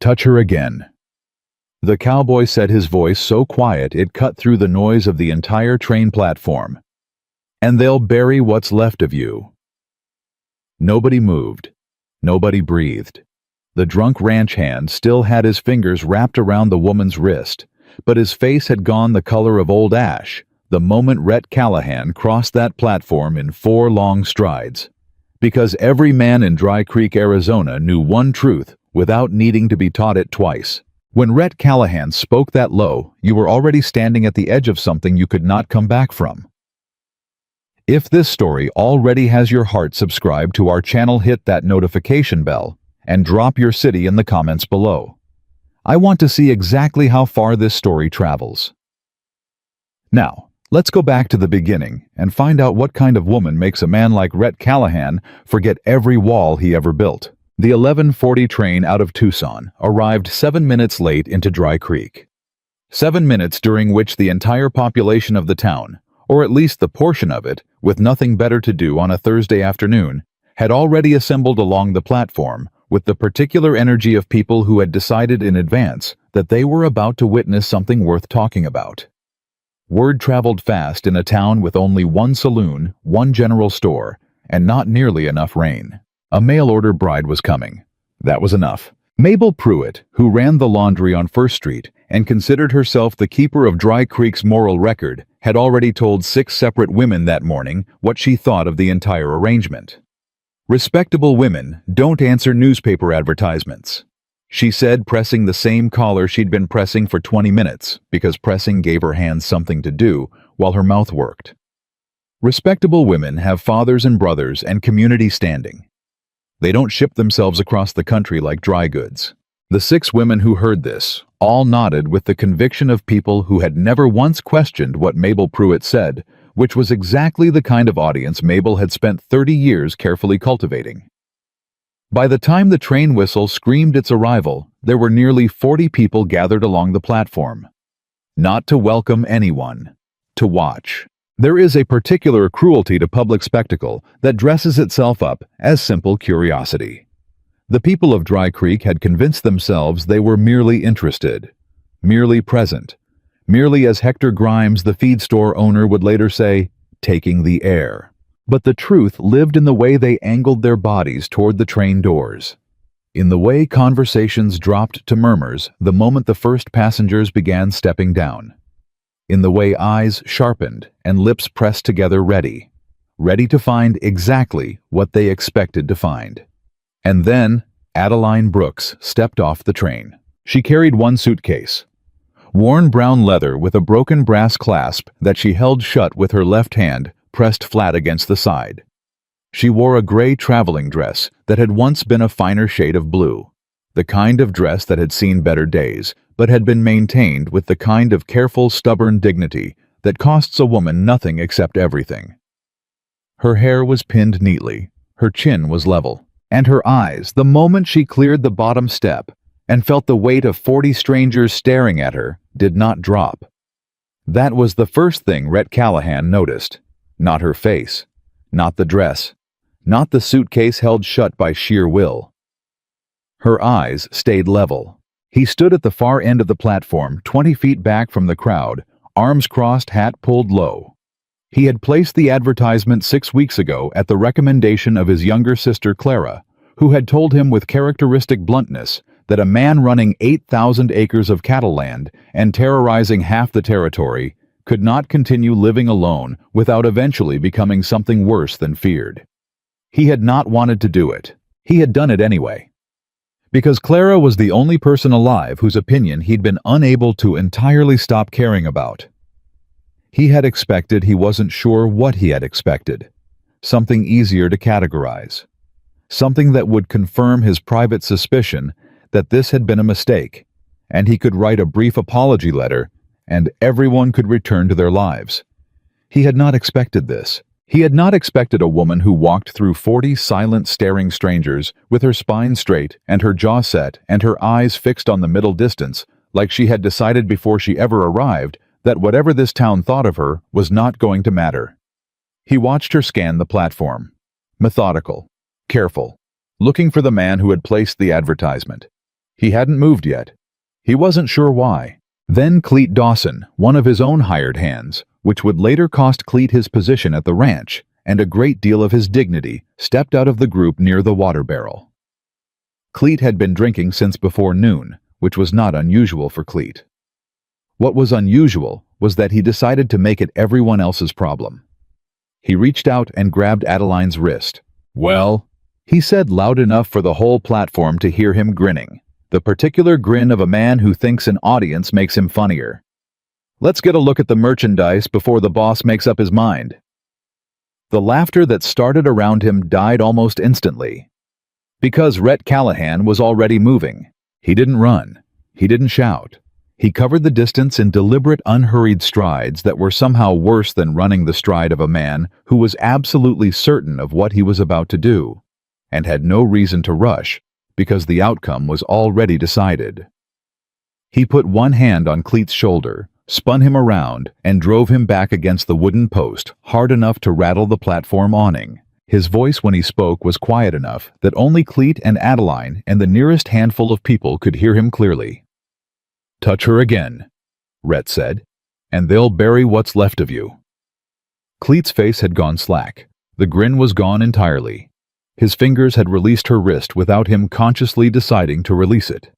Touch her again." The cowboy said, his voice so quiet it cut through the noise of the entire train platform. "And they'll bury what's left of you." Nobody moved. Nobody breathed. The drunk ranch hand still had his fingers wrapped around the woman's wrist, but his face had gone the color of old ash the moment Rhett Callahan crossed that platform in 4 long strides. Because every man in Dry Creek, Arizona knew one truth without needing to be taught it twice. When Rhett Callahan spoke that low, you were already standing at the edge of something you could not come back from. If this story already has your heart subscribed to our channel, hit that notification bell and drop your city in the comments below. I want to see exactly how far this story travels. Now, let's go back to the beginning and find out what kind of woman makes a man like Rhett Callahan forget every wall he ever built. The 11:40 train out of Tucson arrived 7 minutes late into Dry Creek. 7 minutes during which the entire population of the town, or at least the portion of it, with nothing better to do on a Thursday afternoon, had already assembled along the platform with the particular energy of people who had decided in advance that they were about to witness something worth talking about. Word traveled fast in a town with only one saloon, one general store, and not nearly enough rain. A mail-order bride was coming. That was enough. Mabel Pruitt, who ran the laundry on First Street and considered herself the keeper of Dry Creek's moral record, had already told 6 separate women that morning what she thought of the entire arrangement. "Respectable women don't answer newspaper advertisements," she said, pressing the same collar she'd been pressing for 20 minutes, because pressing gave her hands something to do while her mouth worked. "Respectable women have fathers and brothers and community standing. They don't ship themselves across the country like dry goods." The 6 women who heard this all nodded with the conviction of people who had never once questioned what Mabel Pruitt said, which was exactly the kind of audience Mabel had spent 30 years carefully cultivating. By the time the train whistle screamed its arrival, there were nearly 40 people gathered along the platform. Not to welcome anyone, to watch. There is a particular cruelty to public spectacle that dresses itself up as simple curiosity. The people of Dry Creek had convinced themselves they were merely interested, merely present, merely, as Hector Grimes, the feed store owner, would later say, taking the air. But the truth lived in the way they angled their bodies toward the train doors, in the way conversations dropped to murmurs the moment the first passengers began stepping down, in the way eyes sharpened and lips pressed together, ready to find exactly what they expected to find. And then Adeline Brooks stepped off the train. She carried one suitcase, worn brown leather with a broken brass clasp that she held shut with her left hand pressed flat against the side. She wore a gray traveling dress that had once been a finer shade of blue, the kind of dress that had seen better days, but had been maintained with the kind of careful, stubborn dignity that costs a woman nothing except everything. Her hair was pinned neatly, her chin was level, and her eyes, the moment she cleared the bottom step and felt the weight of 40 strangers staring at her, did not drop. That was the first thing Rhett Callahan noticed. Not her face, not the dress, not the suitcase held shut by sheer will. Her eyes stayed level. He stood at the far end of the platform, 20 feet back from the crowd, arms crossed, hat pulled low. He had placed the advertisement 6 weeks ago at the recommendation of his younger sister Clara, who had told him with characteristic bluntness that a man running 8,000 acres of cattle land and terrorizing half the territory could not continue living alone without eventually becoming something worse than feared. He had not wanted to do it. He had done it anyway. Because Clara was the only person alive whose opinion he'd been unable to entirely stop caring about. He had expected he wasn't sure what he had expected. Something easier to categorize. Something that would confirm his private suspicion that this had been a mistake, and he could write a brief apology letter and everyone could return to their lives. He had not expected this. He had not expected a woman who walked through 40 silent, staring strangers with her spine straight and her jaw set and her eyes fixed on the middle distance, like she had decided before she ever arrived that whatever this town thought of her was not going to matter. He watched her scan the platform, methodical, careful, looking for the man who had placed the advertisement. He hadn't moved yet. He wasn't sure why. Then Cleet Dawson, one of his own hired hands, which would later cost Cleet his position at the ranch and a great deal of his dignity, stepped out of the group near the water barrel. Cleet had been drinking since before noon, which was not unusual for Cleet. What was unusual was that he decided to make it everyone else's problem. He reached out and grabbed Adeline's wrist. "Well," he said loud enough for the whole platform to hear him grinning, the particular grin of a man who thinks an audience makes him funnier. "Let's get a look at the merchandise before the boss makes up his mind." The laughter that started around him died almost instantly. Because Rhett Callahan was already moving. He didn't run. He didn't shout. He covered the distance in deliberate, unhurried strides that were somehow worse than running the stride of a man who was absolutely certain of what he was about to do, and had no reason to rush, because the outcome was already decided. He put one hand on Cleet's shoulder, spun him around, and drove him back against the wooden post, hard enough to rattle the platform awning. His voice when he spoke was quiet enough that only Cleet and Adeline and the nearest handful of people could hear him clearly. "Touch her again," Rhett said, "and they'll bury what's left of you." Cleet's face had gone slack. The grin was gone entirely. His fingers had released her wrist without him consciously deciding to release it.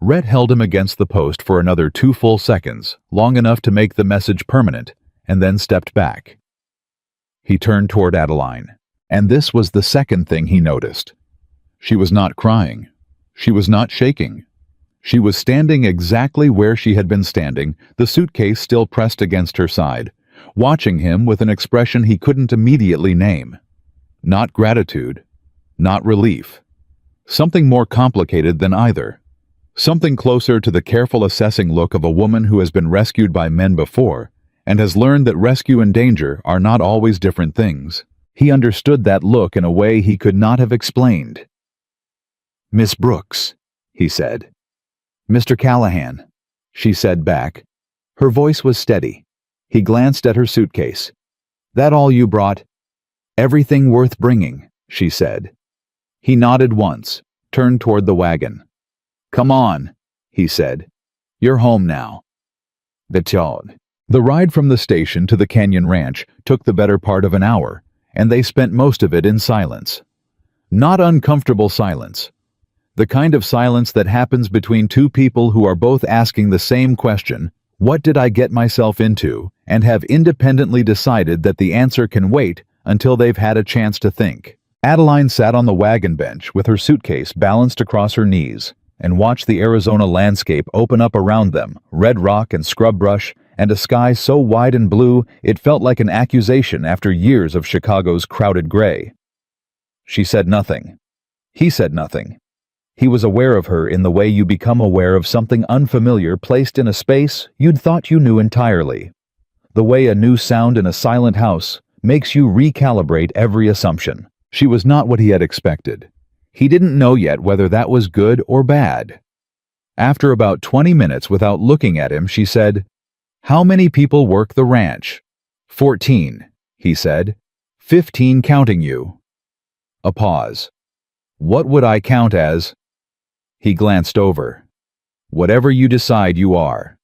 Rhett held him against the post for another 2 full seconds, long enough to make the message permanent, and then stepped back. He turned toward Adeline, and this was the second thing he noticed. She was not crying. She was not shaking. She was standing exactly where she had been standing, the suitcase still pressed against her side, watching him with an expression he couldn't immediately name. Not gratitude, not relief. Something more complicated than either. Something closer to the careful assessing look of a woman who has been rescued by men before and has learned that rescue and danger are not always different things. He understood that look in a way he could not have explained. "Miss Brooks," he said. "Mr. Callahan," she said back. Her voice was steady. He glanced at her suitcase. "That all you brought?" "Everything worth bringing," she said. He nodded once, turned toward the wagon. "Come on," he said. "You're home now." The ride from the station to the Canyon Ranch took the better part of an hour, and they spent most of it in silence. Not uncomfortable silence. The kind of silence that happens between two people who are both asking the same question, "What did I get myself into?" and have independently decided that the answer can wait until they've had a chance to think. Adeline sat on the wagon bench with her suitcase balanced across her knees and watched the Arizona landscape open up around them, red rock and scrub brush, and a sky so wide and blue it felt like an accusation after years of Chicago's crowded gray. She said nothing. He said nothing. He was aware of her in the way you become aware of something unfamiliar placed in a space you'd thought you knew entirely. The way a new sound in a silent house makes you recalibrate every assumption. She was not what he had expected. He didn't know yet whether that was good or bad. After about 20 minutes without looking at him, she said, "How many people work the ranch?" 14, he said. 15 counting you. A pause. "What would I count as?" He glanced over. "Whatever you decide you are."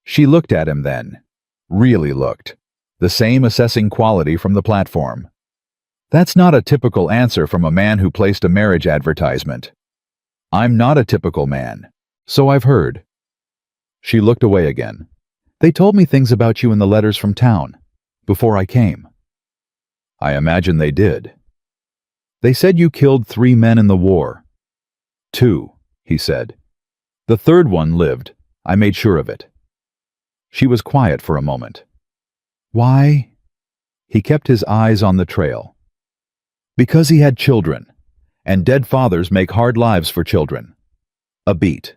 She looked at him then. Really looked. The same assessing quality from the platform. That's not a typical answer from a man who placed a marriage advertisement. "I'm not a typical man. So I've heard." She looked away again. "They told me things about you in the letters from town, before I came." "I imagine they did." "They said you killed 3 men in the war." 2, he said. "The third one lived. I made sure of it." She was quiet for a moment. "Why?" He kept his eyes on the trail. "Because he had children, and dead fathers make hard lives for children." A beat.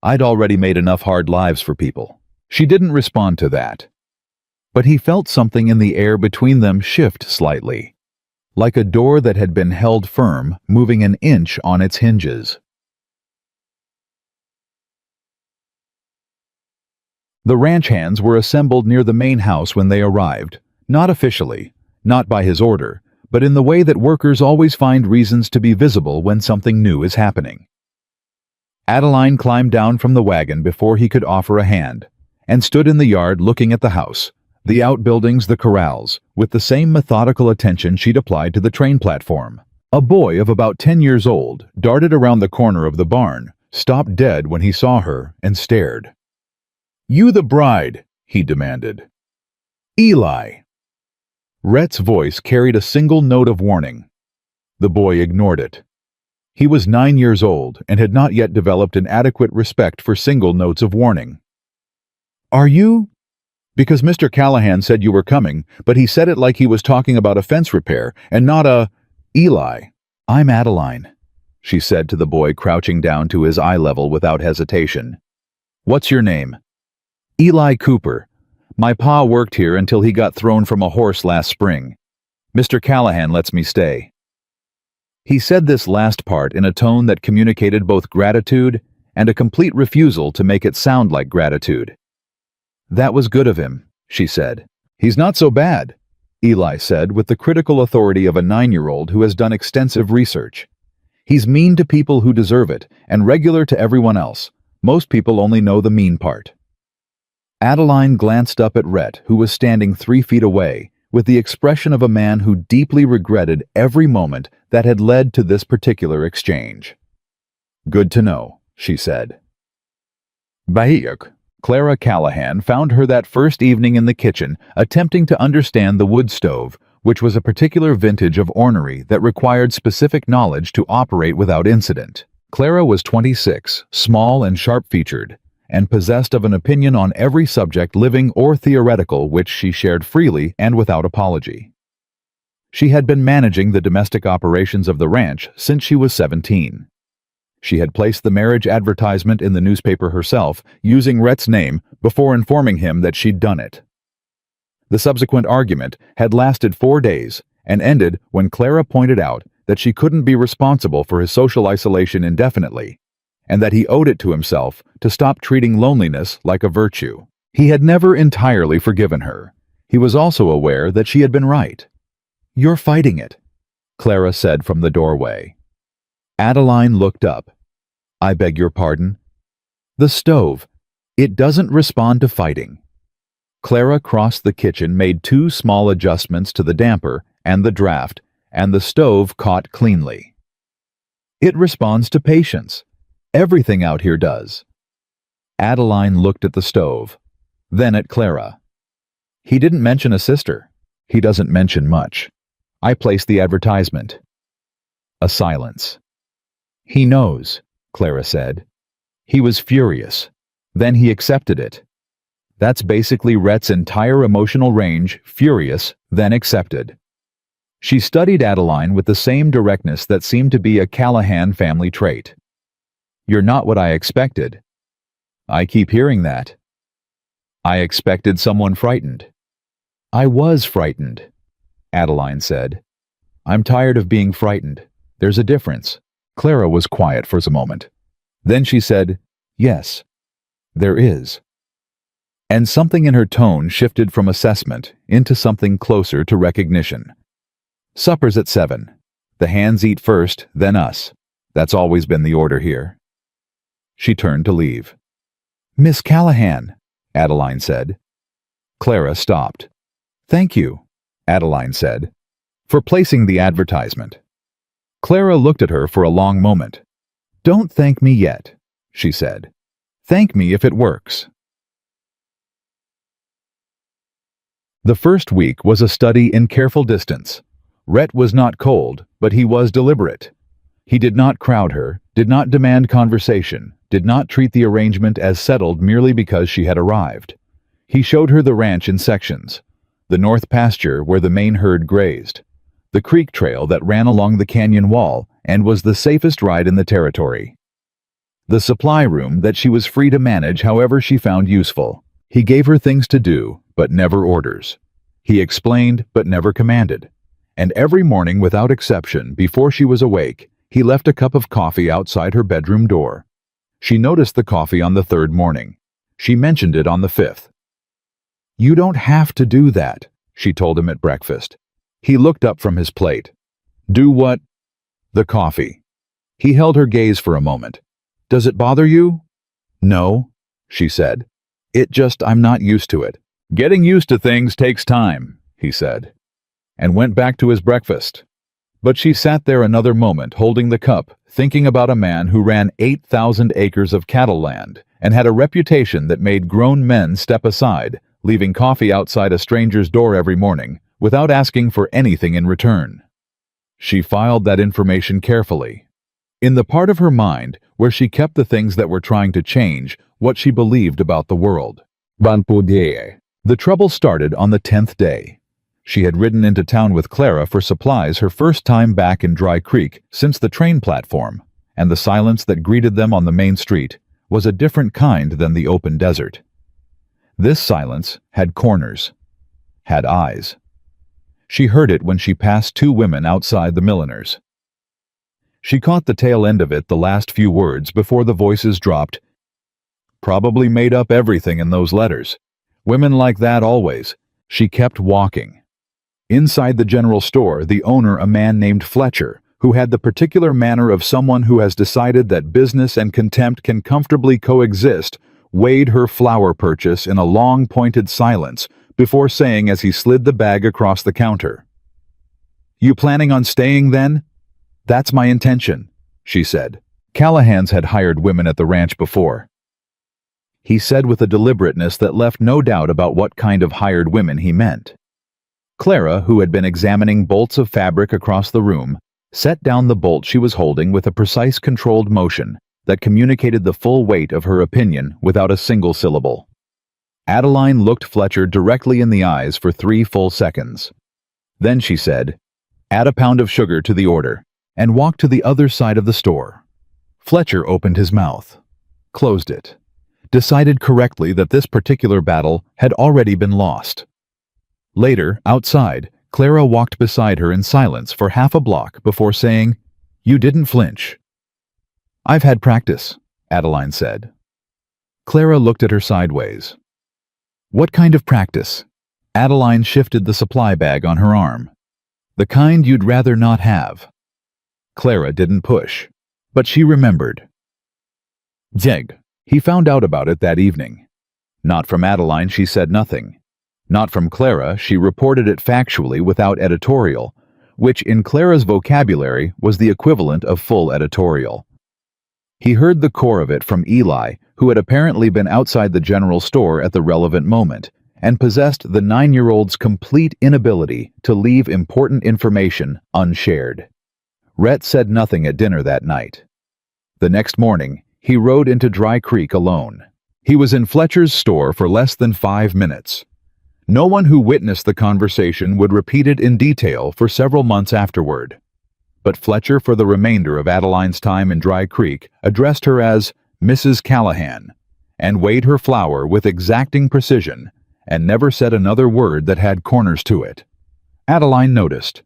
I'd already made enough hard lives for people. She didn't respond to that. But he felt something in the air between them shift slightly, like a door that had been held firm, moving an inch on its hinges. The ranch hands were assembled near the main house when they arrived, not officially, not by his order, but in the way that workers always find reasons to be visible when something new is happening. Adeline climbed down from the wagon before he could offer a hand, and stood in the yard looking at the house, the outbuildings, the corrals, with the same methodical attention she'd applied to the train platform. A boy of about 10 years old darted around the corner of the barn, stopped dead when he saw her, and stared. "You the bride?" he demanded. "Eli." Rhett's voice carried a single note of warning. The boy ignored it. He was 9 years old and had not yet developed an adequate respect for single notes of warning. "Are you?" "Because Mr. Callahan said you were coming, but he said it like he was talking about a fence repair and not a—" "Eli." "I'm Adeline," she said to the boy crouching down to his eye level without hesitation. "What's your name?" "Eli Cooper. My pa worked here until he got thrown from a horse last spring. Mr. Callahan lets me stay." He said this last part in a tone that communicated both gratitude and a complete refusal to make it sound like gratitude. "That was good of him," she said. "He's not so bad," Eli said with the critical authority of a 9-year-old who has done extensive research. "He's mean to people who deserve it and regular to everyone else. Most people only know the mean part." Adeline glanced up at Rhett, who was standing 3 feet away, with the expression of a man who deeply regretted every moment that had led to this particular exchange. "Good to know," she said. Bayek, Clara Callahan, found her that first evening in the kitchen attempting to understand the wood stove, which was a particular vintage of ornery that required specific knowledge to operate without incident. Clara was 26, small and sharp-featured, and possessed of an opinion on every subject living or theoretical which she shared freely and without apology. She had been managing the domestic operations of the ranch since she was 17. She had placed the marriage advertisement in the newspaper herself, using Rhett's name, before informing him that she'd done it. The subsequent argument had lasted 4 days and ended when Clara pointed out that she couldn't be responsible for his social isolation indefinitely, and that he owed it to himself to stop treating loneliness like a virtue. He had never entirely forgiven her. He was also aware that she had been right. "You're fighting it," Clara said from the doorway. Adeline looked up. "I beg your pardon?" "The stove. It doesn't respond to fighting." Clara crossed the kitchen, made 2 small adjustments to the damper and the draft, and the stove caught cleanly. "It responds to patience. Everything out here does." Adeline looked at the stove, then at Clara. "He didn't mention a sister. He doesn't mention much. I placed the advertisement." A silence. "He knows," Clara said. He was furious. Then he accepted it. That's basically Rhett's entire emotional range: furious, then accepted. She studied Adeline with the same directness that seemed to be a Callahan family trait. "You're not what I expected." "I keep hearing that." "I expected someone frightened." "I was frightened," Adeline said. "I'm tired of being frightened. There's a difference." Clara was quiet for a moment. Then she said, "Yes, there is." And something in her tone shifted from assessment into something closer to recognition. "Supper's at 7. The hands eat first, then us. That's always been the order here." She turned to leave. "Miss Callahan," Adeline said. Clara stopped. "Thank you," Adeline said, "for placing the advertisement." Clara looked at her for a long moment. "Don't thank me yet," she said. "Thank me if it works." The first week was a study in careful distance. Rhett was not cold, but he was deliberate. He did not crowd her, did not demand conversation, did not treat the arrangement as settled merely because she had arrived. He showed her the ranch in sections: the north pasture where the main herd grazed, the creek trail that ran along the canyon wall and was the safest ride in the territory, the supply room that she was free to manage however she found useful. He gave her things to do, but never orders. He explained, but never commanded. And every morning, without exception, before she was awake, he left a cup of coffee outside her bedroom door. She noticed the coffee on the 3rd morning. She mentioned it on the 5th. "You don't have to do that," she told him at breakfast. He looked up from his plate. "Do what?" "The coffee." He held her gaze for a moment. Does it bother you? No, she said. I'm not used to it. Getting used to things takes time, he said, and went back to his breakfast. But she sat there another moment holding the cup, thinking about a man who ran 8,000 acres of cattle land and had a reputation that made grown men step aside, leaving coffee outside a stranger's door every morning without asking for anything in return. She filed that information carefully. In the part of her mind where she kept the things that were trying to change what she believed about the world. The trouble started on the 10th day. She had ridden into town with Clara for supplies, her first time back in Dry Creek since the train platform, and the silence that greeted them on the main street was a different kind than the open desert. This silence had corners, had eyes. She heard it when she passed two women outside the milliner's. She caught the tail end of it, the last few words, before the voices dropped. Probably made up everything in those letters. Women like that always. She kept walking. Inside the general store, the owner, a man named Fletcher, who had the particular manner of someone who has decided that business and contempt can comfortably coexist, weighed her flour purchase in a long, pointed silence before saying as he slid the bag across the counter, "You planning on staying then?" "That's my intention," she said. Callahan's had hired women at the ranch before. He said with a deliberateness that left no doubt about what kind of hired women he meant. Clara, who had been examining bolts of fabric across the room, set down the bolt she was holding with a precise, controlled motion that communicated the full weight of her opinion without a single syllable. Adeline looked Fletcher directly in the eyes for 3 full seconds. Then she said, "Add a pound of sugar to the order," and walked to the other side of the store. Fletcher opened his mouth, closed it, decided correctly that this particular battle had already been lost. Later, outside, Clara walked beside her in silence for half a block before saying, "You didn't flinch." "I've had practice," Adeline said. Clara looked at her sideways. "What kind of practice?" Adeline shifted the supply bag on her arm. "The kind you'd rather not have." Clara didn't push, but she remembered. Jeg. He found out about it that evening. Not from Adeline, she said nothing. Not from Clara, she reported it factually without editorial, which in Clara's vocabulary was the equivalent of full editorial. He heard the core of it from Eli, who had apparently been outside the general store at the relevant moment, and possessed the 9-year-old's complete inability to leave important information unshared. Rhett said nothing at dinner that night. The next morning, he rode into Dry Creek alone. He was in Fletcher's store for less than 5 minutes. No one who witnessed the conversation would repeat it in detail for several months afterward. But Fletcher, for the remainder of Adeline's time in Dry Creek, addressed her as Mrs. Callahan, and weighed her flour with exacting precision, and never said another word that had corners to it. Adeline noticed.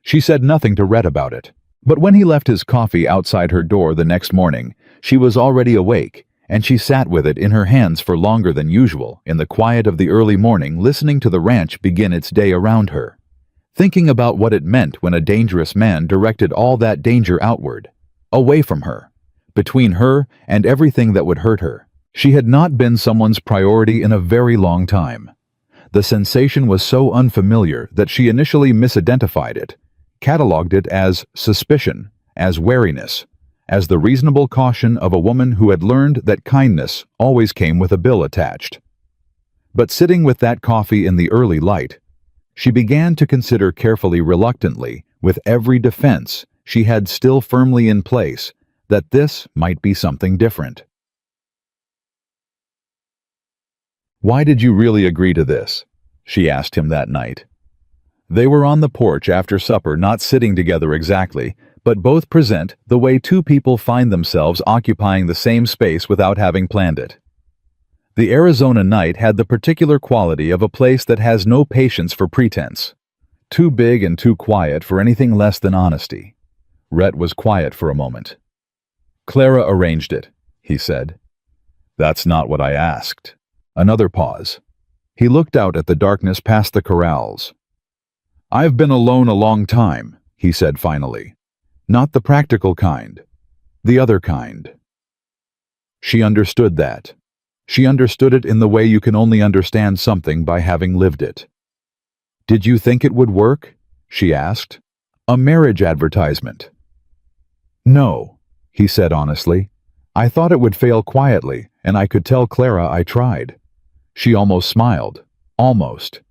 She said nothing to Rhett about it, but when he left his coffee outside her door the next morning, she was already awake, and she sat with it in her hands for longer than usual in the quiet of the early morning, listening to the ranch begin its day around her, thinking about what it meant when a dangerous man directed all that danger outward, away from her, between her and everything that would hurt her. She had not been someone's priority in a very long time. The sensation was so unfamiliar that she initially misidentified it, catalogued it as suspicion, as wariness, as the reasonable caution of a woman who had learned that kindness always came with a bill attached. But sitting with that coffee in the early light, she began to consider carefully, reluctantly, with every defense she had still firmly in place, that this might be something different. "Why did you really agree to this?" she asked him that night. They were on the porch after supper, not sitting together exactly, but both present the way two people find themselves occupying the same space without having planned it. The Arizona night had the particular quality of a place that has no patience for pretense. Too big and too quiet for anything less than honesty. Rhett was quiet for a moment. "Clara arranged it," he said. "That's not what I asked." Another pause. He looked out at the darkness past the corrals. "I've been alone a long time," he said finally. "Not the practical kind. The other kind." She understood that. She understood it in the way you can only understand something by having lived it. "Did you think it would work?" she asked. "A marriage advertisement." "No," he said honestly. "I thought it would fail quietly, and I could tell Clara I tried." She almost smiled. Almost.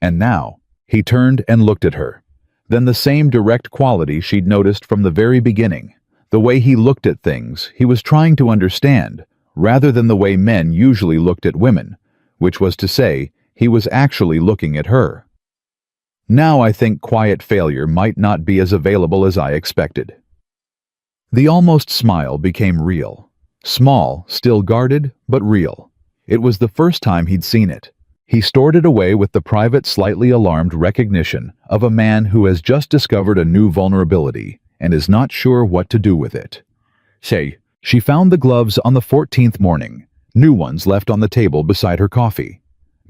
And now, he turned and looked at her. Then the same direct quality she'd noticed from the very beginning. The way he looked at things, he was trying to understand, rather than the way men usually looked at women, which was to say, he was actually looking at her. "Now I think quiet failure might not be as available as I expected." The almost smile became real. Small, still guarded, but real. It was the first time he'd seen it. He stored it away with the private, slightly alarmed recognition of a man who has just discovered a new vulnerability and is not sure what to do with it. Say, she found the gloves on the 14th morning, new ones left on the table beside her coffee.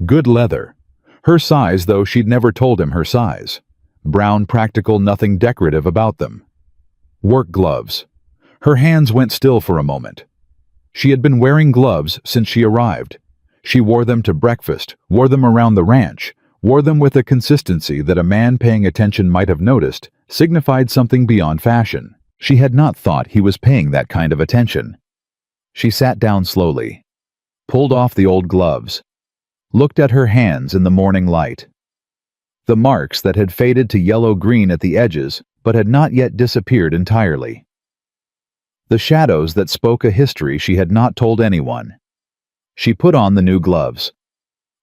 Good leather. Her size, though she'd never told him her size. Brown, practical, nothing decorative about them. Work gloves. Her hands went still for a moment. She had been wearing gloves since she arrived. She wore them to breakfast, wore them around the ranch, wore them with a consistency that a man paying attention might have noticed, signified something beyond fashion. She had not thought he was paying that kind of attention. She sat down slowly, pulled off the old gloves, looked at her hands in the morning light. The marks that had faded to yellow-green at the edges but had not yet disappeared entirely. The shadows that spoke a history she had not told anyone. She put on the new gloves,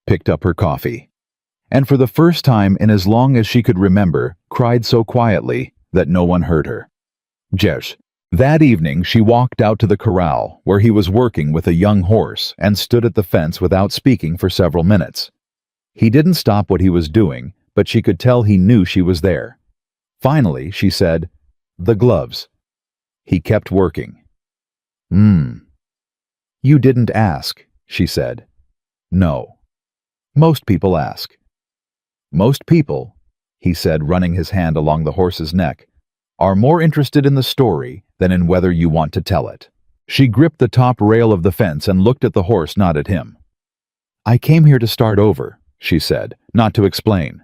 picked up her coffee, and for the first time in as long as she could remember, cried so quietly that no one heard her. Jesh. That evening she walked out to the corral where he was working with a young horse and stood at the fence without speaking for several minutes. He didn't stop what he was doing, but she could tell he knew she was there. Finally, she said, "The gloves." He kept working. "You didn't ask," she said. "No. Most people ask." "Most people," he said, running his hand along the horse's neck, "are more interested in the story than in whether you want to tell it." She gripped the top rail of the fence and looked at the horse, not at him. "I came here to start over," she said, "not to explain."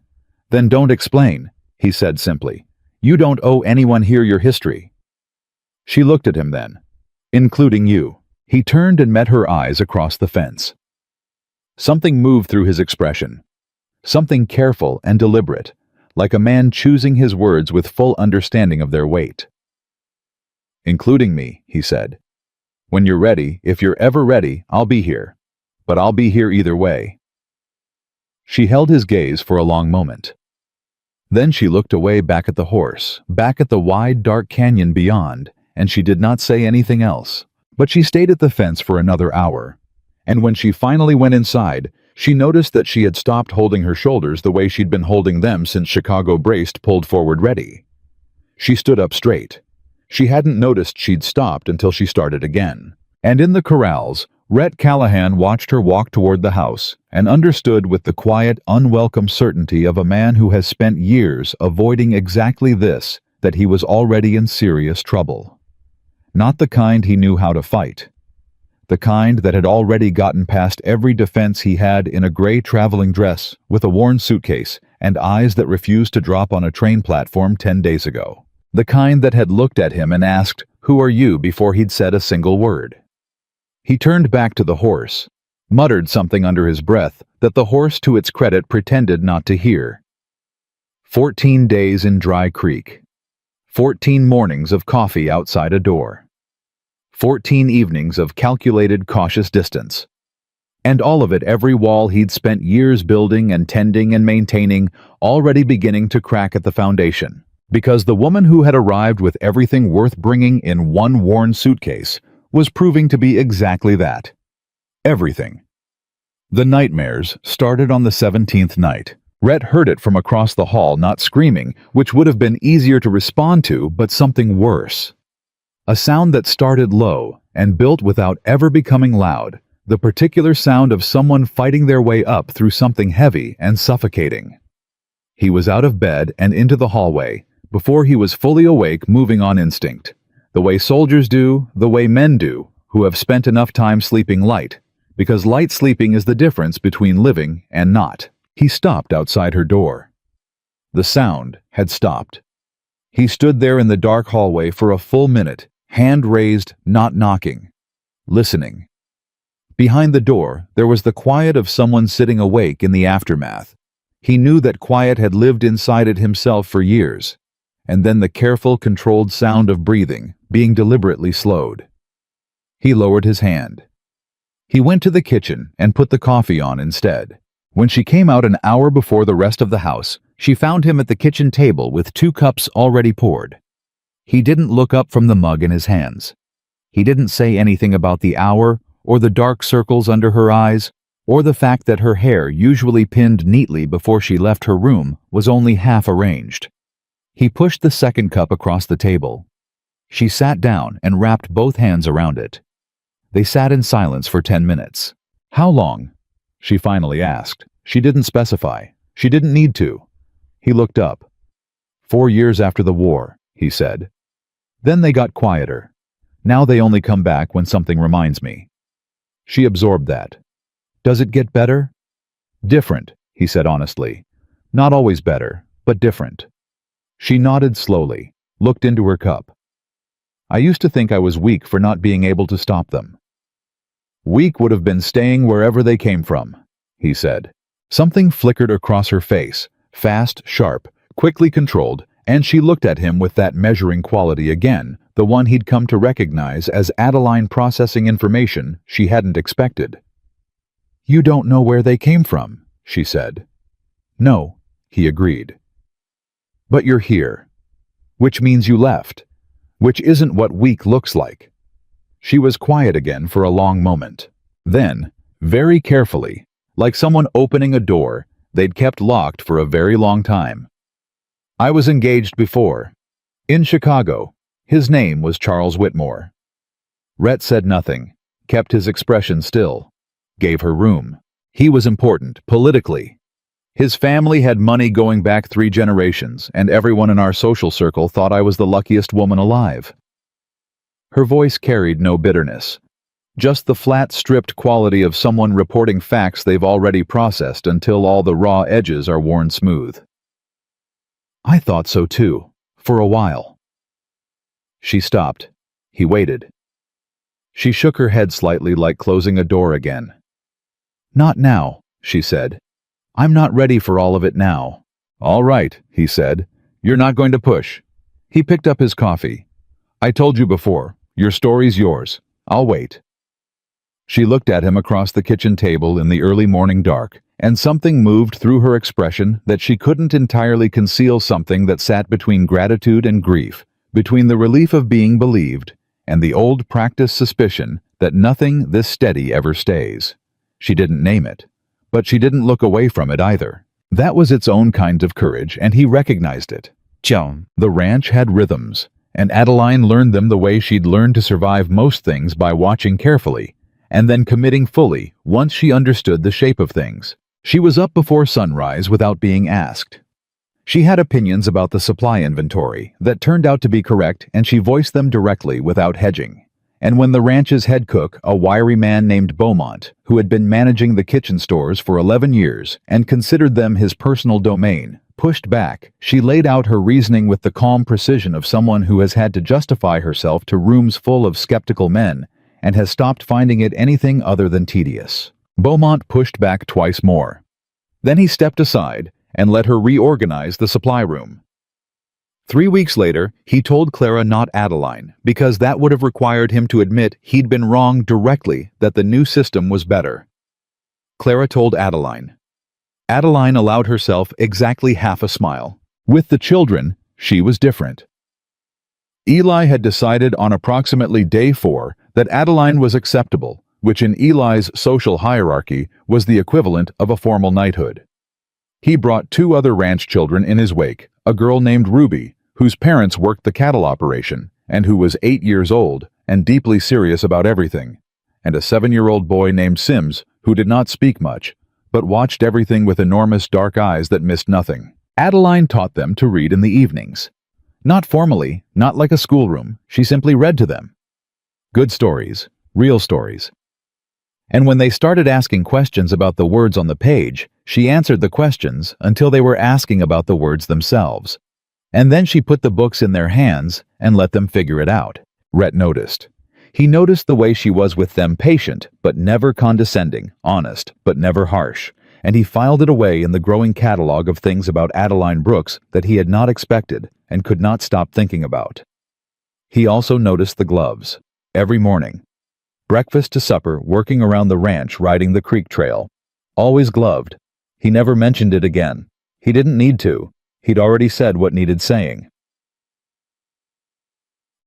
"Then don't explain," he said simply. "You don't owe anyone here your history." She looked at him then. "Including you." He turned and met her eyes across the fence. Something moved through his expression. Something careful and deliberate, like a man choosing his words with full understanding of their weight. "Including me," he said. "When you're ready, if you're ever ready, I'll be here. But I'll be here either way." She held his gaze for a long moment. Then she looked away back at the horse, back at the wide, dark canyon beyond, and she did not say anything else. But she stayed at the fence for another hour. And when she finally went inside, she noticed that she had stopped holding her shoulders the way she'd been holding them since Chicago braced pulled forward ready. She stood up straight. She hadn't noticed she'd stopped until she started again. And in the corrals, Rhett Callahan watched her walk toward the house and understood with the quiet, unwelcome certainty of a man who has spent years avoiding exactly this, that he was already in serious trouble. Not the kind he knew how to fight. The kind that had already gotten past every defense he had in a gray traveling dress with a worn suitcase and eyes that refused to drop on a train platform 10 days ago. The kind that had looked at him and asked, "Who are you?" before he'd said a single word. He turned back to the horse, muttered something under his breath that the horse, to its credit, pretended not to hear. 14 days in Dry Creek. 14 mornings of coffee outside a door. 14 evenings of calculated, cautious distance. And all of it, every wall he'd spent years building and tending and maintaining, already beginning to crack at the foundation. Because the woman who had arrived with everything worth bringing in one worn suitcase was proving to be exactly that. Everything. The nightmares started on the 17th night. Rhett heard it from across the hall, not screaming, which would have been easier to respond to, but something worse. A sound that started low and built without ever becoming loud, the particular sound of someone fighting their way up through something heavy and suffocating. He was out of bed and into the hallway, before he was fully awake, moving on instinct. The way soldiers do, the way men do, who have spent enough time sleeping light, because light sleeping is the difference between living and not. He stopped outside her door. The sound had stopped. He stood there in the dark hallway for a full minute, hand raised, not knocking, listening. Behind the door, there was the quiet of someone sitting awake in the aftermath. He knew that quiet had lived inside it himself for years. And then the careful, controlled sound of breathing, being deliberately slowed. He lowered his hand. He went to the kitchen and put the coffee on instead. When she came out an hour before the rest of the house, she found him at the kitchen table with 2 cups already poured. He didn't look up from the mug in his hands. He didn't say anything about the hour, or the dark circles under her eyes, or the fact that her hair, usually pinned neatly before she left her room, was only half arranged. He pushed the second cup across the table. She sat down and wrapped both hands around it. They sat in silence for 10 minutes. "How long?" she finally asked. She didn't specify. She didn't need to. He looked up. 4 years after the war, he said. Then they got quieter. Now they only come back when something reminds me. She absorbed that. "Does it get better?" "Different," he said honestly. "Not always better, but different." She nodded slowly, looked into her cup. "I used to think I was weak for not being able to stop them." "Weak would have been staying wherever they came from," he said. Something flickered across her face, fast, sharp, quickly controlled, and she looked at him with that measuring quality again, the one he'd come to recognize as Adeline processing information she hadn't expected. "You don't know where they came from," she said. "No," he agreed. "But you're here. Which means you left. Which isn't what weak looks like." She was quiet again for a long moment. Then, very carefully, like someone opening a door they'd kept locked for a very long time. "I was engaged before. In Chicago. His name was Charles Whitmore." Rhett said nothing, kept his expression still, gave her room. He was important, politically. His family had money going back 3 generations, and everyone in our social circle thought I was the luckiest woman alive. Her voice carried no bitterness, just the flat, stripped quality of someone reporting facts they've already processed until all the raw edges are worn smooth. "I thought so too, for a while." She stopped. He waited. She shook her head slightly, like closing a door again. "Not now," she said. "I'm not ready for all of it now." "All right," he said. "You're not going to push." He picked up his coffee. "I told you before, your story's yours. I'll wait." She looked at him across the kitchen table in the early morning dark, and something moved through her expression that she couldn't entirely conceal, something that sat between gratitude and grief, between the relief of being believed and the old practiced suspicion that nothing this steady ever stays. She didn't name it, but she didn't look away from it either. That was its own kind of courage, and he recognized it. Joan. The ranch had rhythms, and Adeline learned them the way she'd learned to survive most things, by watching carefully, and then committing fully once she understood the shape of things. She was up before sunrise without being asked. She had opinions about the supply inventory that turned out to be correct, and she voiced them directly without hedging. And when the ranch's head cook, a wiry man named Beaumont, who had been managing the kitchen stores for 11 years and considered them his personal domain, pushed back, she laid out her reasoning with the calm precision of someone who has had to justify herself to rooms full of skeptical men and has stopped finding it anything other than tedious. Beaumont pushed back twice more. Then he stepped aside and let her reorganize the supply room. 3 weeks later, he told Clara, not Adeline, because that would have required him to admit he'd been wrong directly, that the new system was better. Clara told Adeline. Adeline allowed herself exactly half a smile. With the children, she was different. Eli had decided on approximately day 4 that Adeline was acceptable, which in Eli's social hierarchy was the equivalent of a formal knighthood. He brought 2 other ranch children in his wake, a girl named Ruby, whose parents worked the cattle operation, and who was 8 years old and deeply serious about everything, and a 7-year-old boy named Sims, who did not speak much, but watched everything with enormous dark eyes that missed nothing. Adeline taught them to read in the evenings. Not formally, not like a schoolroom, she simply read to them. Good stories, real stories. And when they started asking questions about the words on the page, she answered the questions until they were asking about the words themselves. And then she put the books in their hands and let them figure it out. Rhett noticed. He noticed the way she was with them, patient, but never condescending, honest, but never harsh, and he filed it away in the growing catalog of things about Adeline Brooks that he had not expected and could not stop thinking about. He also noticed the gloves. Every morning. Breakfast to supper, working around the ranch, riding the creek trail. Always gloved. He never mentioned it again. He didn't need to. He'd already said what needed saying.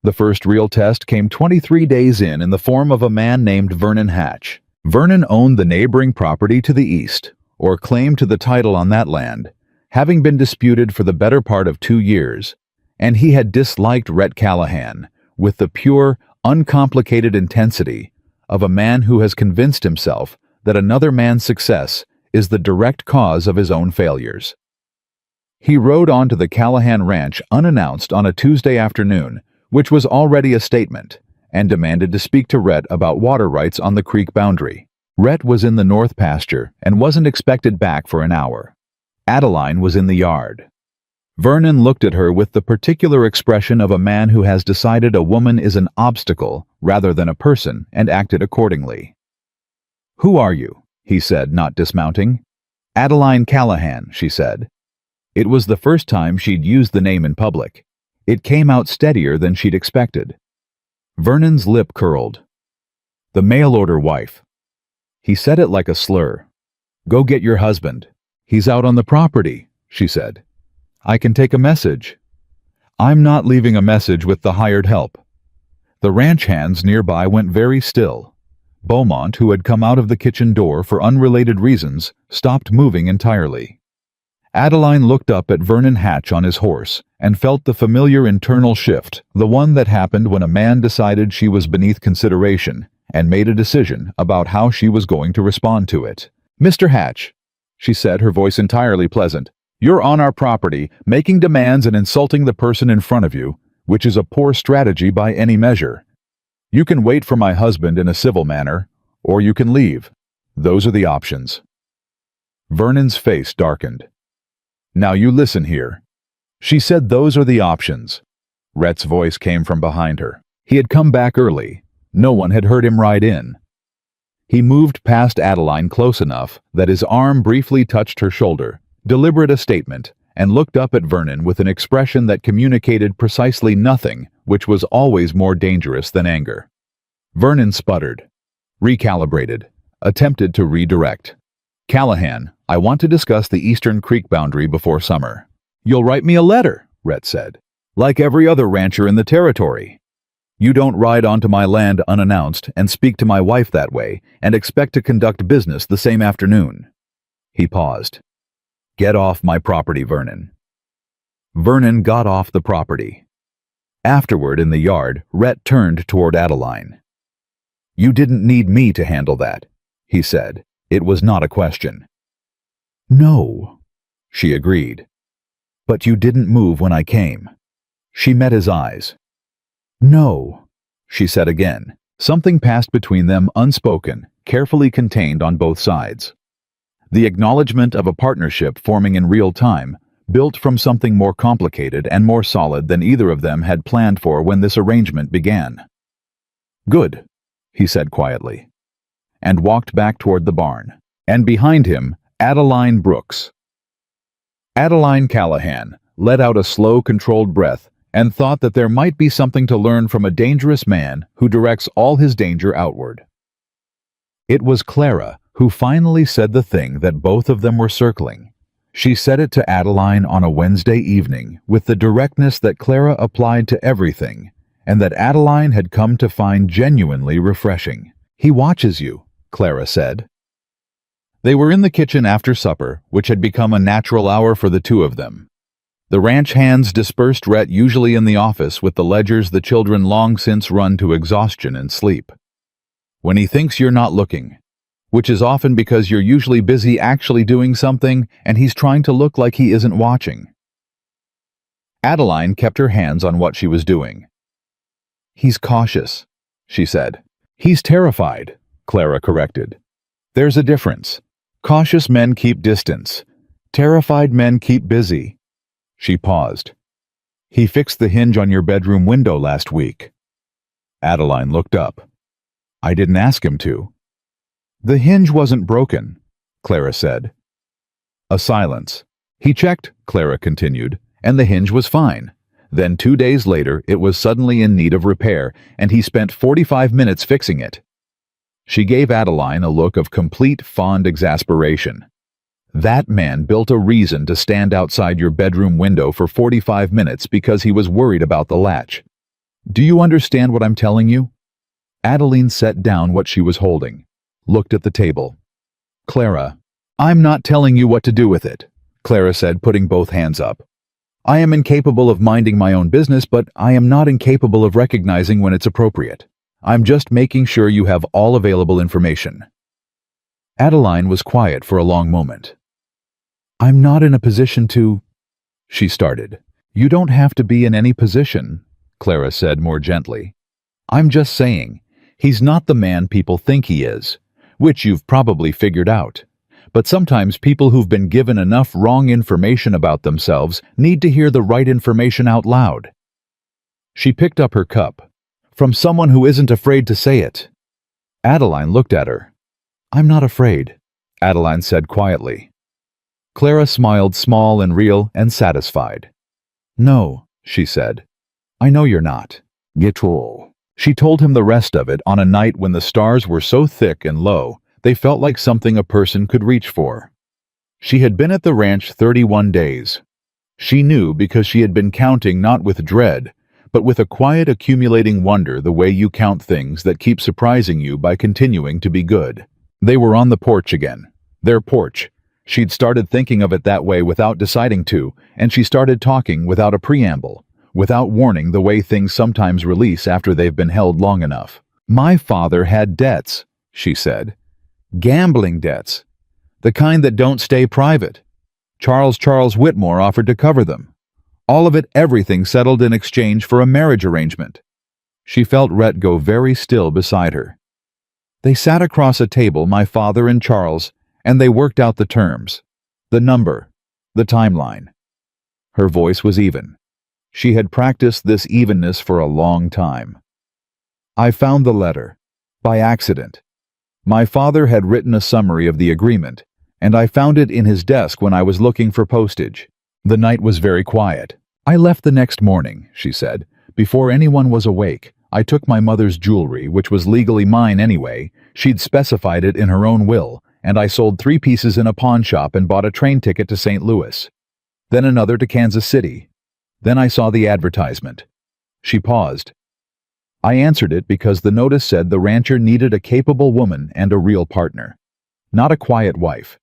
The first real test came 23 days in the form of a man named Vernon Hatch. Vernon owned the neighboring property to the east, or claim to the title on that land, having been disputed for the better part of 2 years, and he had disliked Rhett Callahan with the pure, uncomplicated intensity of a man who has convinced himself that another man's success is the direct cause of his own failures. He rode onto the Callahan ranch unannounced on a Tuesday afternoon, which was already a statement, and demanded to speak to Rhett about water rights on the creek boundary. Rhett was in the north pasture and wasn't expected back for an hour. Adeline was in the yard. Vernon looked at her with the particular expression of a man who has decided a woman is an obstacle rather than a person and acted accordingly. "Who are you?" he said, not dismounting. "Adeline Callahan," she said. It was the first time she'd used the name in public. It came out steadier than she'd expected. Vernon's lip curled. "The mail-order wife." He said it like a slur. "Go get your husband. He's out on the property," she said. "I can take a message." "I'm not leaving a message with the hired help." The ranch hands nearby went very still. Beaumont, who had come out of the kitchen door for unrelated reasons, stopped moving entirely. Adeline looked up at Vernon Hatch on his horse and felt the familiar internal shift, the one that happened when a man decided she was beneath consideration and made a decision about how she was going to respond to it. "Mr. Hatch," she said, her voice entirely pleasant, "you're on our property, making demands and insulting the person in front of you, which is a poor strategy by any measure. You can wait for my husband in a civil manner, or you can leave. Those are the options." Vernon's face darkened. "Now you listen here." She said those are the options. Rhett's voice came from behind her. He had come back early. No one had heard him ride in. He moved past Adeline close enough that his arm briefly touched her shoulder, deliberate a statement, and looked up at Vernon with an expression that communicated precisely nothing, which was always more dangerous than anger. Vernon sputtered, recalibrated, attempted to redirect. "Callahan, I want to discuss the eastern creek boundary before summer." "You'll write me a letter," Rhett said, "like every other rancher in the territory. You don't ride onto my land unannounced and speak to my wife that way and expect to conduct business the same afternoon." He paused. "Get off my property, Vernon." Vernon got off the property. Afterward, in the yard, Rhett turned toward Adeline. "You didn't need me to handle that," he said. It was not a question. "No," she agreed. "But you didn't move when I came." She met his eyes. "No," she said again. Something passed between them unspoken, carefully contained on both sides. The acknowledgement of a partnership forming in real time, built from something more complicated and more solid than either of them had planned for when this arrangement began. "Good," he said quietly, and walked back toward the barn. And behind him, Adeline Brooks. Adeline Callahan let out a slow, controlled breath and thought that there might be something to learn from a dangerous man who directs all his danger outward. It was Clara who finally said the thing that both of them were circling. She said it to Adeline on a Wednesday evening with the directness that Clara applied to everything and that Adeline had come to find genuinely refreshing. "He watches you," Clara said. They were in the kitchen after supper, which had become a natural hour for the two of them. The ranch hands dispersed, Rhett usually in the office with the ledgers the children long since run to exhaustion and sleep. "When he thinks you're not looking, which is often because you're usually busy actually doing something and he's trying to look like he isn't watching." Adeline kept her hands on what she was doing. "He's cautious," she said. He's terrified, Clara corrected. There's a difference. Cautious men keep distance. Terrified men keep busy. She paused. He fixed the hinge on your bedroom window last week. Adeline looked up. I didn't ask him to. The hinge wasn't broken, Clara said. A silence. He checked, Clara continued, and the hinge was fine. Then 2 days later, it was suddenly in need of repair, and he spent 45 minutes fixing it. She gave Adeline a look of complete, fond exasperation. That man built a reason to stand outside your bedroom window for 45 minutes because he was worried about the latch. Do you understand what I'm telling you? Adeline set down what she was holding, looked at the table. Clara, I'm not telling you what to do with it, Clara said, putting both hands up. I am incapable of minding my own business, but I am not incapable of recognizing when it's appropriate. I'm just making sure you have all available information. Adeline was quiet for a long moment. I'm not in a position to... She started. You don't have to be in any position, Clara said more gently. I'm just saying, he's not the man people think he is, which you've probably figured out. But sometimes people who've been given enough wrong information about themselves need to hear the right information out loud. She picked up her cup. From someone who isn't afraid to say it. Adeline looked at her. I'm not afraid, Adeline said quietly. Clara smiled, small and real and satisfied. No, she said. I know you're not. Get all. She told him the rest of it on a night when the stars were so thick and low, they felt like something a person could reach for. She had been at the ranch 31 days. She knew because she had been counting not with dread, but with a quiet accumulating wonder, the way you count things that keep surprising you by continuing to be good. They were on the porch again. Their porch. She'd started thinking of it that way without deciding to, and she started talking without a preamble, without warning, the way things sometimes release after they've been held long enough. My father had debts, she said. Gambling debts. The kind that don't stay private. Charles Whitmore offered to cover them. All of it, everything settled in exchange for a marriage arrangement. She felt Rhett go very still beside her. They sat across a table, my father and Charles, and they worked out the terms, the number, the timeline. Her voice was even. She had practiced this evenness for a long time. I found the letter, by accident. My father had written a summary of the agreement, and I found it in his desk when I was looking for postage. The night was very quiet. I left the next morning, she said. Before anyone was awake, I took my mother's jewelry, which was legally mine anyway. She'd specified it in her own will, and I sold 3 pieces in a pawn shop and bought a train ticket to St. Louis. Then another to Kansas City. Then I saw the advertisement. She paused. I answered it because the notice said the rancher needed a capable woman and a real partner. Not a quiet wife.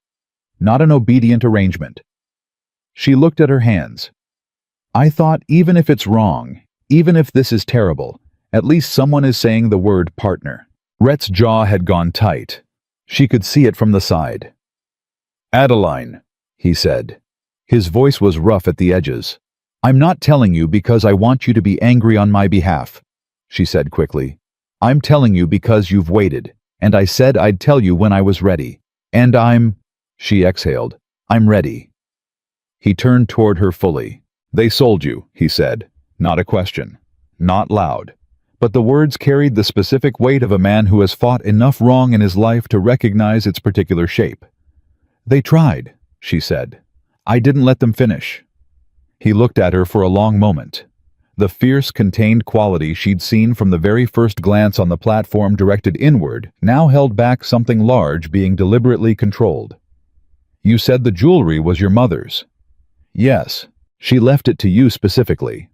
Not an obedient arrangement. She looked at her hands. I thought, even if it's wrong, even if this is terrible, at least someone is saying the word partner. Rhett's jaw had gone tight. She could see it from the side. Adeline, he said. His voice was rough at the edges. I'm not telling you because I want you to be angry on my behalf, she said quickly. I'm telling you because you've waited, and I said I'd tell you when I was ready. And she exhaled, I'm ready. He turned toward her fully. They sold you, he said. Not a question. Not loud. But the words carried the specific weight of a man who has fought enough wrong in his life to recognize its particular shape. They tried, she said. I didn't let them finish. He looked at her for a long moment. The fierce, contained quality she'd seen from the very first glance on the platform directed inward now held back something large being deliberately controlled. You said the jewelry was your mother's. Yes, she left it to you specifically.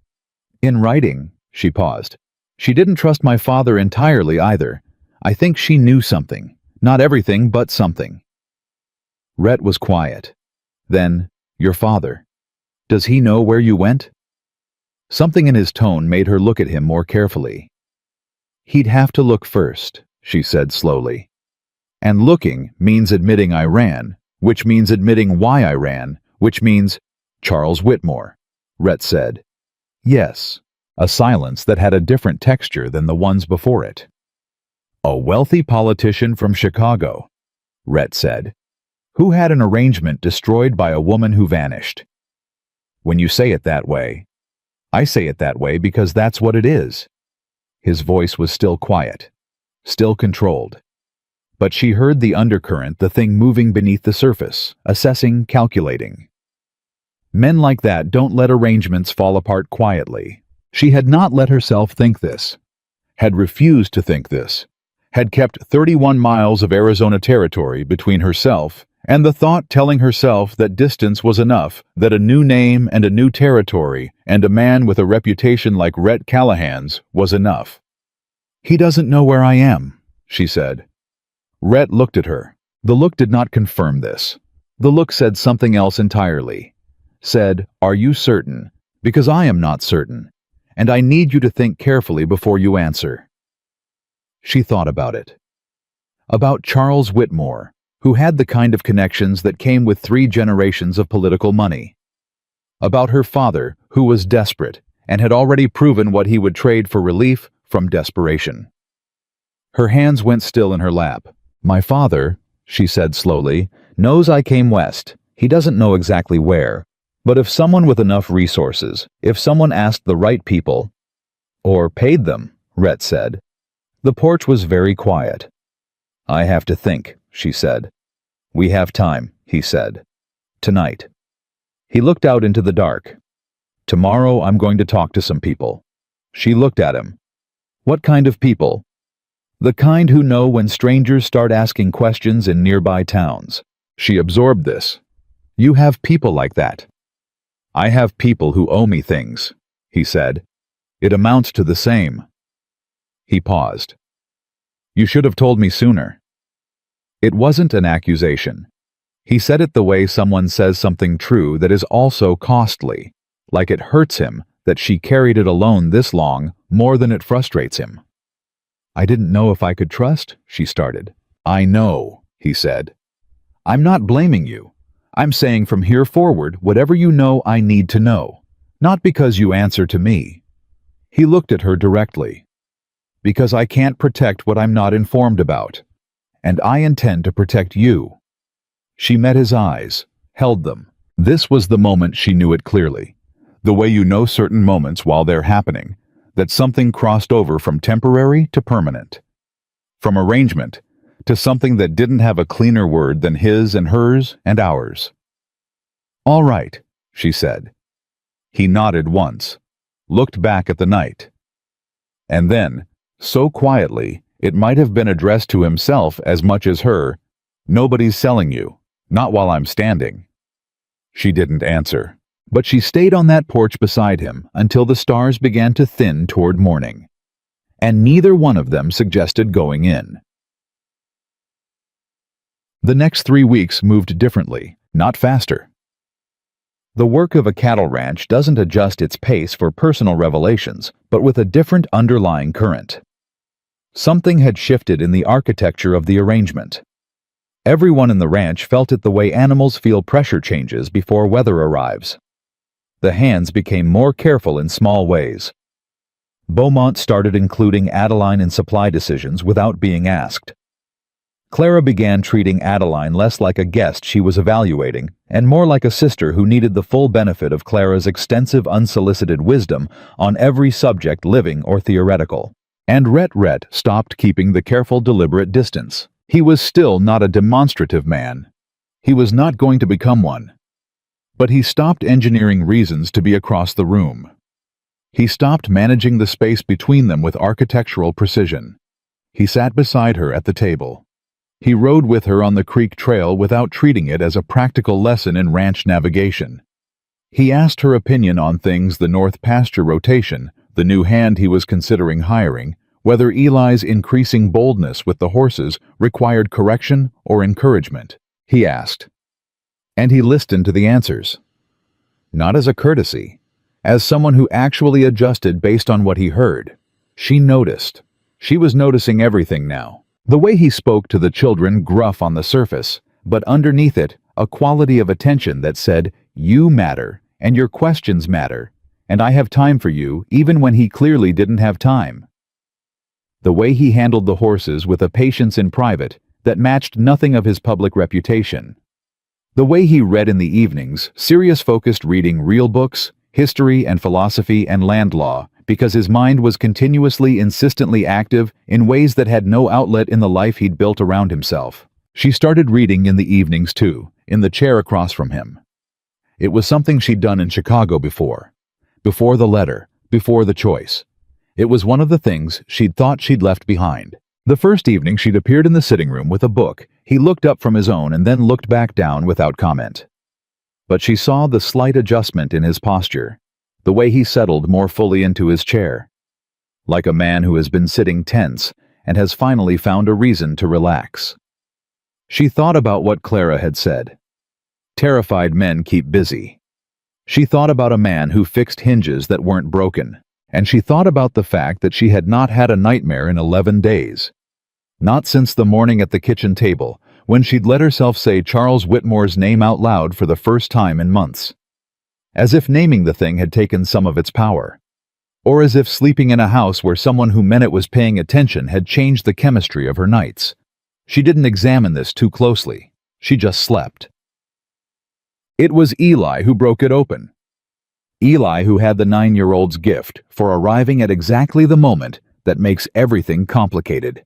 In writing, she paused. She didn't trust my father entirely either. I think she knew something. Not everything, but something. Rhett was quiet. Then, your father. Does he know where you went? Something in his tone made her look at him more carefully. He'd have to look first, she said slowly. And looking means admitting I ran, which means admitting why I ran, which means Charles Whitmore, Rhett said. Yes, a silence that had a different texture than the ones before it. A wealthy politician from Chicago, Rhett said, who had an arrangement destroyed by a woman who vanished. When you say it that way, I say it that way because that's what it is. His voice was still quiet, still controlled. But she heard the undercurrent, the thing moving beneath the surface, assessing, calculating. Men like that don't let arrangements fall apart quietly. She had not let herself think this, had refused to think this, had kept 31 miles of Arizona territory between herself and the thought telling herself that distance was enough, that a new name and a new territory and a man with a reputation like Rhett Callahan's was enough. He doesn't know where I am, she said. Rhett looked at her. The look did not confirm this. The look said something else entirely. Said, "Are you certain? Because I am not certain, and I need you to think carefully before you answer." She thought about it. About Charles Whitmore, who had the kind of connections that came with 3 generations of political money. About her father, who was desperate and had already proven what he would trade for relief from desperation. Her hands went still in her lap. "My father," she said slowly, "knows I came west. He doesn't know exactly where. But if someone with enough resources, if someone asked the right people, or paid them," Rhett said. The porch was very quiet. "I have to think," she said. "We have time," he said. "Tonight." He looked out into the dark. "Tomorrow I'm going to talk to some people." She looked at him. "What kind of people?" "The kind who know when strangers start asking questions in nearby towns." She absorbed this. "You have people like that." "I have people who owe me things," he said. "It amounts to the same." He paused. "You should have told me sooner." It wasn't an accusation. He said it the way someone says something true that is also costly, like it hurts him that she carried it alone this long more than it frustrates him. "I didn't know if I could trust," she started. "I know," he said. "I'm not blaming you. I'm saying from here forward, whatever you know I need to know. Not because you answer to me." He looked at her directly. "Because I can't protect what I'm not informed about. And I intend to protect you." She met his eyes, held them. This was the moment she knew it clearly. The way you know certain moments while they're happening, that something crossed over from temporary to permanent. From arrangement to something that didn't have a cleaner word than his and hers and ours. "All right," she said. He nodded once, looked back at the night. And then, so quietly, it might have been addressed to himself as much as her, "Nobody's selling you, not while I'm standing." She didn't answer, but she stayed on that porch beside him until the stars began to thin toward morning. And neither one of them suggested going in. The next 3 weeks moved differently, not faster. The work of a cattle ranch doesn't adjust its pace for personal revelations, but with a different underlying current. Something had shifted in the architecture of the arrangement. Everyone in the ranch felt it the way animals feel pressure changes before weather arrives. The hands became more careful in small ways. Beaumont started including Adeline in supply decisions without being asked. Clara began treating Adeline less like a guest she was evaluating and more like a sister who needed the full benefit of Clara's extensive unsolicited wisdom on every subject, living or theoretical. And Rhett stopped keeping the careful, deliberate distance. He was still not a demonstrative man. He was not going to become one. But he stopped engineering reasons to be across the room. He stopped managing the space between them with architectural precision. He sat beside her at the table. He rode with her on the creek trail without treating it as a practical lesson in ranch navigation. He asked her opinion on things: the north pasture rotation, the new hand he was considering hiring, whether Eli's increasing boldness with the horses required correction or encouragement. He asked. And he listened to the answers. Not as a courtesy, as someone who actually adjusted based on what he heard. She noticed. She was noticing everything now. The way he spoke to the children, gruff on the surface, but underneath it, a quality of attention that said, "You matter, and your questions matter, and I have time for you," even when he clearly didn't have time. The way he handled the horses with a patience in private that matched nothing of his public reputation. The way he read in the evenings, serious-focused reading real books, history and philosophy and land law, because his mind was continuously, insistently active in ways that had no outlet in the life he'd built around himself. She started reading in the evenings too, in the chair across from him. It was something she'd done in Chicago before. Before the letter, before the choice. It was one of the things she'd thought she'd left behind. The first evening she'd appeared in the sitting room with a book. He looked up from his own and then looked back down without comment. But she saw the slight adjustment in his posture, the way he settled more fully into his chair. Like a man who has been sitting tense and has finally found a reason to relax. She thought about what Clara had said. Terrified men keep busy. She thought about a man who fixed hinges that weren't broken, and she thought about the fact that she had not had a nightmare in 11 days. Not since the morning at the kitchen table, when she'd let herself say Charles Whitmore's name out loud for the first time in months. As if naming the thing had taken some of its power. Or as if sleeping in a house where someone who meant it was paying attention had changed the chemistry of her nights. She didn't examine this too closely. She just slept. It was Eli who broke it open. Eli who had the 9-year-old's gift for arriving at exactly the moment that makes everything complicated.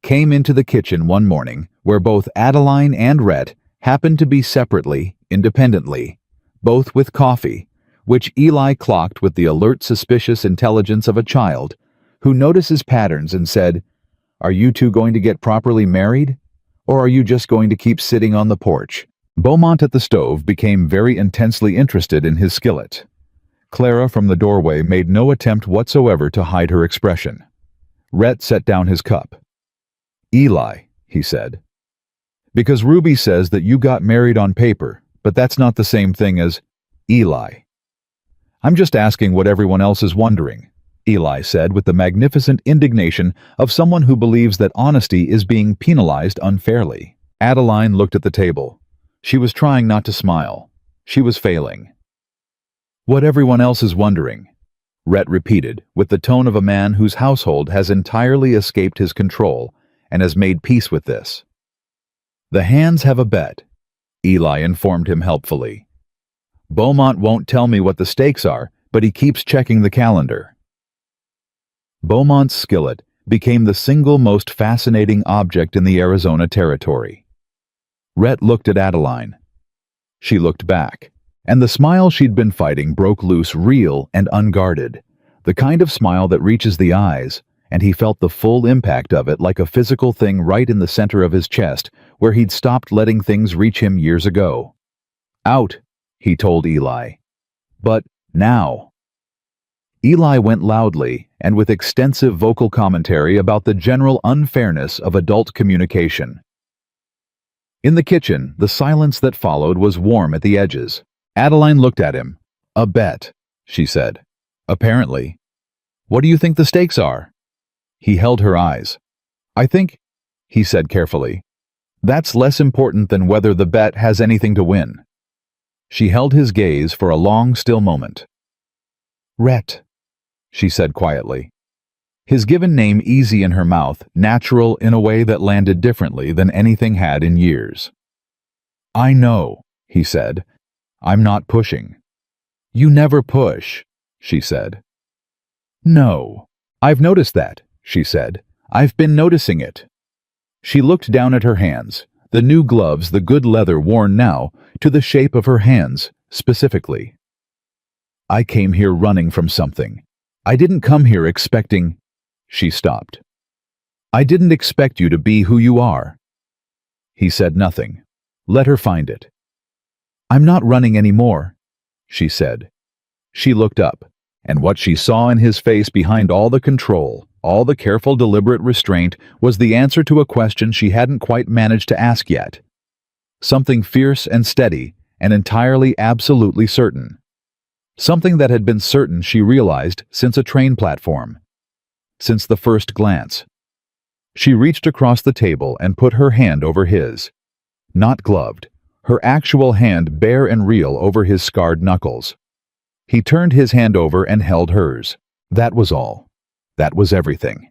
Came into the kitchen one morning where both Adeline and Rhett happened to be separately, independently, both with coffee, which Eli clocked with the alert, suspicious intelligence of a child who notices patterns and said, "Are you two going to get properly married? Or are you just going to keep sitting on the porch?" Beaumont at the stove became very intensely interested in his skillet. Clara from the doorway made no attempt whatsoever to hide her expression. Rhett set down his cup. "Eli," he said, "because Ruby says that you got married on paper, but that's not the same thing as Eli." "I'm just asking what everyone else is wondering," Eli said with the magnificent indignation of someone who believes that honesty is being penalized unfairly. Adeline looked at the table. She was trying not to smile. She was failing. "What everyone else is wondering," Rhett repeated with the tone of a man whose household has entirely escaped his control and has made peace with this. "The hands have a bet," Eli informed him helpfully. "Beaumont won't tell me what the stakes are, but he keeps checking the calendar." Beaumont's skillet became the single most fascinating object in the Arizona territory. Rhett looked at Adeline. She looked back, and the smile she'd been fighting broke loose, real and unguarded, the kind of smile that reaches the eyes, and he felt the full impact of it like a physical thing right in the center of his chest, where he'd stopped letting things reach him years ago. "Out," he told Eli. "But now." Eli went loudly and with extensive vocal commentary about the general unfairness of adult communication. In the kitchen, the silence that followed was warm at the edges. Adeline looked at him. "A bet," she said. "Apparently. What do you think the stakes are?" He held her eyes. "I think," he said carefully, "that's less important than whether the bet has anything to win." She held his gaze for a long, still moment. "Rhett," she said quietly. His given name easy in her mouth, natural in a way that landed differently than anything had in years. "I know," he said. "I'm not pushing." "You never push," she said. "No. I've noticed that," she said. "I've been noticing it." She looked down at her hands, the new gloves, the good leather worn now, to the shape of her hands, specifically. "I came here running from something. I didn't come here expecting—" She stopped. "I didn't expect you to be who you are." He said nothing. Let her find it. "I'm not running anymore," she said. She looked up, and what she saw in his face behind all the control, all the careful, deliberate restraint, was the answer to a question she hadn't quite managed to ask yet. Something fierce and steady, and entirely, absolutely certain. Something that had been certain, she realized, since a train platform. Since the first glance. She reached across the table and put her hand over his. Not gloved, her actual hand bare and real over his scarred knuckles. He turned his hand over and held hers. That was all. That was everything.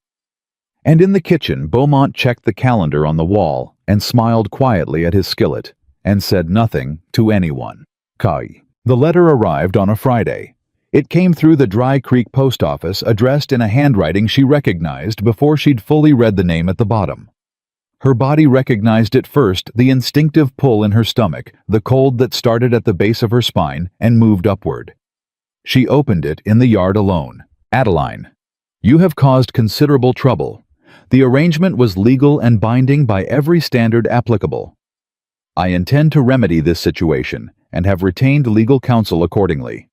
And in the kitchen, Beaumont checked the calendar on the wall and smiled quietly at his skillet and said nothing to anyone. Kai. The letter arrived on a Friday. It came through the Dry Creek post office, addressed in a handwriting she recognized before she'd fully read the name at the bottom. Her body recognized it first, the instinctive pull in her stomach, the cold that started at the base of her spine and moved upward. She opened it in the yard alone. Adeline, you have caused considerable trouble. The arrangement was legal and binding by every standard applicable. I intend to remedy this situation and have retained legal counsel accordingly.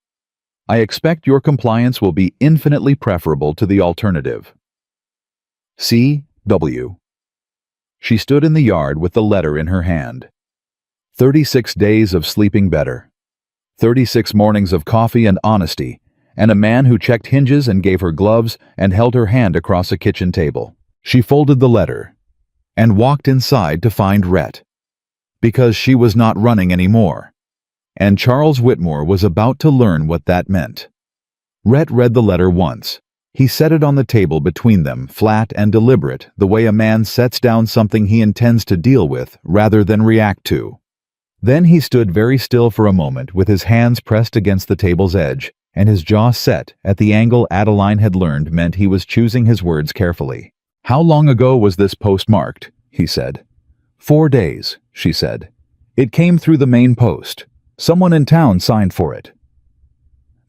I expect your compliance will be infinitely preferable to the alternative. C.W. She stood in the yard with the letter in her hand. 36 days of sleeping better. 36 mornings of coffee and honesty, and a man who checked hinges and gave her gloves and held her hand across a kitchen table. She folded the letter and walked inside to find Rhett, because she was not running anymore, and Charles Whitmore was about to learn what that meant. Rhett read the letter once. He set it on the table between them, flat and deliberate, the way a man sets down something he intends to deal with rather than react to. Then he stood very still for a moment with his hands pressed against the table's edge and his jaw set at the angle Adeline had learned meant he was choosing his words carefully. How long ago was this postmarked? He said. 4 days, she said. It came through the main post. Someone in town signed for it.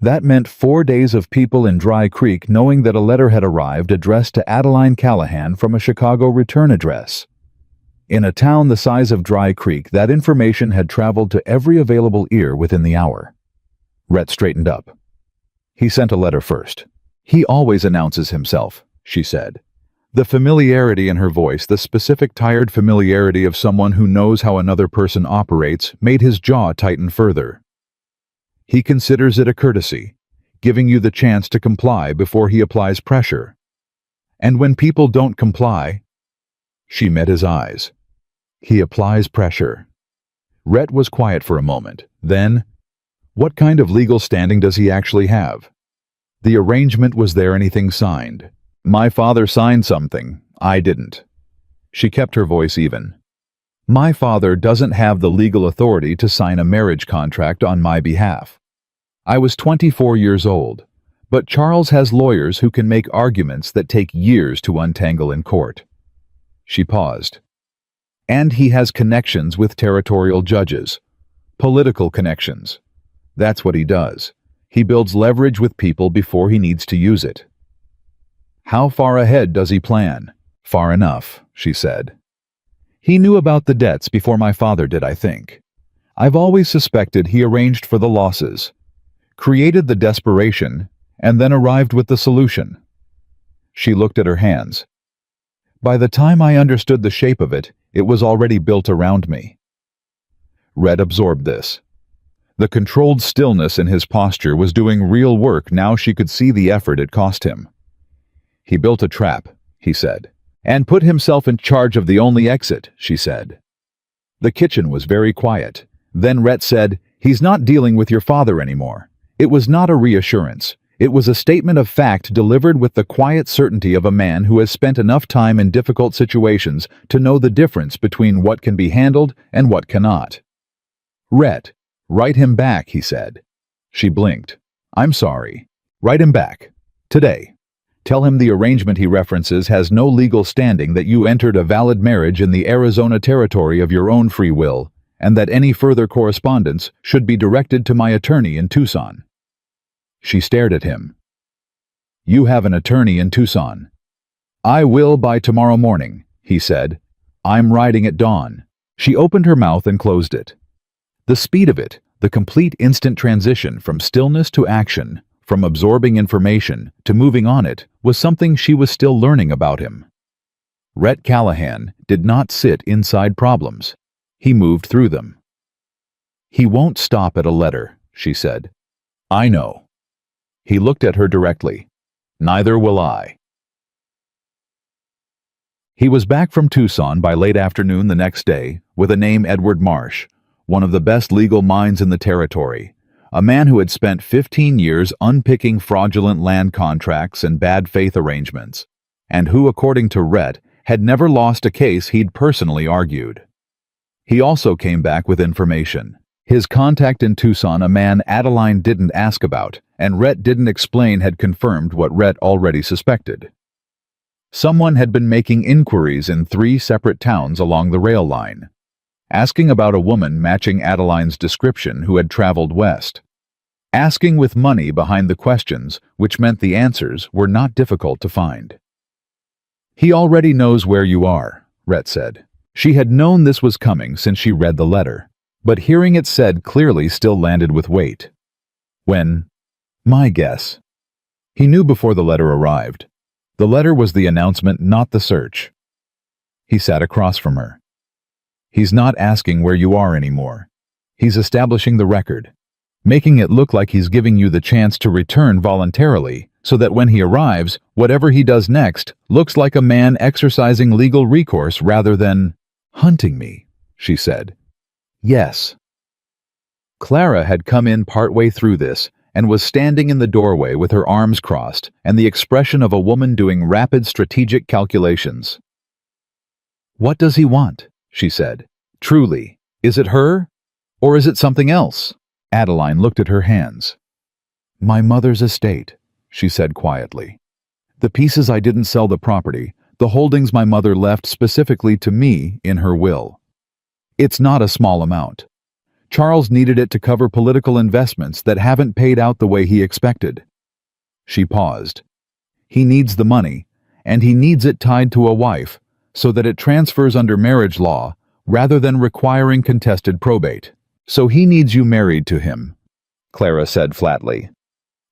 That meant 4 days of people in Dry Creek knowing that a letter had arrived addressed to Adeline Callahan from a Chicago return address. In a town the size of Dry Creek, that information had traveled to every available ear within the hour. Rhett straightened up. He sent a letter first. He always announces himself, she said. The familiarity in her voice, the specific tired familiarity of someone who knows how another person operates, made his jaw tighten further. He considers it a courtesy, giving you the chance to comply before he applies pressure. And when people don't comply, she met his eyes. He applies pressure. Rhett was quiet for a moment. Then, what kind of legal standing does he actually have? The arrangement, was there anything signed? My father signed something. I didn't. She kept her voice even. My father doesn't have the legal authority to sign a marriage contract on my behalf. I was 24 years old, but Charles has lawyers who can make arguments that take years to untangle in court. She paused. And he has connections with territorial judges. Political connections. That's what he does. He builds leverage with people before he needs to use it. How far ahead does he plan? Far enough, she said. He knew about the debts before my father did, I think. I've always suspected he arranged for the losses, created the desperation, and then arrived with the solution. She looked at her hands. By the time I understood the shape of it, it was already built around me. Red absorbed this. The controlled stillness in his posture was doing real work. Now she could see the effort it cost him. He built a trap, he said, and put himself in charge of the only exit, she said. The kitchen was very quiet. Then Rhett said, he's not dealing with your father anymore. It was not a reassurance. It was a statement of fact delivered with the quiet certainty of a man who has spent enough time in difficult situations to know the difference between what can be handled and what cannot. Rhett, write him back, he said. She blinked. I'm sorry. Write him back. Today. Tell him the arrangement he references has no legal standing, that you entered a valid marriage in the Arizona territory of your own free will, and that any further correspondence should be directed to my attorney in Tucson. She stared at him. You have an attorney in Tucson. I will by tomorrow morning, he said. I'm riding at dawn. She opened her mouth and closed it. The speed of it, the complete instant transition from stillness to action, from absorbing information to moving on it, was something she was still learning about him. Rhett Callahan did not sit inside problems. He moved through them. He won't stop at a letter, she said. I know. He looked at her directly. Neither will I. He was back from Tucson by late afternoon the next day with a name, Edward Marsh, one of the best legal minds in the territory, a man who had spent 15 years unpicking fraudulent land contracts and bad faith arrangements. and who, according to Rhett, had never lost a case he'd personally argued. He also came back with information. His contact in Tucson, a man Adeline didn't ask about, and Rhett didn't explain, had confirmed what Rhett already suspected. Someone had been making inquiries in 3 separate towns along the rail line, asking about a woman matching Adeline's description who had traveled west. Asking with money behind the questions, which meant the answers were not difficult to find. "He already knows where you are," Rhett said. She had known this was coming since she read the letter, but hearing it said clearly still landed with weight. When? My guess. He knew before the letter arrived. The letter was the announcement, not the search. He sat across from her. He's not asking where you are anymore. He's establishing the record, making it look like he's giving you the chance to return voluntarily, so that when he arrives, whatever he does next looks like a man exercising legal recourse rather than hunting me, she said. Yes. Clara had come in partway through this and was standing in the doorway with her arms crossed and the expression of a woman doing rapid strategic calculations. "What does he want?" she said. "Truly, is it her? Or is it something else?" Adeline looked at her hands. "My mother's estate," she said quietly. "The pieces I didn't sell, the property, the holdings my mother left specifically to me in her will. It's not a small amount. Charles needed it to cover political investments that haven't paid out the way he expected." She paused. "He needs the money, and he needs it tied to a wife, so that it transfers under marriage law rather than requiring contested probate. So he needs you married to him," Clara said flatly.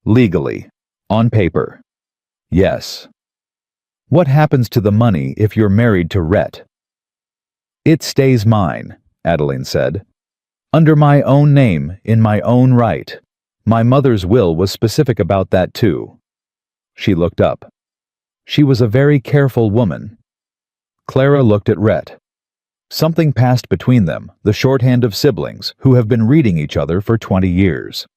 "Legally. On paper. Yes." "What happens to the money if you're married to Rhett?" "It stays mine," Adeline said. "Under my own name, in my own right. My mother's will was specific about that too." She looked up. She was a very careful woman. Clara looked at Rhett. Something passed between them, the shorthand of siblings who have been reading each other for 20 years.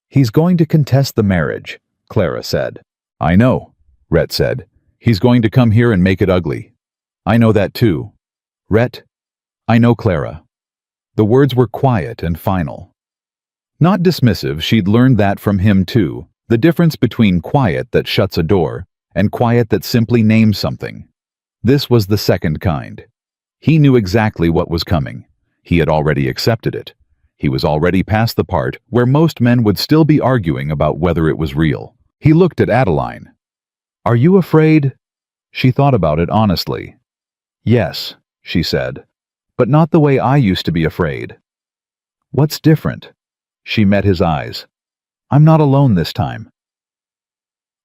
"He's going to contest the marriage," Clara said. "I know," Rhett said. "He's going to come here and make it ugly. I know that too. Rhett, I know Clara." The words were quiet and final. Not dismissive, she'd learned that from him too, the difference between quiet that shuts a door and quiet that simply names something. This was the second kind. He knew exactly what was coming. He had already accepted it. He was already past the part where most men would still be arguing about whether it was real. He looked at Adeline. "Are you afraid?" She thought about it honestly. "Yes," she said, "but not the way I used to be afraid." "What's different?" She met his eyes. "I'm not alone this time."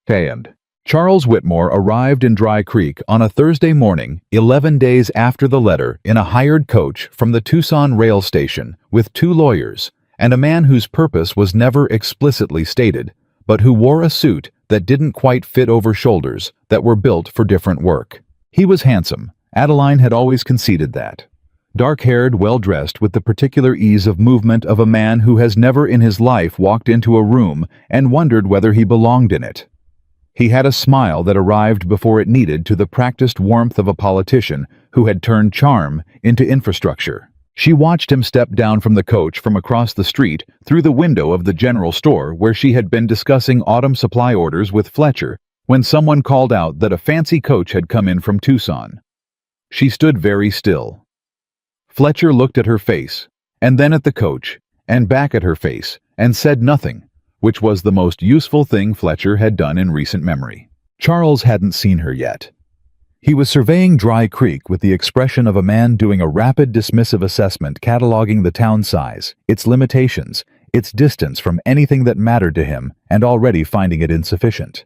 And Charles Whitmore arrived in Dry Creek on a Thursday morning, 11 days after the letter, in a hired coach from the Tucson rail station with 2 lawyers and a man whose purpose was never explicitly stated, but who wore a suit that didn't quite fit over shoulders that were built for different work. He was handsome. Adeline had always conceded that. Dark-haired, well-dressed, with the particular ease of movement of a man who has never in his life walked into a room and wondered whether he belonged in it. He had a smile that arrived before it needed to the practiced warmth of a politician who had turned charm into infrastructure. She watched him step down from the coach from across the street through the window of the general store where she had been discussing autumn supply orders with Fletcher when someone called out that a fancy coach had come in from Tucson. She stood very still. Fletcher looked at her face, and then at the coach, and back at her face, and said nothing, which was the most useful thing Fletcher had done in recent memory. Charles hadn't seen her yet. He was surveying Dry Creek with the expression of a man doing a rapid dismissive assessment, cataloging the town size, its limitations, its distance from anything that mattered to him, and already finding it insufficient.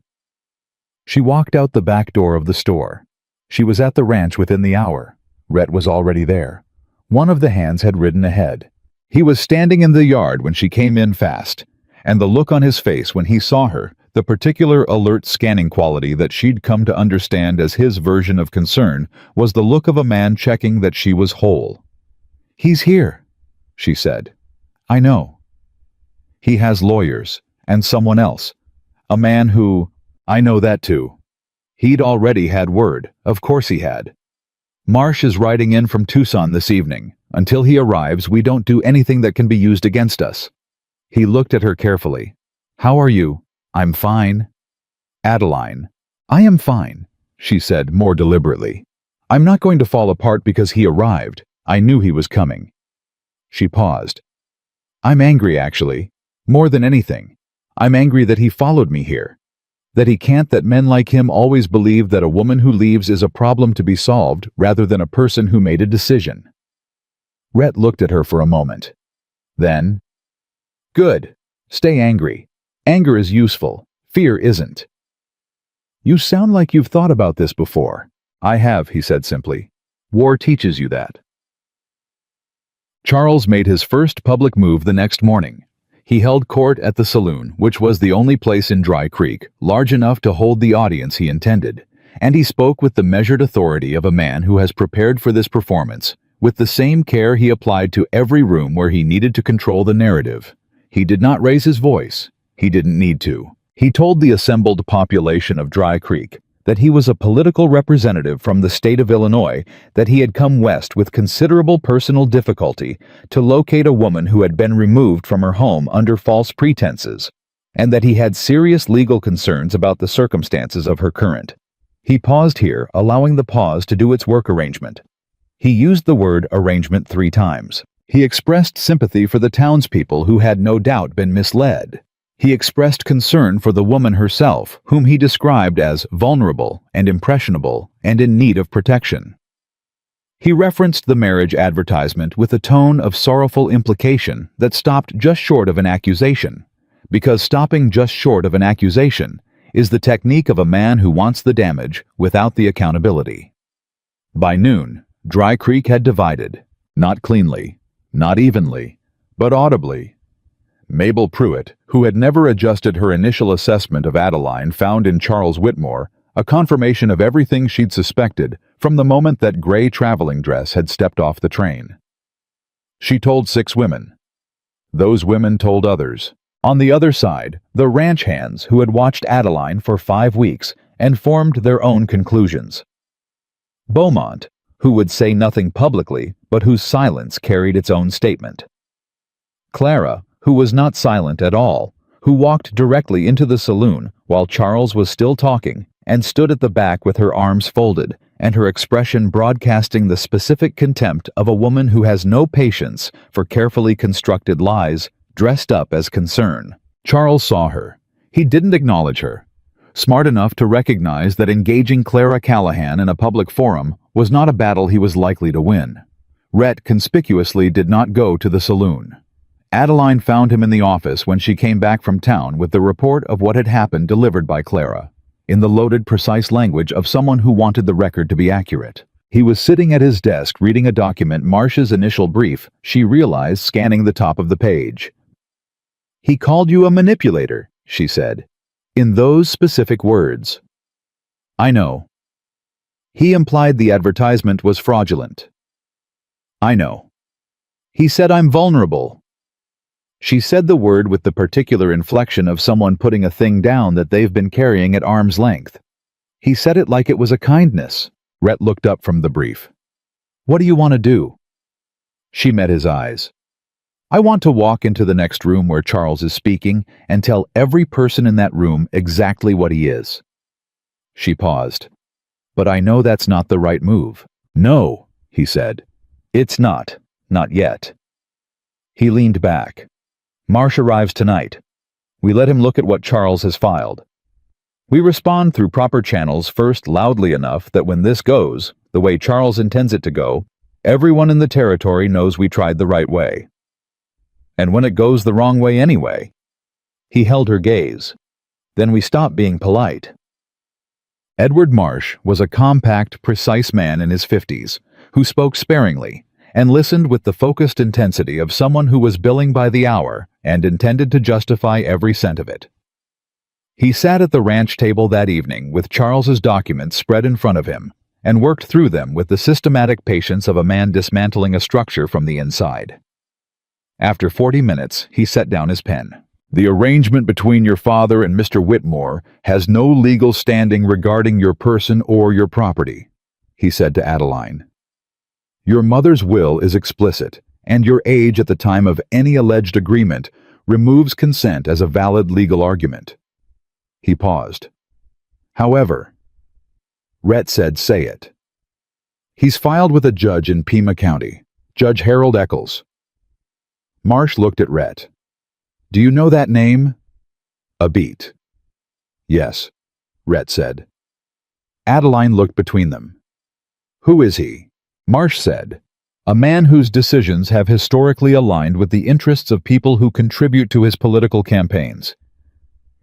She walked out the back door of the store. She was at the ranch within the hour. Rhett was already there. One of the hands had ridden ahead. He was standing in the yard when she came in fast, and the look on his face when he saw her, the particular alert scanning quality that she'd come to understand as his version of concern, was the look of a man checking that she was whole. "He's here," she said. "I know. He has lawyers, and someone else. A man who—" "I know that too." He'd already had word. Of course he had. Marsh is riding in from Tucson this evening. Until he arrives, we don't do anything that can be used against us. He looked at her carefully. How are you? I'm fine. Adeline. I am fine, she said more deliberately. I'm not going to fall apart because he arrived. I knew he was coming. She paused. I'm angry, actually. More than anything. I'm angry that he followed me here. That men like him always believe that a woman who leaves is a problem to be solved rather than a person who made a decision. Rhett looked at her for a moment. Then, good. Stay angry. Anger is useful. Fear isn't. You sound like you've thought about this before. I have, he said simply. War teaches you that. Charles made his first public move the next morning. He held court at the saloon, which was the only place in Dry Creek large enough to hold the audience he intended, and he spoke with the measured authority of a man who has prepared for this performance, with the same care he applied to every room where he needed to control the narrative. He did not raise his voice. He didn't need to. He told the assembled population of Dry Creek that he was a political representative from the state of Illinois, that he had come west with considerable personal difficulty to locate a woman who had been removed from her home under false pretenses, and that he had serious legal concerns about the circumstances of her current. He paused here, allowing the pause to do its work arrangement. He used the word arrangement 3 times. He expressed sympathy for the townspeople who had no doubt been misled. He expressed concern for the woman herself, whom he described as vulnerable and impressionable and in need of protection. He referenced the marriage advertisement with a tone of sorrowful implication that stopped just short of an accusation, because stopping just short of an accusation is the technique of a man who wants the damage without the accountability. By noon, Dry Creek had divided, not cleanly, not evenly, but audibly. Mabel Pruitt, who had never adjusted her initial assessment of Adeline, found in Charles Whitmore a confirmation of everything she'd suspected from the moment that gray traveling dress had stepped off the train. She told 6 women. Those women told others. On the other side, the ranch hands who had watched Adeline for 5 weeks and formed their own conclusions. Beaumont, who would say nothing publicly, but whose silence carried its own statement. Clara, who was not silent at all, who walked directly into the saloon while Charles was still talking and stood at the back with her arms folded and her expression broadcasting the specific contempt of a woman who has no patience for carefully constructed lies dressed up as concern. Charles saw her. He didn't acknowledge her. Smart enough to recognize that engaging Clara Callahan in a public forum was not a battle he was likely to win. Rhett conspicuously did not go to the saloon. Adeline found him in the office when she came back from town with the report of what had happened delivered by Clara, in the loaded, precise language of someone who wanted the record to be accurate. He was sitting at his desk reading a document, Marsh's initial brief, she realized, scanning the top of the page. He called you a manipulator, she said, in those specific words. I know. He implied the advertisement was fraudulent. I know. He said I'm vulnerable. She said the word with the particular inflection of someone putting a thing down that they've been carrying at arm's length. He said it like it was a kindness. Rhett looked up from the brief. What do you want to do? She met his eyes. I want to walk into the next room where Charles is speaking and tell every person in that room exactly what he is. She paused. But I know that's not the right move. No, he said. It's not yet. He leaned back. Marsh arrives tonight. We let him look at what Charles has filed. We respond through proper channels, first loudly enough that when this goes, the way Charles intends it to go, everyone in the territory knows we tried the right way. And when it goes the wrong way anyway, he held her gaze. Then we stop being polite. Edward Marsh was a compact, precise man in his 50s, who spoke sparingly and listened with the focused intensity of someone who was billing by the hour and intended to justify every cent of it. He sat at the ranch table that evening with Charles's documents spread in front of him and worked through them with the systematic patience of a man dismantling a structure from the inside. After 40 minutes, he set down his pen. The arrangement between your father and Mr. Whitmore has no legal standing regarding your person or your property, he said to Adeline. Your mother's will is explicit, and your age at the time of any alleged agreement removes consent as a valid legal argument. He paused. However, Rhett said, say it. He's filed with a judge in Pima County, Judge Harold Eccles. Marsh looked at Rhett. Do you know that name? A beat. Yes, Rhett said. Adeline looked between them. Who is he? Marsh said. A man whose decisions have historically aligned with the interests of people who contribute to his political campaigns.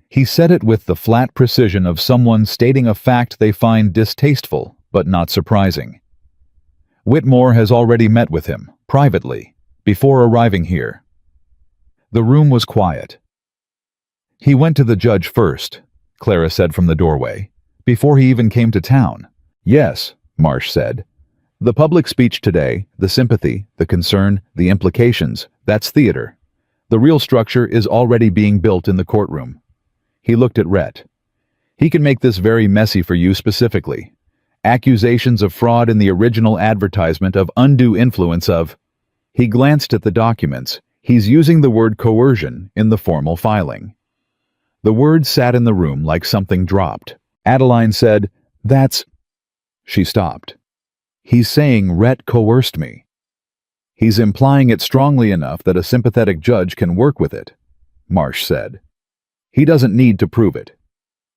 He said it with the flat precision of someone stating a fact they find distasteful, but not surprising. Whitmore has already met with him, privately, before arriving here. The room was quiet. He went to the judge first, Clara said from the doorway, before he even came to town. Yes, Marsh said. The public speech today, the sympathy, the concern, the implications, that's theater. The real structure is already being built in the courtroom. He looked at Rhett. He can make this very messy for you specifically. Accusations of fraud in the original advertisement, of undue influence of... He glanced at the documents. He's using the word coercion in the formal filing. The word sat in the room like something dropped. Adeline said, That's... She stopped. He's saying Rhett coerced me. He's implying it strongly enough that a sympathetic judge can work with it, Marsh said. He doesn't need to prove it.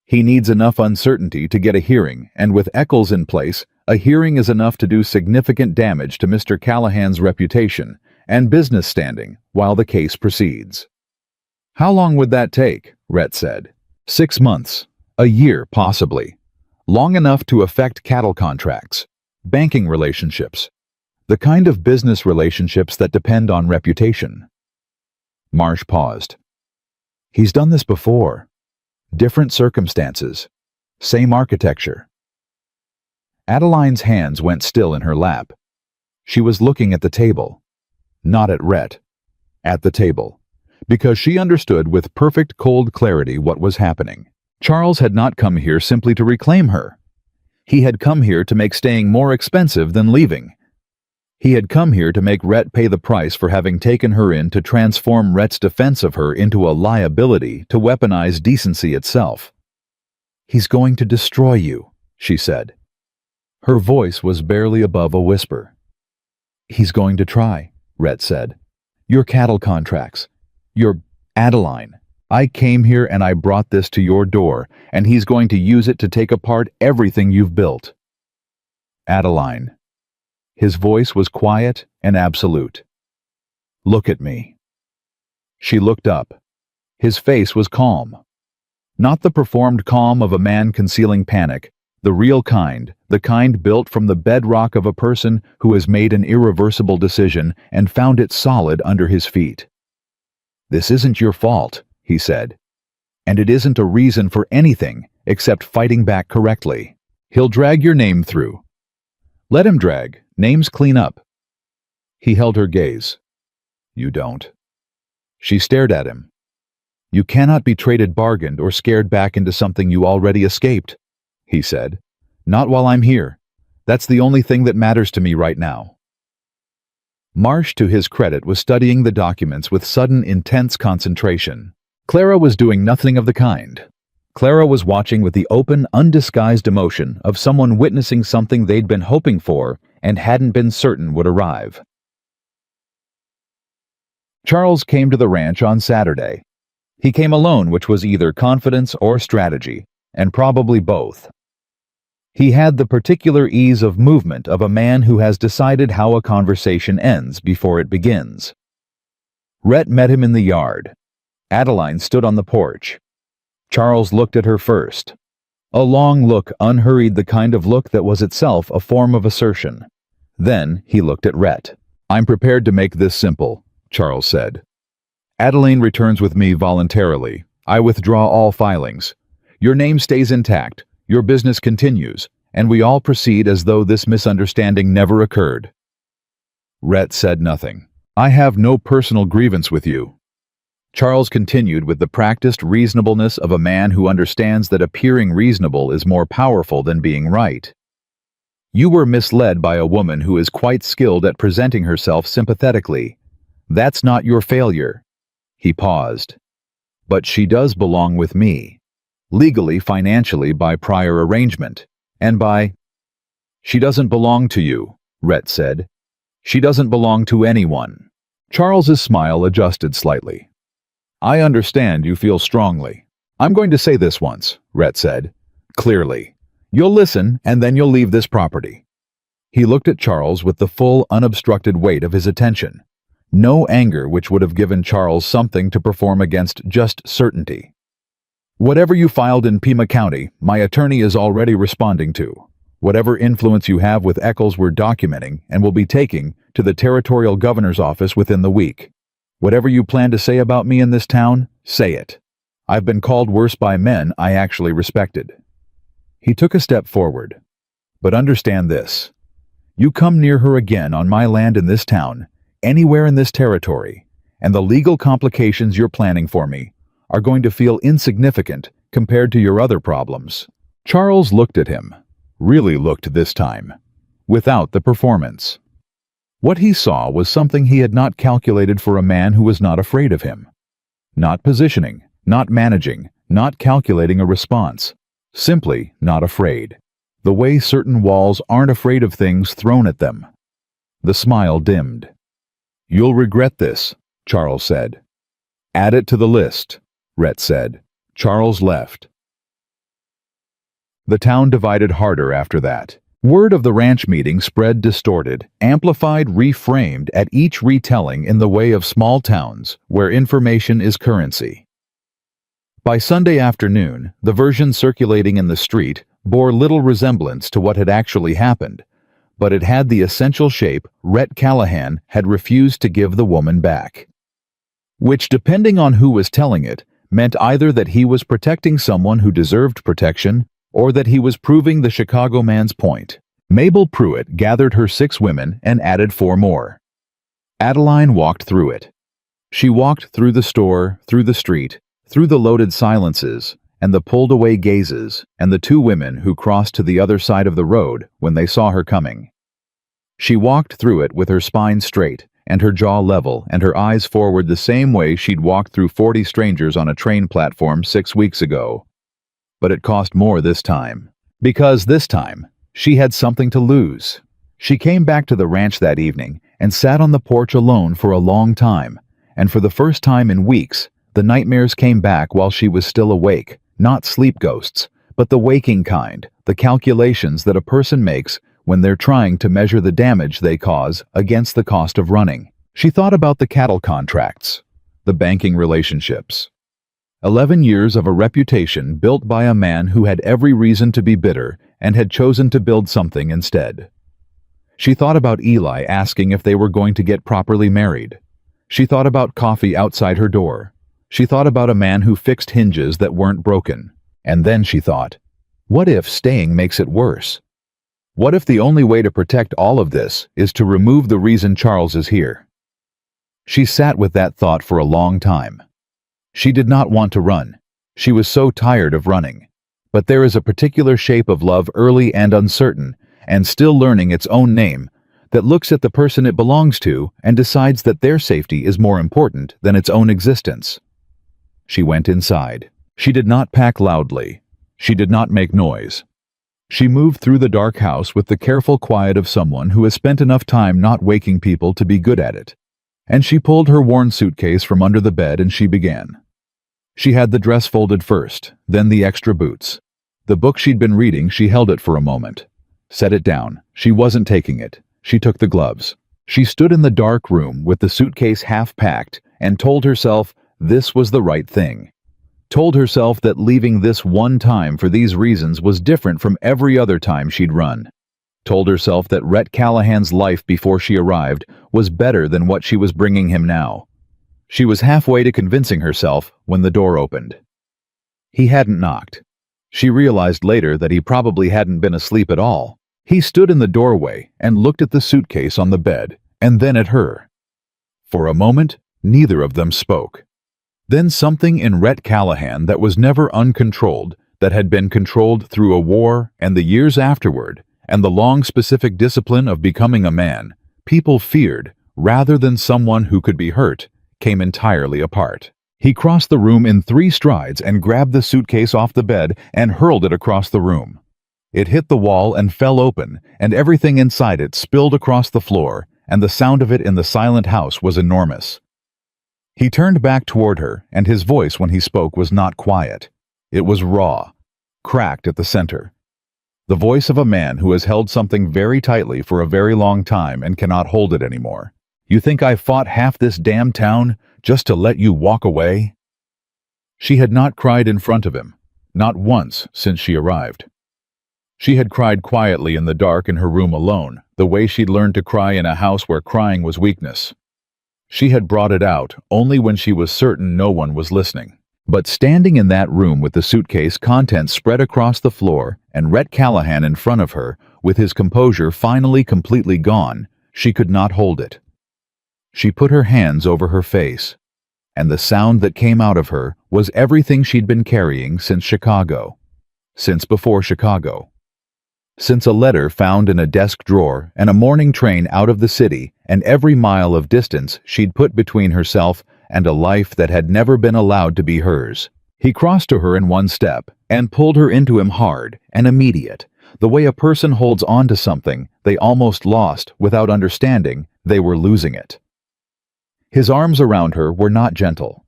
He needs enough uncertainty to get a hearing, and with Eccles in place, a hearing is enough to do significant damage to Mr. Callahan's reputation and business standing while the case proceeds. How long would that take? Rhett said. 6 months. A year, possibly. Long enough to affect cattle contracts, banking relationships, the kind of business relationships that depend on reputation. Marsh paused. He's done this before. Different circumstances. Same architecture. Adeline's hands went still in her lap. She was looking at the table. Not at Rhett. At the table. Because she understood with perfect cold clarity what was happening. Charles had not come here simply to reclaim her. He had come here to make staying more expensive than leaving. He had come here to make Rhett pay the price for having taken her in to transform Rhett's defense of her into a liability to weaponize decency itself. He's going to destroy you, she said. Her voice was barely above a whisper. He's going to try, Rhett said. Your cattle contracts. Your... Adeline. I came here and I brought this to your door, and he's going to use it to take apart everything you've built. Adeline. His voice was quiet and absolute. Look at me. She looked up. His face was calm. Not the performed calm of a man concealing panic, the real kind, the kind built from the bedrock of a person who has made an irreversible decision and found it solid under his feet. This isn't your fault, he said. And it isn't a reason for anything except fighting back correctly. He'll drag your name through. Let him drag. Names clean up. He held her gaze. You don't. She stared at him. You cannot be traded, bargained, or scared back into something you already escaped, he said. Not while I'm here. That's the only thing that matters to me right now. Marsh, to his credit, was studying the documents with sudden, intense concentration. Clara was doing nothing of the kind. Clara was watching with the open, undisguised emotion of someone witnessing something they'd been hoping for and hadn't been certain would arrive. Charles came to the ranch on Saturday. He came alone, which was either confidence or strategy, and probably both. He had the particular ease of movement of a man who has decided how a conversation ends before it begins. Rhett met him in the yard. Adeline stood on the porch. Charles looked at her first. A long look, unhurried, the kind of look that was itself a form of assertion. Then he looked at Rhett. I'm prepared to make this simple, Charles said. Adeline returns with me voluntarily. I withdraw all filings. Your name stays intact, your business continues, and we all proceed as though this misunderstanding never occurred. Rhett said nothing. I have no personal grievance with you. Charles continued with the practiced reasonableness of a man who understands that appearing reasonable is more powerful than being right. You were misled by a woman who is quite skilled at presenting herself sympathetically. That's not your failure. He paused. But she does belong with me. Legally, financially, by prior arrangement. And by... She doesn't belong to you, Rhett said. She doesn't belong to anyone. Charles's smile adjusted slightly. I understand you feel strongly. I'm going to say this once, Rhett said. Clearly. You'll listen, and then you'll leave this property. He looked at Charles with the full, unobstructed weight of his attention. No anger which would have given Charles something to perform against just certainty. Whatever you filed in Pima County, my attorney is already responding to. Whatever influence you have with Eccles we're documenting and will be taking to the territorial governor's office within the week. Whatever you plan to say about me in this town, say it. I've been called worse by men I actually respected. He took a step forward. But understand this. You come near her again on my land in this town, anywhere in this territory, and the legal complications you're planning for me are going to feel insignificant compared to your other problems. Charles looked at him, really looked this time, without the performance. What he saw was something he had not calculated for a man who was not afraid of him. Not positioning, not managing, not calculating a response. Simply not afraid. The way certain walls aren't afraid of things thrown at them. The smile dimmed. You'll regret this, Charles said. Add it to the list, Rhett said. Charles left. The town divided harder after that. Word of the ranch meeting spread distorted, amplified, reframed at each retelling in the way of small towns where information is currency. By Sunday afternoon, the version circulating in the street bore little resemblance to what had actually happened, but it had the essential shape Rhett Callahan had refused to give the woman back. Which, depending on who was telling it, meant either that he was protecting someone who deserved protection, or that he was proving the Chicago man's point. Mabel Pruitt gathered her 6 women and added 4 more. Adeline walked through it. She walked through the store, through the street, through the loaded silences, and the pulled-away gazes, and the 2 women who crossed to the other side of the road when they saw her coming. She walked through it with her spine straight, and her jaw level, and her eyes forward the same way she'd walked through 40 strangers on a train platform 6 weeks ago. But it cost more this time. Because this time, she had something to lose. She came back to the ranch that evening and sat on the porch alone for a long time, and for the first time in weeks, the nightmares came back while she was still awake, not sleep ghosts, but the waking kind, the calculations that a person makes when they're trying to measure the damage they cause against the cost of running. She thought about the cattle contracts, the banking relationships. 11 years of a reputation built by a man who had every reason to be bitter and had chosen to build something instead. She thought about Eli asking if they were going to get properly married. She thought about coffee outside her door. She thought about a man who fixed hinges that weren't broken. And then she thought, what if staying makes it worse? What if the only way to protect all of this is to remove the reason Charles is here? She sat with that thought for a long time. She did not want to run. She was so tired of running. But there is a particular shape of love early and uncertain, and still learning its own name, that looks at the person it belongs to and decides that their safety is more important than its own existence. She went inside. She did not pack loudly. She did not make noise. She moved through the dark house with the careful quiet of someone who has spent enough time not waking people to be good at it. And she pulled her worn suitcase from under the bed and she began. She had the dress folded first, then the extra boots. The book she'd been reading, she held it for a moment. Set it down. She wasn't taking it. She took the gloves. She stood in the dark room with the suitcase half packed and told herself this was the right thing. Told herself that leaving this one time for these reasons was different from every other time she'd run. Told herself that Rhett Callahan's life before she arrived was better than what she was bringing him now. She was halfway to convincing herself when the door opened. He hadn't knocked. She realized later that he probably hadn't been asleep at all. He stood in the doorway and looked at the suitcase on the bed, and then at her. For a moment, neither of them spoke. Then something in Rhett Callahan that was never uncontrolled, that had been controlled through a war and the years afterward, and the long specific discipline of becoming a man, people feared, rather than someone who could be hurt, came entirely apart. He crossed the room in 3 strides and grabbed the suitcase off the bed and hurled it across the room. It hit the wall and fell open, and everything inside it spilled across the floor, and the sound of it in the silent house was enormous. He turned back toward her, and his voice when he spoke was not quiet. It was raw, cracked at the center. The voice of a man who has held something very tightly for a very long time and cannot hold it anymore. You think I fought half this damn town just to let you walk away? She had not cried in front of him, not once since she arrived. She had cried quietly in the dark in her room alone, the way she'd learned to cry in a house where crying was weakness. She had brought it out only when she was certain no one was listening. But standing in that room with the suitcase contents spread across the floor and Rhett Callahan in front of her, with his composure finally completely gone, she could not hold it. She put her hands over her face, and the sound that came out of her was everything she'd been carrying since Chicago. Since before Chicago. Since a letter found in a desk drawer and a morning train out of the city and every mile of distance she'd put between herself and a life that had never been allowed to be hers. He crossed to her in one step and pulled her into him hard and immediate, the way a person holds on to something they almost lost without understanding they were losing it. His arms around her were not gentle.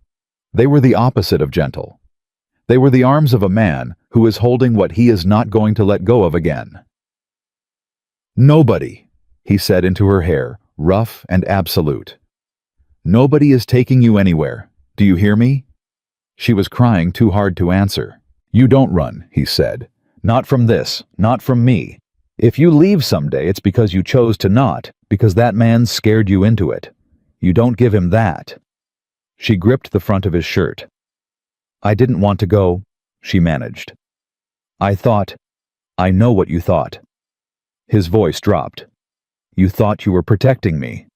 They were the opposite of gentle. They were the arms of a man who is holding what he is not going to let go of again. Nobody, he said into her hair, rough and absolute. Nobody is taking you anywhere. Do you hear me? She was crying too hard to answer. You don't run, he said. Not from this, not from me. If you leave someday, it's because you chose to not, because that man scared you into it. You don't give him that. She gripped the front of his shirt. I didn't want to go, she managed. I know what you thought. His voice dropped. You thought you were protecting me.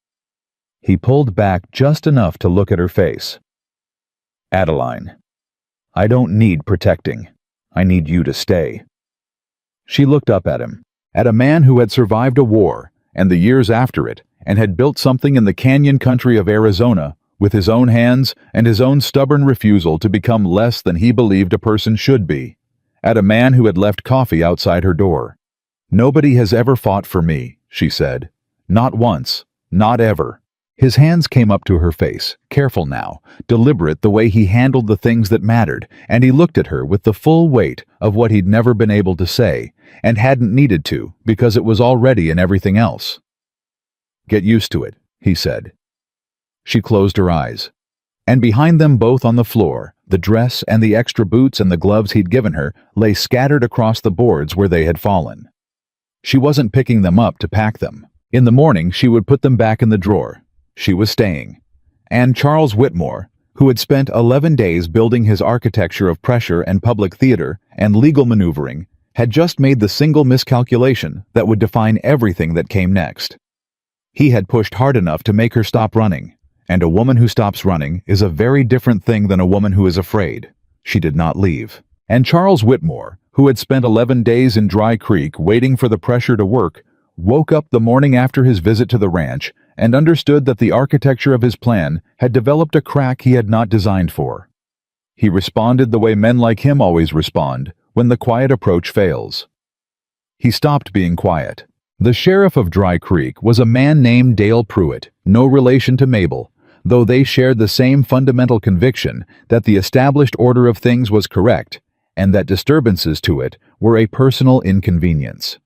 He pulled back just enough to look at her face. Adeline, I don't need protecting. I need you to stay. She looked up at him, at a man who had survived a war and the years after it, and had built something in the canyon country of Arizona with his own hands and his own stubborn refusal to become less than he believed a person should be, at a man who had left coffee outside her door. Nobody has ever fought for me, she said. Not once, not ever. His hands came up to her face, careful now, deliberate the way he handled the things that mattered, and he looked at her with the full weight of what he'd never been able to say, and hadn't needed to, because it was already in everything else. Get used to it, he said. She closed her eyes. And behind them both on the floor, the dress and the extra boots and the gloves he'd given her lay scattered across the boards where they had fallen. She wasn't picking them up to pack them. In the morning, she would put them back in the drawer. She was staying. And Charles Whitmore, who had spent 11 days building his architecture of pressure and public theater and legal maneuvering, had just made the single miscalculation that would define everything that came next. He had pushed hard enough to make her stop running, and a woman who stops running is a very different thing than a woman who is afraid. She did not leave. And Charles Whitmore, who had spent 11 days in Dry Creek waiting for the pressure to work, woke up the morning after his visit to the ranch and understood that the architecture of his plan had developed a crack he had not designed for. He responded the way men like him always respond when the quiet approach fails. He stopped being quiet. The sheriff of Dry Creek was a man named Dale Pruitt, no relation to Mabel, though they shared the same fundamental conviction that the established order of things was correct and that disturbances to it were a personal inconvenience.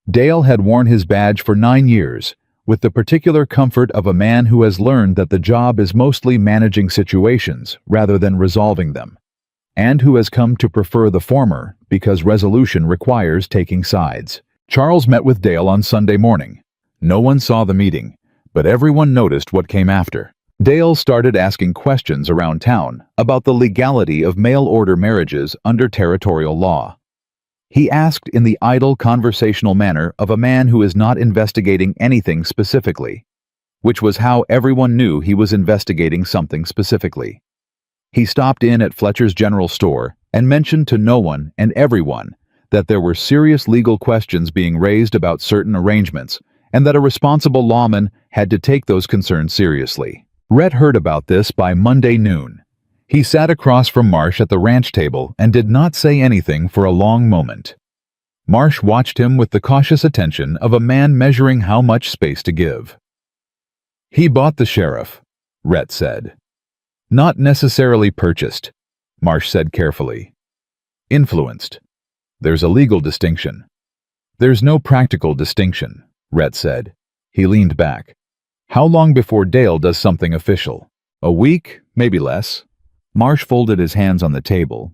Dale had worn his badge for 9 years, with the particular comfort of a man who has learned that the job is mostly managing situations rather than resolving them, and who has come to prefer the former because resolution requires taking sides. Charles met with Dale on Sunday morning. No one saw the meeting, but everyone noticed what came after. Dale started asking questions around town about the legality of mail-order marriages under territorial law. He asked in the idle conversational manner of a man who is not investigating anything specifically, which was how everyone knew he was investigating something specifically. He stopped in at Fletcher's General Store and mentioned to no one and everyone that there were serious legal questions being raised about certain arrangements and that a responsible lawman had to take those concerns seriously. Rhett heard about this by Monday noon. He sat across from Marsh at the ranch table and did not say anything for a long moment. Marsh watched him with the cautious attention of a man measuring how much space to give. "He bought the sheriff," Rhett said. "Not necessarily purchased," Marsh said carefully. "Influenced. There's a legal distinction." "There's no practical distinction," Rhett said. He leaned back. "How long before Dale does something official? A week, maybe less." Marsh folded his hands on the table.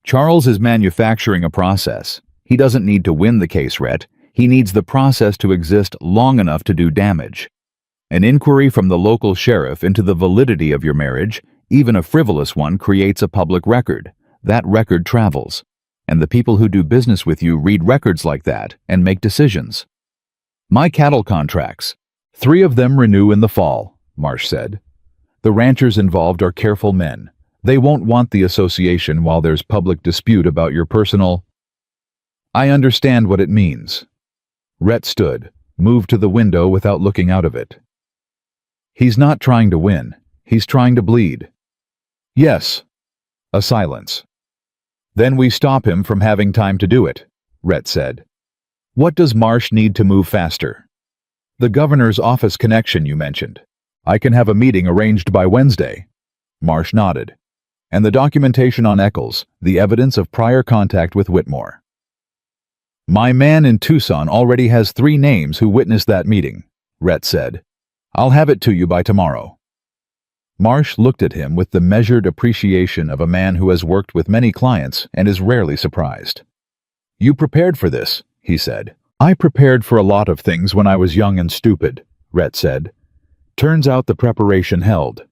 "Charles is manufacturing a process. He doesn't need to win the case, Rhett. He needs the process to exist long enough to do damage. An inquiry from the local sheriff into the validity of your marriage, even a frivolous one, creates a public record. That record travels. And the people who do business with you read records like that and make decisions. My cattle contracts. 3 of them renew in the fall," Marsh said. "The ranchers involved are careful men. They won't want the association while there's public dispute about your personal—" "I understand what it means." Rhett stood, moved to the window without looking out of it. "He's not trying to win. He's trying to bleed." "Yes." A silence. "Then we stop him from having time to do it," Rhett said. "What does Marsh need to move faster?" "The governor's office connection you mentioned. I can have a meeting arranged by Wednesday." Marsh nodded. "And the documentation on Eccles, the evidence of prior contact with Whitmore." "My man in Tucson already has 3 names who witnessed that meeting," Rhett said. "I'll have it to you by tomorrow." Marsh looked at him with the measured appreciation of a man who has worked with many clients and is rarely surprised. "You prepared for this," he said. "I prepared for a lot of things when I was young and stupid," Rhett said. "Turns out the preparation held."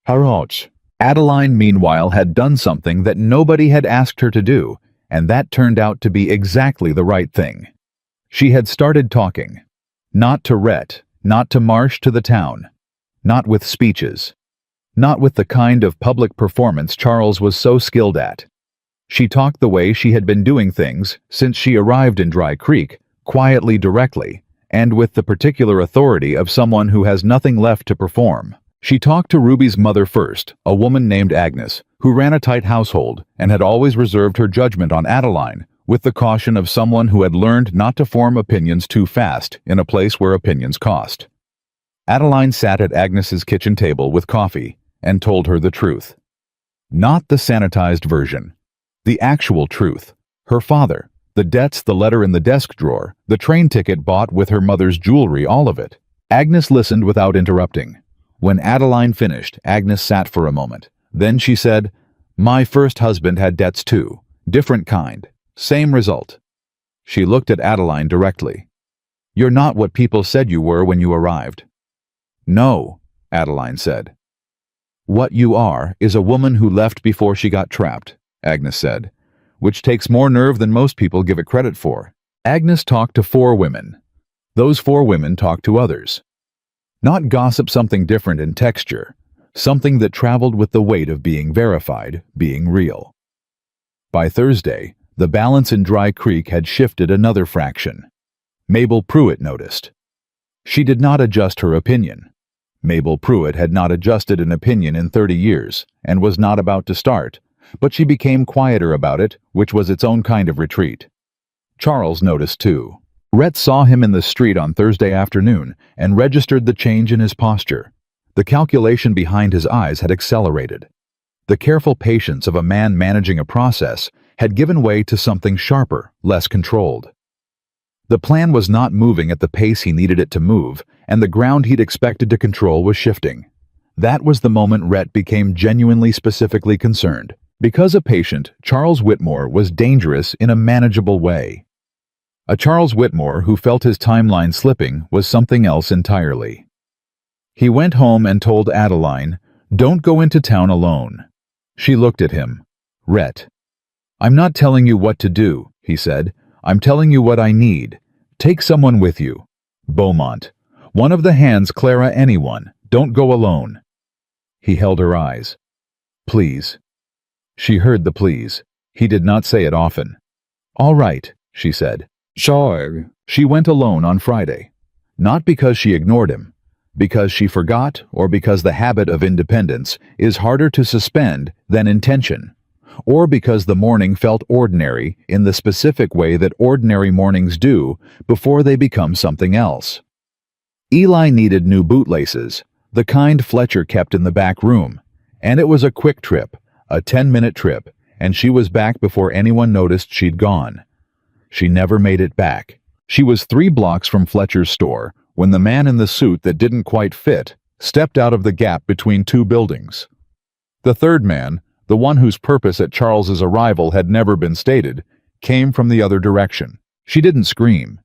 Haroch. Adeline, meanwhile, had done something that nobody had asked her to do, and that turned out to be exactly the right thing. She had started talking. Not to Rhett, not to Marsh, to the town. Not with speeches. Not with the kind of public performance Charles was so skilled at. She talked the way she had been doing things since she arrived in Dry Creek, quietly, directly, and with the particular authority of someone who has nothing left to perform. She talked to Ruby's mother first, a woman named Agnes, who ran a tight household and had always reserved her judgment on Adeline, with the caution of someone who had learned not to form opinions too fast in a place where opinions cost. Adeline sat at Agnes's kitchen table with coffee and told her the truth. Not the sanitized version. The actual truth. Her father, the debts, the letter in the desk drawer, the train ticket bought with her mother's jewelry, all of it. Agnes listened without interrupting. When Adeline finished, Agnes sat for a moment. Then she said, "My first husband had debts too. Different kind. Same result." She looked at Adeline directly. "You're not what people said you were when you arrived." "No," Adeline said. "What you are is a woman who left before she got trapped," Agnes said, "which takes more nerve than most people give it credit for." Agnes talked to 4 women. Those 4 women talked to others. Not gossip, something different in texture, something that traveled with the weight of being verified, being real. By Thursday, the balance in Dry Creek had shifted another fraction. Mabel Pruitt noticed. She did not adjust her opinion. Mabel Pruitt had not adjusted an opinion in 30 years, and was not about to start, but she became quieter about it, which was its own kind of retreat. Charles noticed too. Rhett saw him in the street on Thursday afternoon and registered the change in his posture. The calculation behind his eyes had accelerated. The careful patience of a man managing a process had given way to something sharper, less controlled. The plan was not moving at the pace he needed it to move, and the ground he'd expected to control was shifting. That was the moment Rhett became genuinely specifically concerned. Because a patient, Charles Whitmore was dangerous in a manageable way. A Charles Whitmore who felt his timeline slipping was something else entirely. He went home and told Adeline, "Don't go into town alone." She looked at him. "Rhett, I'm not telling you what to do," he said. "I'm telling you what I need. Take someone with you. Beaumont. One of the hands, Clara, anyone. Don't go alone." He held her eyes. Please. She heard the please. He did not say it often. All right, she said. Sure. She went alone on Friday. Not because she ignored him, because she forgot, or because the habit of independence is harder to suspend than intention, or because the morning felt ordinary in the specific way that ordinary mornings do before they become something else. Eli needed new bootlaces, the kind Fletcher kept in the back room, and it was a quick trip, a 10-minute trip, and she was back before anyone noticed she'd gone. She never made it back. She was 3 blocks from Fletcher's store when the man in the suit that didn't quite fit stepped out of the gap between 2 buildings. The third man, the one whose purpose at Charles's arrival had never been stated, came from the other direction. She didn't scream.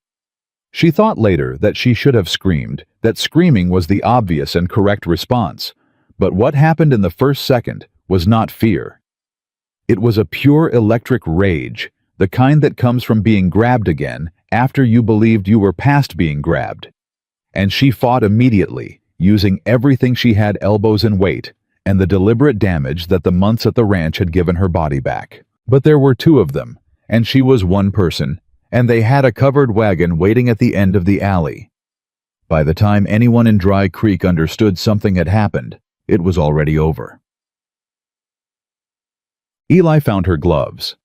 She thought later that she should have screamed, that screaming was the obvious and correct response, but what happened in the first second was not fear. It was a pure electric rage, the kind that comes from being grabbed again after you believed you were past being grabbed. And she fought immediately, using everything she had, elbows and weight, and the deliberate damage that the months at the ranch had given her body back. But there were 2 of them, and she was one person, and they had a covered wagon waiting at the end of the alley. By the time anyone in Dry Creek understood something had happened, it was already over. Eli found her gloves.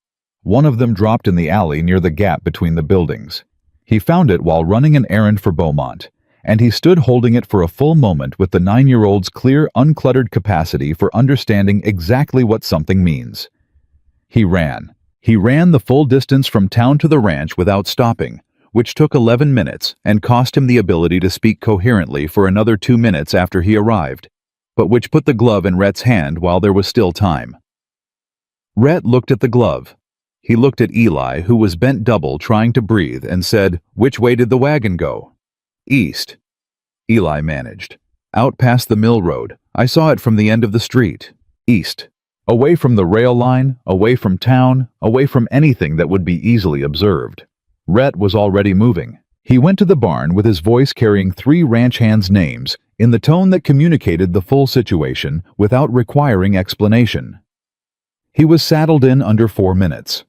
One of them dropped in the alley near the gap between the buildings. He found it while running an errand for Beaumont, and he stood holding it for a full moment with the 9-year-old's clear, uncluttered capacity for understanding exactly what something means. He ran. He ran the full distance from town to the ranch without stopping, which took 11 minutes and cost him the ability to speak coherently for another 2 minutes after he arrived, but which put the glove in Rhett's hand while there was still time. Rhett looked at the glove. He looked at Eli, who was bent double trying to breathe, and said, "Which way did the wagon go?" "East." Eli managed. "Out past the mill road. I saw it from the end of the street. East. Away from the rail line, away from town, away from anything that would be easily observed." Rhett was already moving. He went to the barn with his voice carrying 3 ranch hands' names in the tone that communicated the full situation without requiring explanation. He was saddled in under 4 minutes.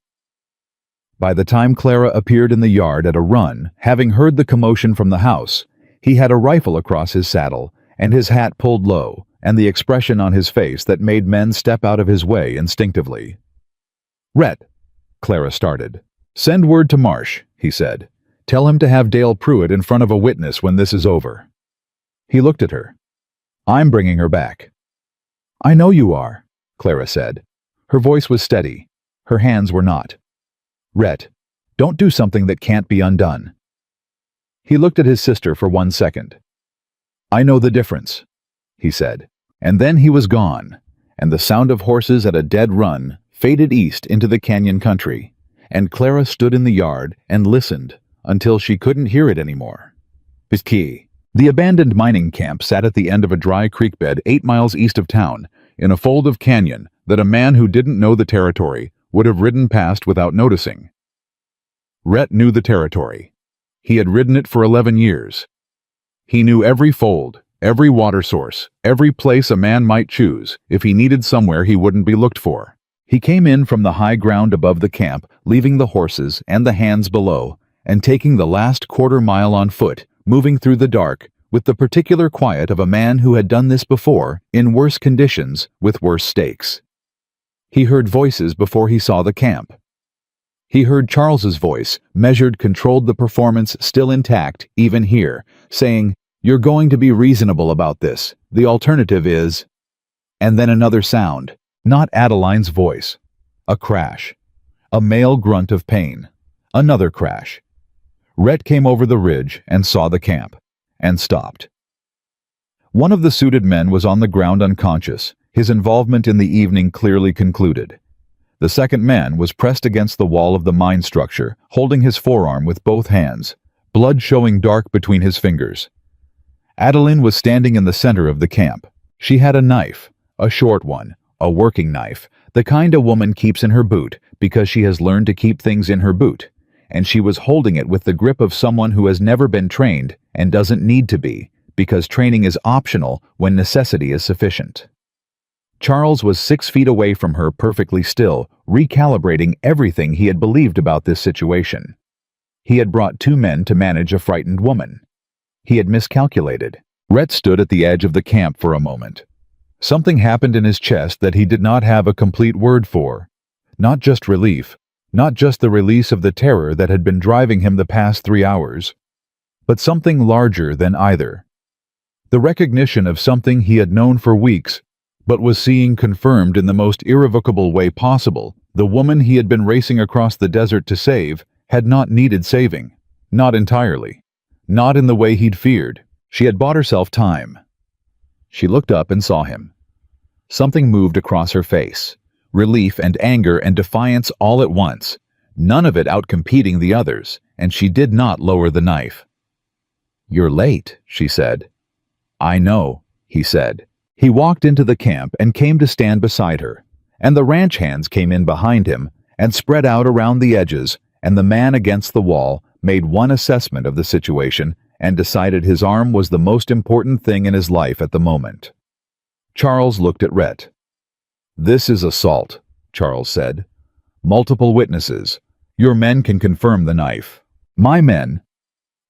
By the time Clara appeared in the yard at a run, having heard the commotion from the house, he had a rifle across his saddle and his hat pulled low, and the expression on his face that made men step out of his way instinctively. "Rhett," Clara started. "Send word to Marsh," he said. "Tell him to have Dale Pruitt in front of a witness when this is over." He looked at her. "I'm bringing her back." "I know you are," Clara said. Her voice was steady. Her hands were not. "Rhett, don't do something that can't be undone." He looked at his sister for 1 second. "I know the difference," he said. And then he was gone, and the sound of horses at a dead run faded east into the canyon country, and Clara stood in the yard and listened until she couldn't hear it anymore. Pisky. The abandoned mining camp sat at the end of a dry creek bed 8 miles east of town, in a fold of canyon that a man who didn't know the territory would have ridden past without noticing. Rhett knew the territory. He had ridden it for 11 years. He knew every fold, every water source, every place a man might choose if he needed somewhere he wouldn't be looked for. He came in from the high ground above the camp, leaving the horses and the hands below, and taking the last quarter-mile on foot, moving through the dark, with the particular quiet of a man who had done this before, in worse conditions, with worse stakes. He heard voices before he saw the camp. He heard Charles's voice, measured, controlled the performance still intact, even here, saying, "You're going to be reasonable about this. The alternative is..." And then another sound, not Adeline's voice. A crash. A male grunt of pain. Another crash. Rhett came over the ridge and saw the camp, and stopped. One of the suited men was on the ground unconscious, his involvement in the evening clearly concluded. The second man was pressed against the wall of the mine structure, holding his forearm with both hands, blood showing dark between his fingers. Adeline was standing in the center of the camp. She had a knife, a short one, a working knife, the kind a woman keeps in her boot because she has learned to keep things in her boot, and she was holding it with the grip of someone who has never been trained and doesn't need to be, because training is optional when necessity is sufficient. Charles was 6 feet away from her, perfectly still, recalibrating everything he had believed about this situation. He had brought 2 men to manage a frightened woman. He had miscalculated. Rhett stood at the edge of the camp for a moment. Something happened in his chest that he did not have a complete word for. Not just relief, not just the release of the terror that had been driving him the past 3 hours, but something larger than either. The recognition of something he had known for weeks, but was seeing confirmed in the most irrevocable way possible. The woman he had been racing across the desert to save had not needed saving. Not entirely. Not in the way he'd feared. She had bought herself time. She looked up and saw him. Something moved across her face. Relief and anger and defiance all at once, none of it outcompeting the others, and she did not lower the knife. "You're late," she said. "I know," he said. He walked into the camp and came to stand beside her, and the ranch hands came in behind him and spread out around the edges, and the man against the wall made one assessment of the situation and decided his arm was the most important thing in his life at the moment. Charles looked at Rhett. "This is assault," Charles said. "Multiple witnesses. Your men can confirm the knife." "My men,"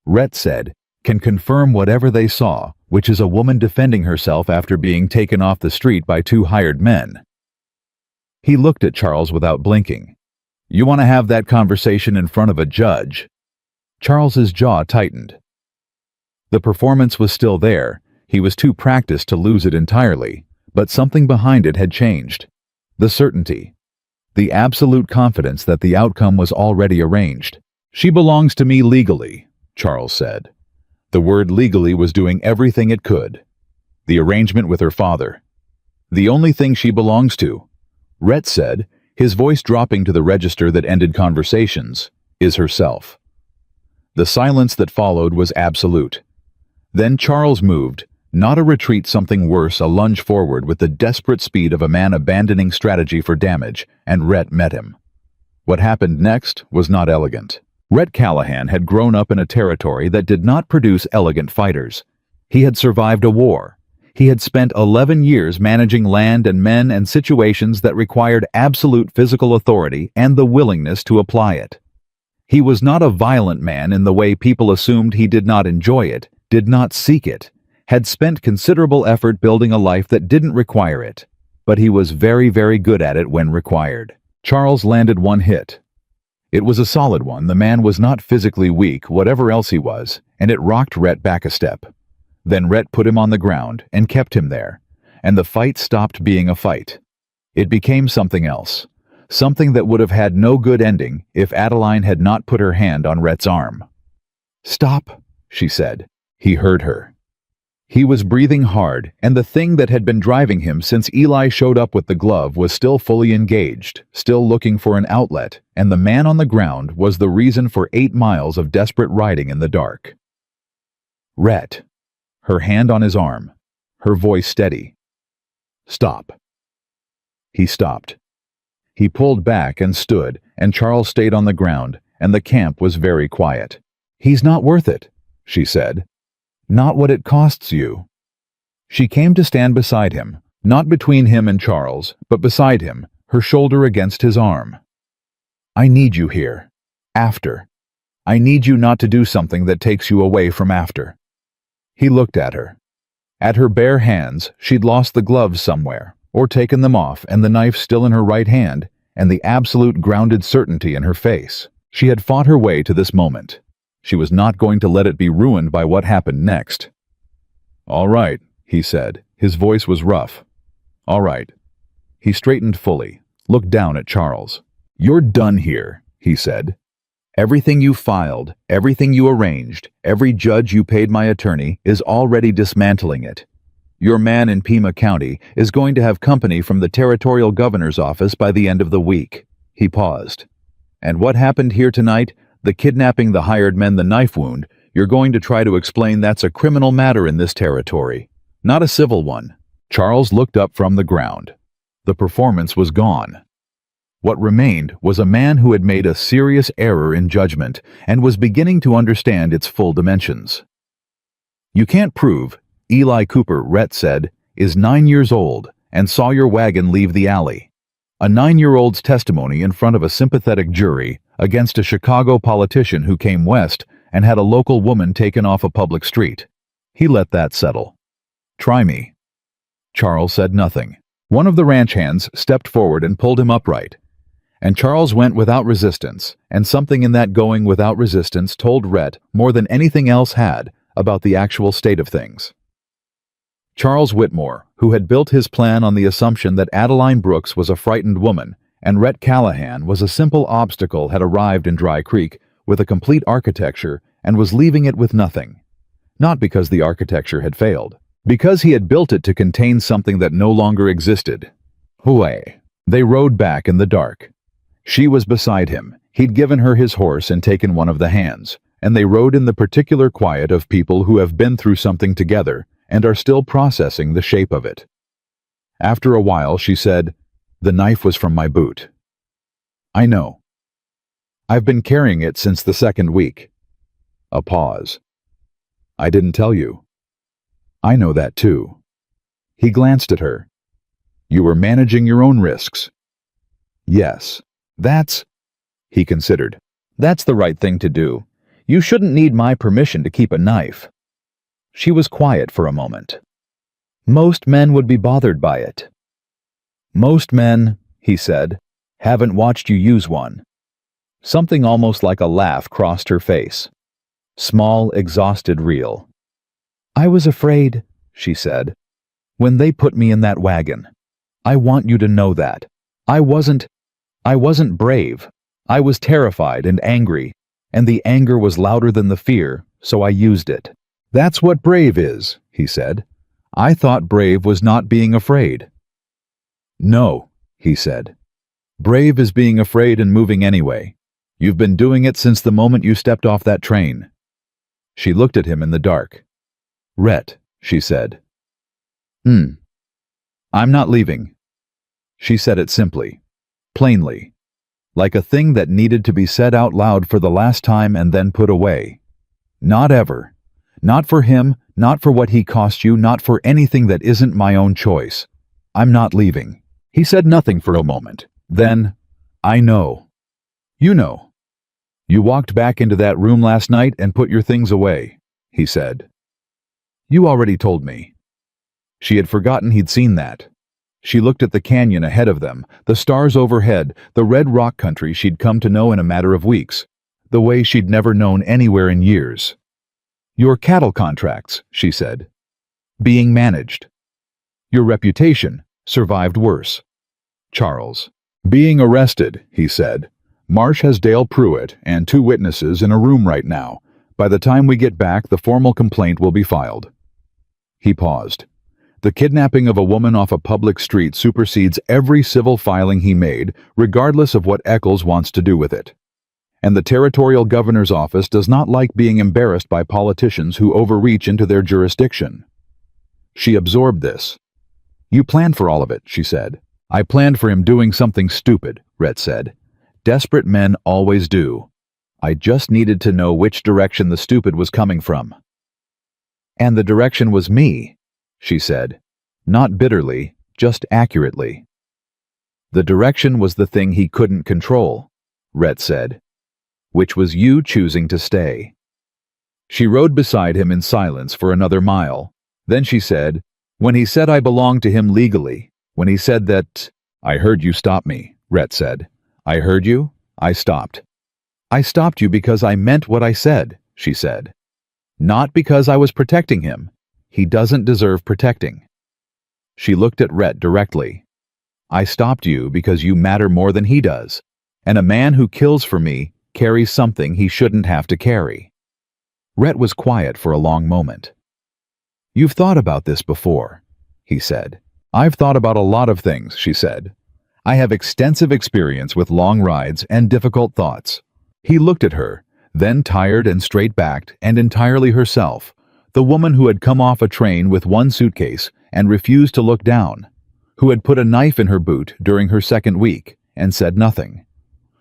Rhett said, "can confirm whatever they saw, which is a woman defending herself after being taken off the street by 2 hired men." He looked at Charles without blinking. "You want to have that conversation in front of a judge?" Charles's jaw tightened. The performance was still there. He was too practiced to lose it entirely, but something behind it had changed. The certainty. The absolute confidence that the outcome was already arranged. "She belongs to me legally," Charles said. The word legally was doing everything it could. The arrangement with her father. "The only thing she belongs to," Rhett said, his voice dropping to the register that ended conversations, "is herself." The silence that followed was absolute. Then Charles moved, not a retreat, something worse, a lunge forward with the desperate speed of a man abandoning strategy for damage, and Rhett met him. What happened next was not elegant. Rhett Callahan had grown up in a territory that did not produce elegant fighters. He had survived a war. He had spent 11 years managing land and men and situations that required absolute physical authority and the willingness to apply it. He was not a violent man in the way people assumed. He did not enjoy it, did not seek it, had spent considerable effort building a life that didn't require it, but he was very, very good at it when required. Charles landed one hit. It was a solid one. The man was not physically weak, whatever else he was, and it rocked Rhett back a step. Then Rhett put him on the ground and kept him there, and the fight stopped being a fight. It became something else, something that would have had no good ending if Adeline had not put her hand on Rhett's arm. "Stop," she said. He heard her. He was breathing hard, and the thing that had been driving him since Eli showed up with the glove was still fully engaged, still looking for an outlet, and the man on the ground was the reason for 8 miles of desperate riding in the dark. "Rhett," her hand on his arm, her voice steady. "Stop." He stopped. He pulled back and stood, and Charles stayed on the ground, and the camp was very quiet. "He's not worth it," she said. "Not what it costs you." She came to stand beside him, not between him and Charles, but beside him, her shoulder against his arm. "I need you here. After. I need you not to do something that takes you away from after." He looked at her. At her bare hands, she'd lost the gloves somewhere, or taken them off, and the knife still in her right hand, and the absolute grounded certainty in her face. She had fought her way to this moment. She was not going to let it be ruined by what happened next. "All right," he said. His voice was rough. "All right." He straightened fully, looked down at Charles. "You're done here," he said. "Everything you filed, everything you arranged, every judge you paid my attorney is already dismantling it. Your man in Pima County is going to have company from the territorial governor's office by the end of the week." He paused. "And what happened here tonight? The kidnapping, the hired men, the knife wound, you're going to try to explain that's a criminal matter in this territory, not a civil one." Charles looked up from the ground. The performance was gone. What remained was a man who had made a serious error in judgment and was beginning to understand its full dimensions. "You can't prove," Eli Cooper, Rhett said, "is 9 years old, and saw your wagon leave the alley. A 9-year-old's testimony in front of a sympathetic jury against a Chicago politician who came west and had a local woman taken off a public street. He let that settle. Try me. Charles said nothing. One of the ranch hands stepped forward and pulled him upright. And Charles went without resistance, and something in that going without resistance told Rhett more than anything else had about the actual state of things. Charles Whitmore, who had built his plan on the assumption that Adeline Brooks was a frightened woman and Rhett Callahan was a simple obstacle, had arrived in Dry Creek with a complete architecture and was leaving it with nothing. Not because the architecture had failed, because he had built it to contain something that no longer existed. Hooray! They rode back in the dark. She was beside him. He'd given her his horse and taken one of the hands, and they rode in the particular quiet of people who have been through something together and are still processing the shape of it. After a while, she said, "The knife was from my boot." "I know. I've been carrying it since the 2nd week." A pause. "I didn't tell you." "I know that too." He glanced at her. "You were managing your own risks." "Yes. He considered. "That's the right thing to do. You shouldn't need my permission to keep a knife." She was quiet for a moment. "Most men would be bothered by it." "Most men," he said, "haven't watched you use one." Something almost like a laugh crossed her face. Small, exhausted reel. "I was afraid," she said, "when they put me in that wagon. I want you to know that. I wasn't brave. I was terrified and angry, and the anger was louder than the fear, so I used it." "That's what brave is," he said. "I thought brave was not being afraid." "No," he said. "Brave is being afraid and moving anyway. You've been doing it since the moment you stepped off that train." She looked at him in the dark. "Rhett," she said. I'm not leaving." She said it simply, plainly, like a thing that needed to be said out loud for the last time and then put away. Not ever. Not for him, not for what he cost you, not for anything that isn't my own choice. I'm not leaving. He said nothing for a moment. Then, "I know." "You know. You walked back into that room last night and put your things away," he said. "You already told me." She had forgotten he'd seen that. She looked at the canyon ahead of them, the stars overhead, the red rock country she'd come to know in a matter of weeks, the way she'd never known anywhere in years. "Your cattle contracts," she said. "Being managed. Your reputation survived worse." Charles. "Being arrested," he said. "Marsh has Dale Pruitt and 2 witnesses in a room right now. By the time we get back, the formal complaint will be filed." He paused. The kidnapping of a woman off a public street supersedes every civil filing he made, regardless of what Eccles wants to do with it. And the territorial governor's office does not like being embarrassed by politicians who overreach into their jurisdiction. She absorbed this. "You planned for all of it," she said. "I planned for him doing something stupid," Rhett said. "Desperate men always do. I just needed to know which direction the stupid was coming from." "And the direction was me," she said. Not bitterly, just accurately. "The direction was the thing he couldn't control," Rhett said. "Which was you choosing to stay." She rode beside him in silence for another mile. Then she said, "When he said I belonged to him legally, when he said that—" "I heard you stop me," Rhett said. "I heard you. I stopped." "I stopped you because I meant what I said," she said. "Not because I was protecting him. He doesn't deserve protecting." She looked at Rhett directly. "I stopped you because you matter more than he does, and a man who kills for me carries something he shouldn't have to carry." Rhett was quiet for a long moment. "You've thought about this before," he said. "I've thought about a lot of things," she said. "I have extensive experience with long rides and difficult thoughts." He looked at her, then tired and straight-backed and entirely herself, the woman who had come off a train with one suitcase and refused to look down, who had put a knife in her boot during her 2nd week and said nothing,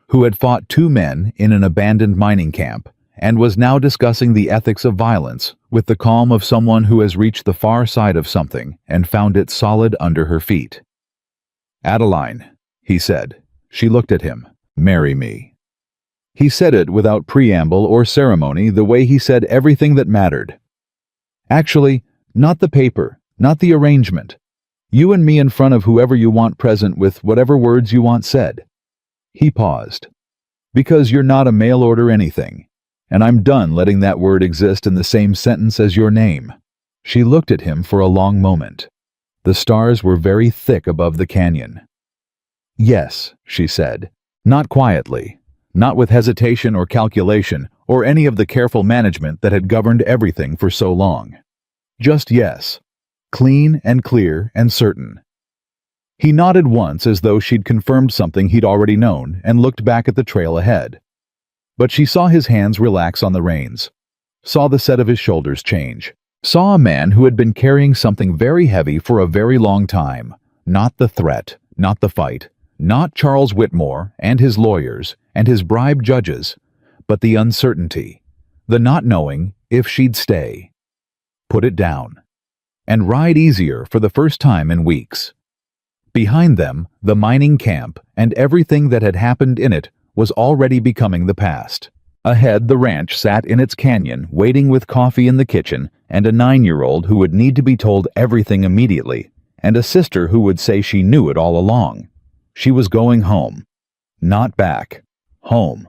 who had fought 2 men in an abandoned mining camp and was now discussing the ethics of violence with the calm of someone who has reached the far side of something and found it solid under her feet. "Adeline," he said. She looked at him. "Marry me." He said it without preamble or ceremony, the way he said everything that mattered. "Actually, not the paper, not the arrangement. You and me in front of whoever you want present with whatever words you want said." He paused. "Because you're not a mail order anything, and I'm done letting that word exist in the same sentence as your name." She looked at him for a long moment. The stars were very thick above the canyon. "Yes," she said, not quietly, not with hesitation or calculation or any of the careful management that had governed everything for so long. Just yes. Clean and clear and certain. He nodded once as though she'd confirmed something he'd already known and looked back at the trail ahead. But she saw his hands relax on the reins, saw the set of his shoulders change, saw a man who had been carrying something very heavy for a very long time, not the threat, not the fight, not Charles Whitmore and his lawyers and his bribed judges, but the uncertainty, the not knowing if she'd stay. Put it down. And ride easier for the first time in weeks. Behind them, the mining camp and everything that had happened in it was already becoming the past. Ahead, the ranch sat in its canyon, waiting with coffee in the kitchen and a 9-year-old who would need to be told everything immediately, and a sister who would say she knew it all along. She was going home. Not back. Home.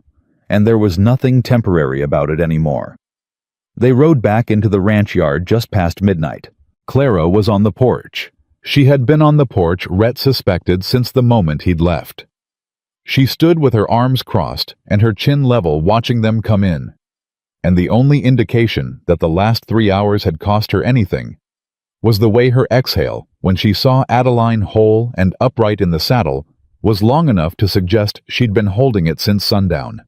And there was nothing temporary about it anymore. They rode back into the ranch yard just past midnight. Clara was on the porch. She had been on the porch, Rhett suspected, since the moment he'd left. She stood with her arms crossed and her chin level watching them come in. And the only indication that the last 3 hours had cost her anything was the way her exhale, when she saw Adeline whole and upright in the saddle, was long enough to suggest she'd been holding it since sundown.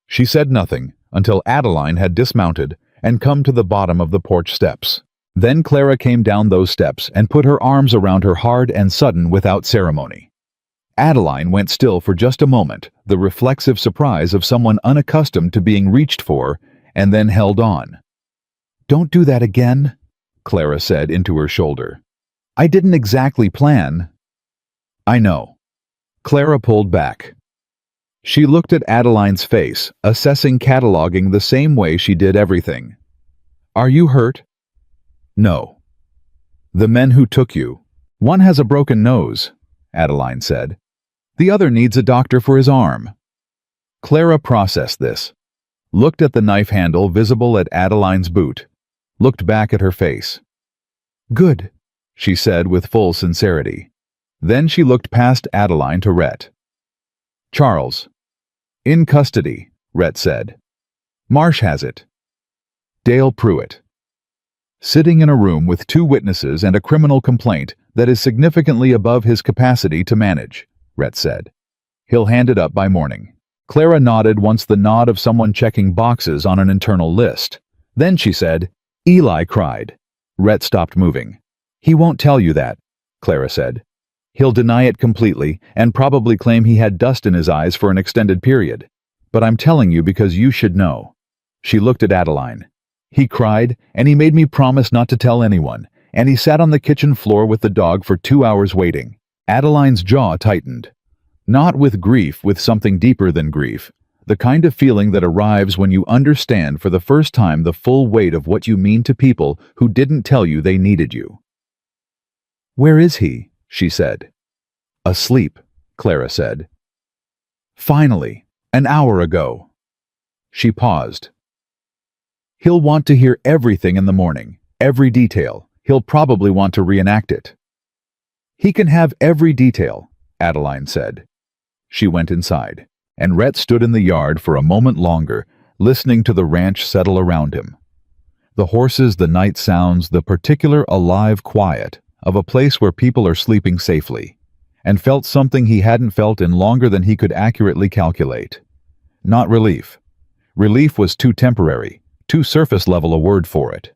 She said nothing until Adeline had dismounted and come to the bottom of the porch steps. Then Clara came down those steps and put her arms around her hard and sudden without ceremony. Adeline went still for just a moment, the reflexive surprise of someone unaccustomed to being reached for, and then held on. "Don't do that again," Clara said into her shoulder. "I didn't exactly plan." "I know." Clara pulled back. She looked at Adeline's face, assessing, cataloging the same way she did everything. "Are you hurt?" "No." "The men who took you. One has a broken nose," Adeline said. "The other needs a doctor for his arm." Clara processed this, looked at the knife handle visible at Adeline's boot, looked back at her face. "Good," she said with full sincerity. Then she looked past Adeline to Rhett. "Charles." "In custody," Rhett said. "Marsh has it." "Dale Pruitt." "Sitting in a room with 2 witnesses and a criminal complaint that is significantly above his capacity to manage," Rhett said. "He'll hand it up by morning." Clara nodded once, the nod of someone checking boxes on an internal list. Then she said, "Eli cried." Rhett stopped moving. "He won't tell you that," Clara said. "He'll deny it completely and probably claim he had dust in his eyes for an extended period. But I'm telling you because you should know." She looked at Adeline. "He cried, and he made me promise not to tell anyone, and he sat on the kitchen floor with the dog for 2 hours waiting." Adeline's jaw tightened. Not with grief, with something deeper than grief. The kind of feeling that arrives when you understand for the first time the full weight of what you mean to people who didn't tell you they needed you. "Where is he?" she said. "Asleep," Clara said. "Finally, an hour ago." She paused. "He'll want to hear everything in the morning, every detail. He'll probably want to reenact it." "He can have every detail," Adeline said. She went inside, and Rhett stood in the yard for a moment longer, listening to the ranch settle around him. The horses, the night sounds, the particular alive quiet of a place where people are sleeping safely, and felt something he hadn't felt in longer than he could accurately calculate. Not relief. Relief was too temporary, too surface-level a word for it.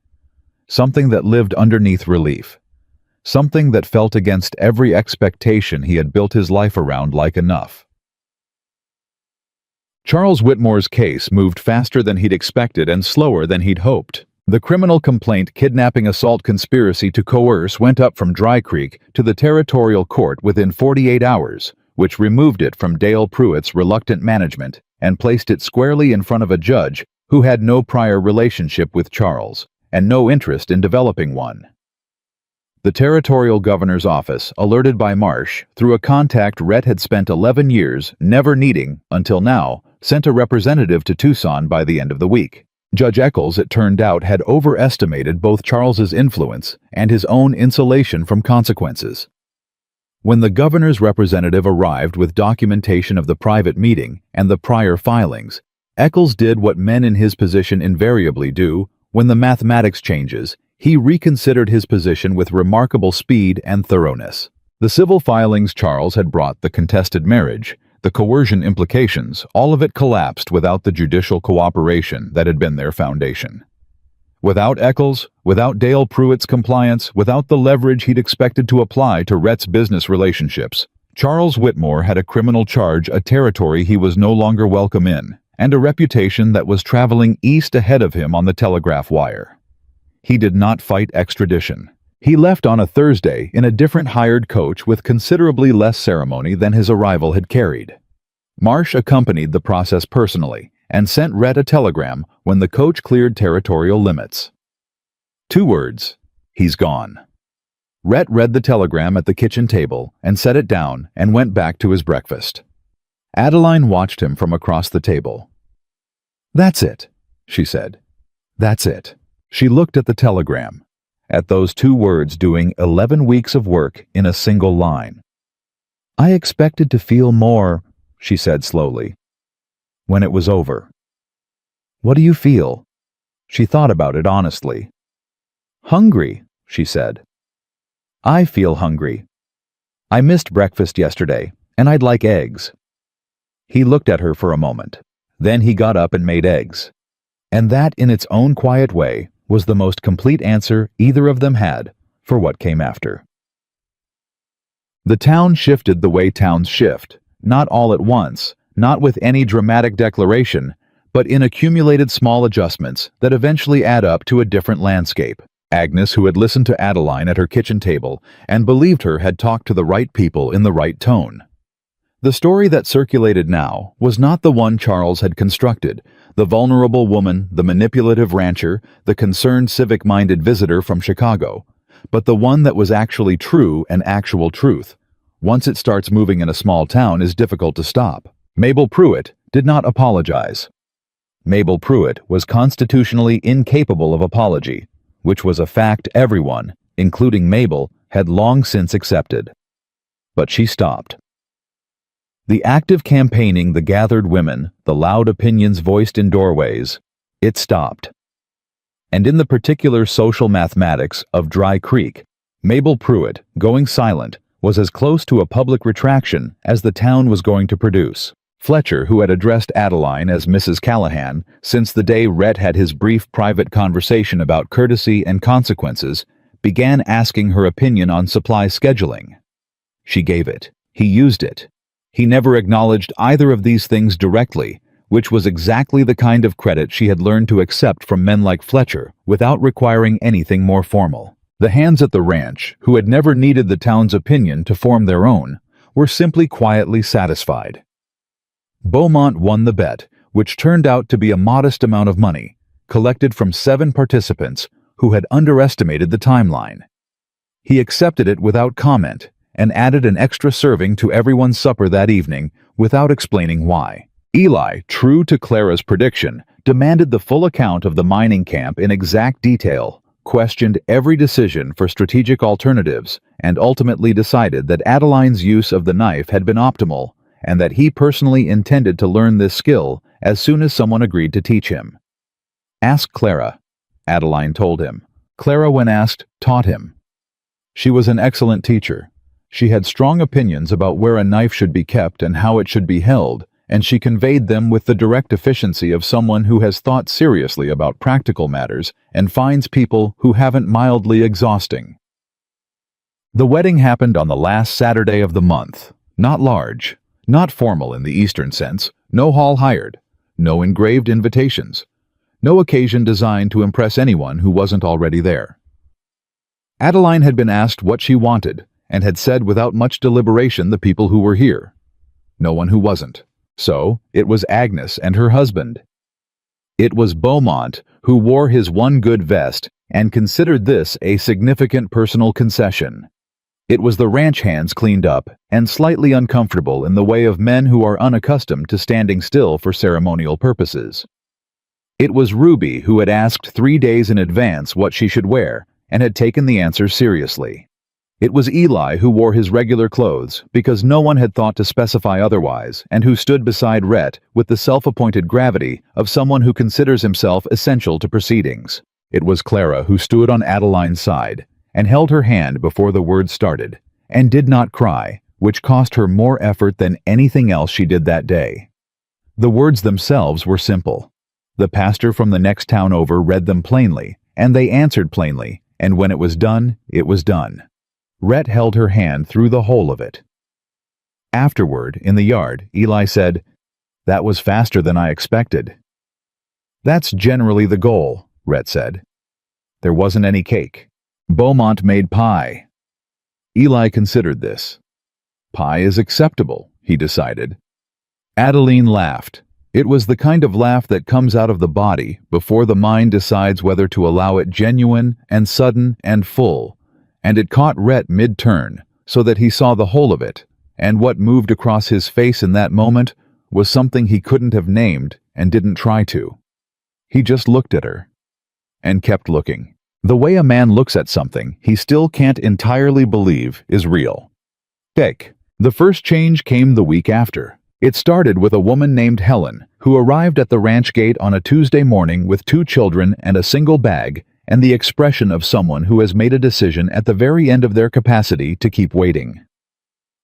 Something that lived underneath relief. Something that felt against every expectation he had built his life around like enough. Charles Whitmore's case moved faster than he'd expected and slower than he'd hoped. The criminal complaint kidnapping assault conspiracy to coerce went up from Dry Creek to the territorial court within 48 hours, which removed it from Dale Pruitt's reluctant management and placed it squarely in front of a judge who had no prior relationship with Charles and no interest in developing one. The territorial governor's office, alerted by Marsh, through a contact Rhett had spent 11 years never needing until now, sent a representative to Tucson by the end of the week. Judge Eccles, it turned out, had overestimated both Charles's influence and his own insulation from consequences. When the governor's representative arrived with documentation of the private meeting and the prior filings, Eccles did what men in his position invariably do when the mathematics changes. He reconsidered his position with remarkable speed and thoroughness. The civil filings Charles had brought, the contested marriage, the coercion implications, all of it collapsed without the judicial cooperation that had been their foundation. Without Eccles, without Dale Pruitt's compliance, without the leverage he'd expected to apply to Rhett's business relationships, Charles Whitmore had a criminal charge, a territory he was no longer welcome in, and a reputation that was traveling east ahead of him on the telegraph wire. He did not fight extradition. He left on a Thursday in a different hired coach with considerably less ceremony than his arrival had carried. Marsh accompanied the process personally and sent Rhett a telegram when the coach cleared territorial limits. 2 words: he's gone. Rhett read the telegram at the kitchen table and set it down and went back to his breakfast. Adeline watched him from across the table. "That's it," she said. "That's it." She looked at the telegram, at those 2 words doing 11 weeks of work in a single line. "I expected to feel more," she said slowly, when it was over. "What do you feel?" She thought about it honestly. "Hungry," she said. "I feel hungry. I missed breakfast yesterday, and I'd like eggs." He looked at her for a moment. Then he got up and made eggs. And that, in its own quiet way, was the most complete answer either of them had for what came after. The town shifted the way towns shift, not all at once, not with any dramatic declaration, but in accumulated small adjustments that eventually add up to a different landscape. Agnes, who had listened to Adeline at her kitchen table and believed her had talked to the right people in the right tone. The story that circulated now was not the one Charles had constructed, the vulnerable woman, the manipulative rancher, the concerned civic-minded visitor from Chicago, but the one that was actually true and actual truth. Once it starts moving in a small town, is difficult to stop. Mabel Pruitt did not apologize. Mabel Pruitt was constitutionally incapable of apology, which was a fact everyone, including Mabel, had long since accepted. But she stopped. The active campaigning, the gathered women, the loud opinions voiced in doorways, it stopped. And in the particular social mathematics of Dry Creek, Mabel Pruitt, going silent, was as close to a public retraction as the town was going to produce. Fletcher, who had addressed Adeline as Mrs. Callahan since the day Rhett had his brief private conversation about courtesy and consequences, began asking her opinion on supply scheduling. She gave it. He used it. He never acknowledged either of these things directly, which was exactly the kind of credit she had learned to accept from men like Fletcher without requiring anything more formal. The hands at the ranch, who had never needed the town's opinion to form their own, were simply quietly satisfied. Beaumont won the bet, which turned out to be a modest amount of money, collected from 7 participants who had underestimated the timeline. He accepted it without comment and added an extra serving to everyone's supper that evening without explaining why. Eli, true to Clara's prediction, demanded the full account of the mining camp in exact detail, questioned every decision for strategic alternatives, and ultimately decided that Adeline's use of the knife had been optimal, and that he personally intended to learn this skill as soon as someone agreed to teach him. "Ask Clara," Adeline told him. Clara, when asked, taught him. She was an excellent teacher. She had strong opinions about where a knife should be kept and how it should be held, and she conveyed them with the direct efficiency of someone who has thought seriously about practical matters and finds people who haven't mildly exhausting. The wedding happened on the last Saturday of the month. Not large. Not formal in the Eastern sense, no hall hired, no engraved invitations, no occasion designed to impress anyone who wasn't already there. Adeline had been asked what she wanted, and had said without much deliberation the people who were here. No one who wasn't. So, it was Agnes and her husband. It was Beaumont who wore his one good vest and considered this a significant personal concession. It was the ranch hands cleaned up and slightly uncomfortable in the way of men who are unaccustomed to standing still for ceremonial purposes. It was Ruby who had asked 3 days in advance what she should wear and had taken the answer seriously. It was Eli who wore his regular clothes because no one had thought to specify otherwise and who stood beside Rhett with the self-appointed gravity of someone who considers himself essential to proceedings. It was Clara who stood on Adeline's side and held her hand before the words started and did not cry, which cost her more effort than anything else she did that day. The words themselves were simple. The pastor from the next town over read them plainly, and they answered plainly, and when it was done, it was done. Rhett held her hand through the whole of it. Afterward, in the yard, Eli said, "That was faster than I expected." "That's generally the goal," Rhett said. There wasn't any cake. Beaumont made pie. Eli considered this. Pie is acceptable, he decided. Adeline laughed. It was the kind of laugh that comes out of the body before the mind decides whether to allow it genuine and sudden and full, and it caught Rhett mid-turn, so that he saw the whole of it, and what moved across his face in that moment was something he couldn't have named and didn't try to. He just looked at her. And kept looking. The way a man looks at something he still can't entirely believe is real. Take. The first change came the week after. It started with a woman named Helen, who arrived at the ranch gate on a Tuesday morning with 2 children and a single bag, and the expression of someone who has made a decision at the very end of their capacity to keep waiting.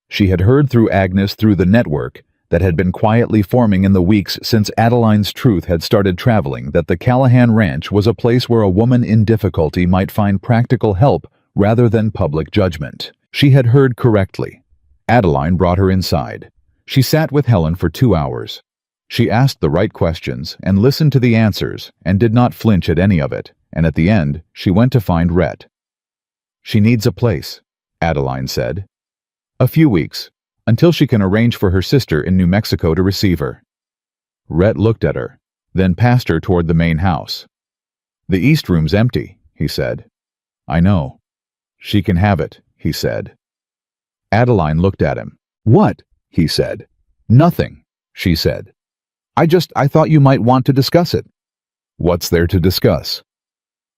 She had heard through Agnes through the network that had been quietly forming in the weeks since Adeline's truth had started traveling that the Callahan Ranch was a place where a woman in difficulty might find practical help rather than public judgment. She had heard correctly. Adeline brought her inside. She sat with Helen for 2 hours. She asked the right questions and listened to the answers and did not flinch at any of it, and at the end, she went to find Rhett. "She needs a place," Adeline said. "A few weeks, until she can arrange for her sister in New Mexico to receive her." Rhett looked at her, then passed her toward the main house. "The east room's empty," he said. "I know." "She can have it," he said. Adeline looked at him. "What?" he said. "Nothing," she said. I thought you might want to discuss it." "What's there to discuss?"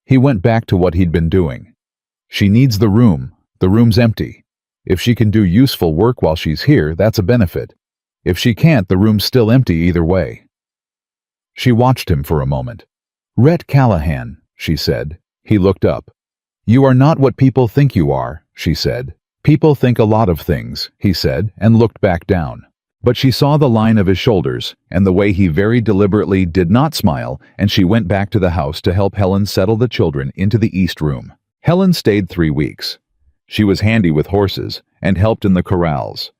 He went back to what he'd been doing. "She needs the room. The room's empty. If she can do useful work while she's here, that's a benefit. If she can't, the room's still empty either way." She watched him for a moment. "Rhett Callahan," she said. He looked up. "You are not what people think you are," she said. "People think a lot of things," he said, and looked back down. But she saw the line of his shoulders and the way he very deliberately did not smile, and she went back to the house to help Helen settle the children into the east room. Helen stayed 3 weeks. She was handy with horses and helped in the corrals.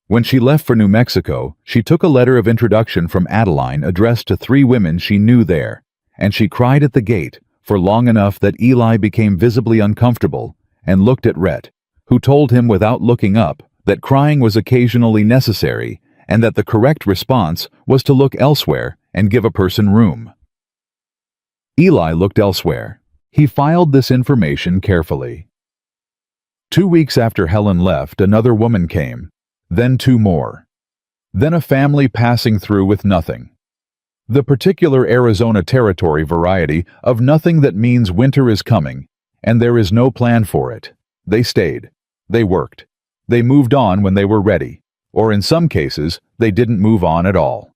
When she left for New Mexico, she took a letter of introduction from Adeline addressed to 3 women she knew there, and she cried at the gate for long enough that Eli became visibly uncomfortable and looked at Rhett, who told him without looking up that crying was occasionally necessary and that the correct response was to look elsewhere and give a person room. Eli looked elsewhere. He filed this information carefully. 2 weeks after Helen left, another woman came, then 2 more. Then a family passing through with nothing. The particular Arizona Territory variety of nothing that means winter is coming, and there is no plan for it. They stayed. They worked. They moved on when they were ready, or in some cases, they didn't move on at all.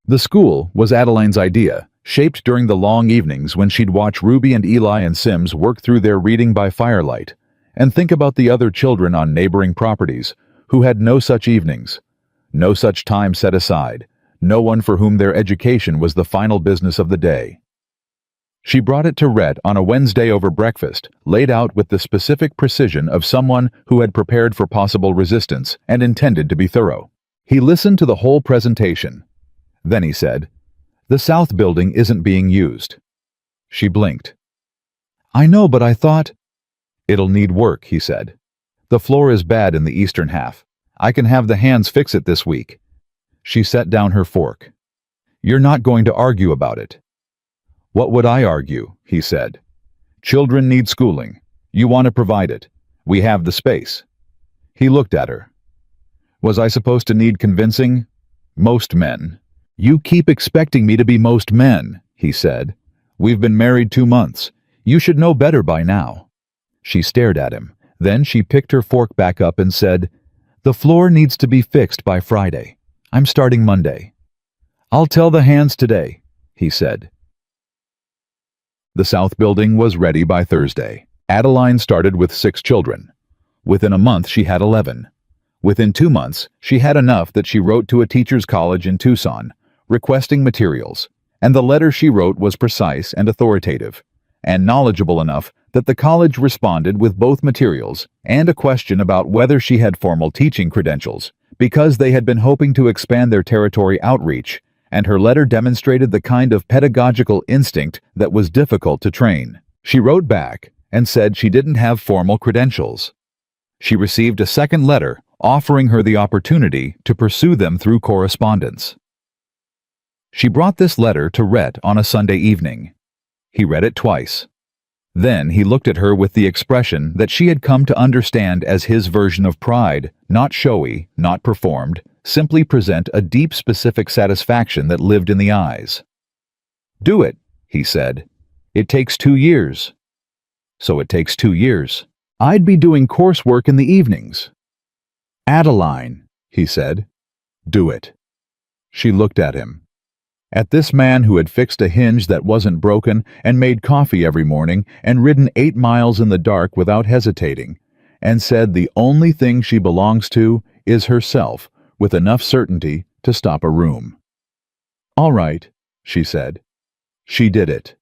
The school was Adeline's idea, shaped during the long evenings when she'd watch Ruby and Eli and Sims work through their reading by firelight, and think about the other children on neighboring properties who had no such evenings, no such time set aside, no one for whom their education was the final business of the day. She brought it to Rhett on a Wednesday over breakfast, laid out with the specific precision of someone who had prepared for possible resistance and intended to be thorough. He listened to the whole presentation. Then he said, "The South Building isn't being used." She blinked. "I know, but I thought—" "It'll need work," he said. "The floor is bad in the eastern half. I can have the hands fix it this week." She set down her fork. "You're not going to argue about it." "What would I argue?" he said. "Children need schooling. You want to provide it. We have the space." He looked at her. "Was I supposed to need convincing? Most men." "You keep expecting me to be most men," he said. "We've been married 2 months. You should know better by now." She stared at him. Then she picked her fork back up and said, "The floor needs to be fixed by Friday. I'm starting Monday." "I'll tell the hands today," he said. The South Building was ready by Thursday. Adeline started with 6 children. Within a month, she had 11. Within 2 months, she had enough that she wrote to a teacher's college in Tucson, requesting materials, and the letter she wrote was precise and authoritative, and knowledgeable enough that the college responded with both materials and a question about whether she had formal teaching credentials, because they had been hoping to expand their territory outreach, and her letter demonstrated the kind of pedagogical instinct that was difficult to train. She wrote back and said she didn't have formal credentials. She received a second letter offering her the opportunity to pursue them through correspondence. She brought this letter to Rhett on a Sunday evening. He read it twice. Then he looked at her with the expression that she had come to understand as his version of pride, not showy, not performed, simply present a deep specific satisfaction that lived in the eyes. "Do it," he said. "It takes 2 years." "So it takes 2 years. I'd be doing coursework in the evenings." "Adeline," he said. "Do it." She looked at him. At this man who had fixed a hinge that wasn't broken and made coffee every morning and ridden 8 miles in the dark without hesitating, and said the only thing she belongs to is herself, with enough certainty to stop a room. "All right," she said. She did it.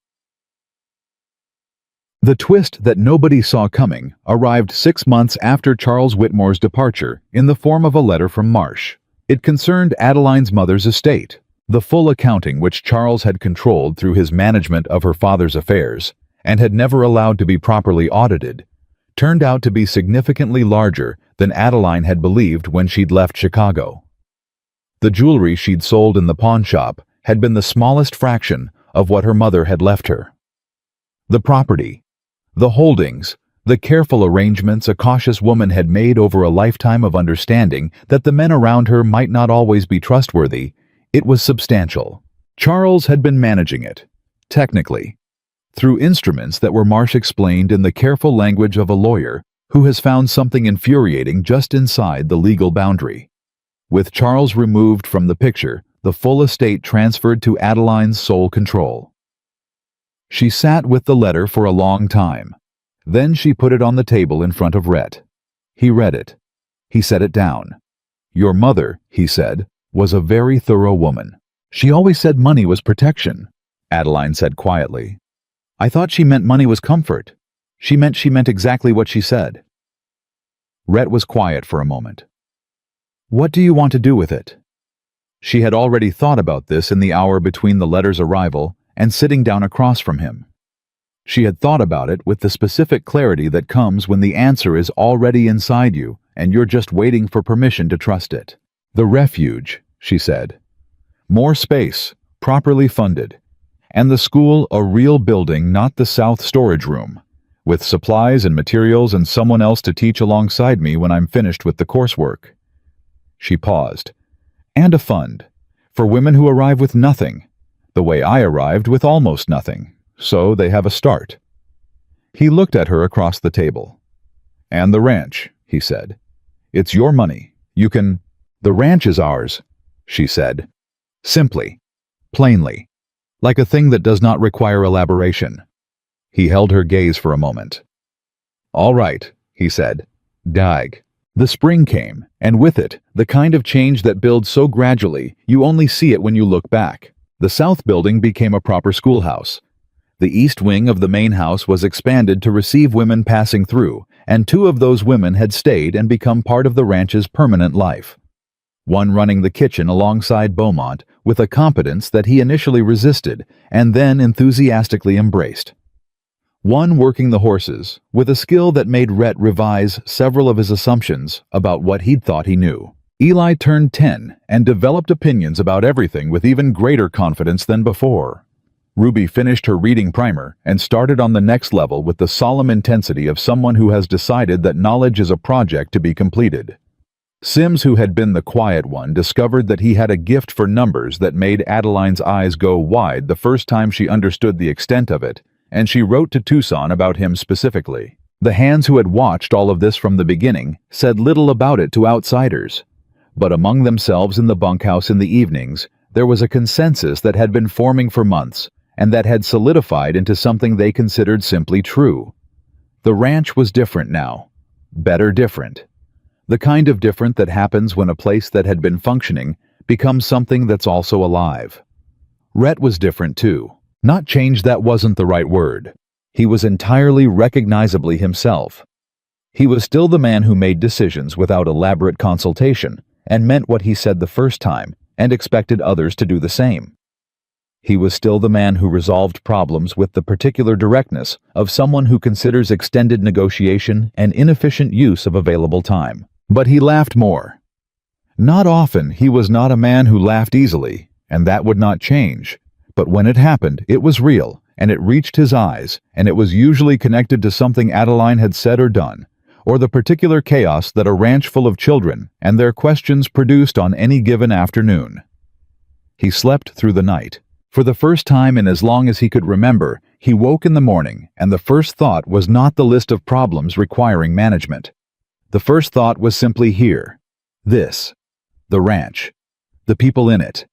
The twist that nobody saw coming arrived 6 months after Charles Whitmore's departure in the form of a letter from Marsh. It concerned Adeline's mother's estate. The full accounting which Charles had controlled through his management of her father's affairs, and had never allowed to be properly audited, turned out to be significantly larger than Adeline had believed when she'd left Chicago. The jewelry she'd sold in the pawn shop had been the smallest fraction of what her mother had left her. The property, the holdings, the careful arrangements a cautious woman had made over a lifetime of understanding that the men around her might not always be trustworthy, it was substantial. Charles had been managing it, technically, through instruments that were Marsh explained in the careful language of a lawyer who has found something infuriating just inside the legal boundary. With Charles removed from the picture, the full estate transferred to Adeline's sole control. She sat with the letter for a long time. Then she put it on the table in front of Rhett. He read it. He set it down. "Your mother," he said, "was a very thorough woman. She always said money was protection," Adeline said quietly. "I thought she meant money was comfort. She meant exactly what she said." Rhett was quiet for a moment. "What do you want to do with it?" She had already thought about this in the hour between the letter's arrival and sitting down across from him. She had thought about it with the specific clarity that comes when the answer is already inside you and you're just waiting for permission to trust it. "The refuge," she said. "More space, properly funded. And the school a real building, not the South storage room, with supplies and materials and someone else to teach alongside me when I'm finished with the coursework." She paused. "And a fund, for women who arrive with nothing, the way I arrived with almost nothing, so they have a start." He looked at her across the table. "And the ranch," he said. "It's your money. You can—" "The ranch is ours," she said. Simply, plainly, like a thing that does not require elaboration. He held her gaze for a moment. "All right," he said. "Dag." The spring came, and with it, the kind of change that builds so gradually you only see it when you look back. The South Building became a proper schoolhouse. The east wing of the main house was expanded to receive women passing through, and 2 of those women had stayed and become part of the ranch's permanent life. One running the kitchen alongside Beaumont with a competence that he initially resisted and then enthusiastically embraced. One working the horses with a skill that made Rhett revise several of his assumptions about what he'd thought he knew. Eli turned 10 and developed opinions about everything with even greater confidence than before. Ruby finished her reading primer and started on the next level with the solemn intensity of someone who has decided that knowledge is a project to be completed. Sims, who had been the quiet one, discovered that he had a gift for numbers that made Adeline's eyes go wide the first time she understood the extent of it, and she wrote to Tucson about him specifically. The hands who had watched all of this from the beginning said little about it to outsiders, but among themselves in the bunkhouse in the evenings, there was a consensus that had been forming for months and that had solidified into something they considered simply true. The ranch was different now. Better different. The kind of different that happens when a place that had been functioning becomes something that's also alive. Rhett was different too. Not changed, that wasn't the right word. He was entirely recognizably himself. He was still the man who made decisions without elaborate consultation and meant what he said the first time and expected others to do the same. He was still the man who resolved problems with the particular directness of someone who considers extended negotiation an inefficient use of available time. But he laughed more. Not often. He was not a man who laughed easily, and that would not change. But when it happened, it was real, and it reached his eyes, and it was usually connected to something Adeline had said or done, or the particular chaos that a ranch full of children and their questions produced on any given afternoon. He slept through the night. For the first time in as long as he could remember, he woke in the morning, and the first thought was not the list of problems requiring management. The first thought was simply here. This. The ranch. The people in it.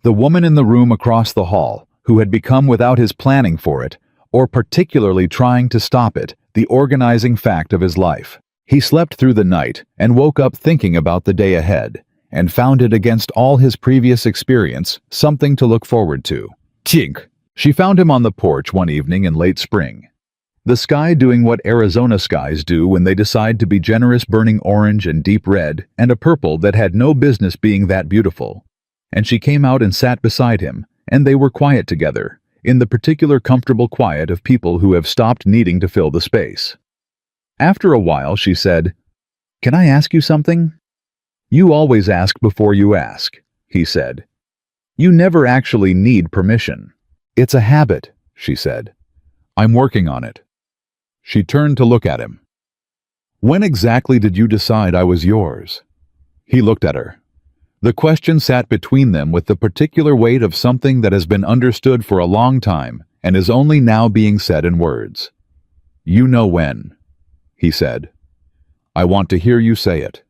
The woman in the room across the hall, who had become, without his planning for it, or particularly trying to stop it, the organizing fact of his life. He slept through the night and woke up thinking about the day ahead, and found it, against all his previous experience, something to look forward to. Chink! She found him on the porch one evening in late spring. The sky doing what Arizona skies do when they decide to be generous, burning orange and deep red, and a purple that had no business being that beautiful. And she came out and sat beside him, and they were quiet together, in the particular comfortable quiet of people who have stopped needing to fill the space. After a while she said, "Can I ask you something?" "You always ask before you ask," he said. "You never actually need permission." "It's a habit," she said. "I'm working on it." She turned to look at him. "When exactly did you decide I was yours?" He looked at her. The question sat between them with the particular weight of something that has been understood for a long time and is only now being said in words. "You know when," he said. "I want to hear you say it."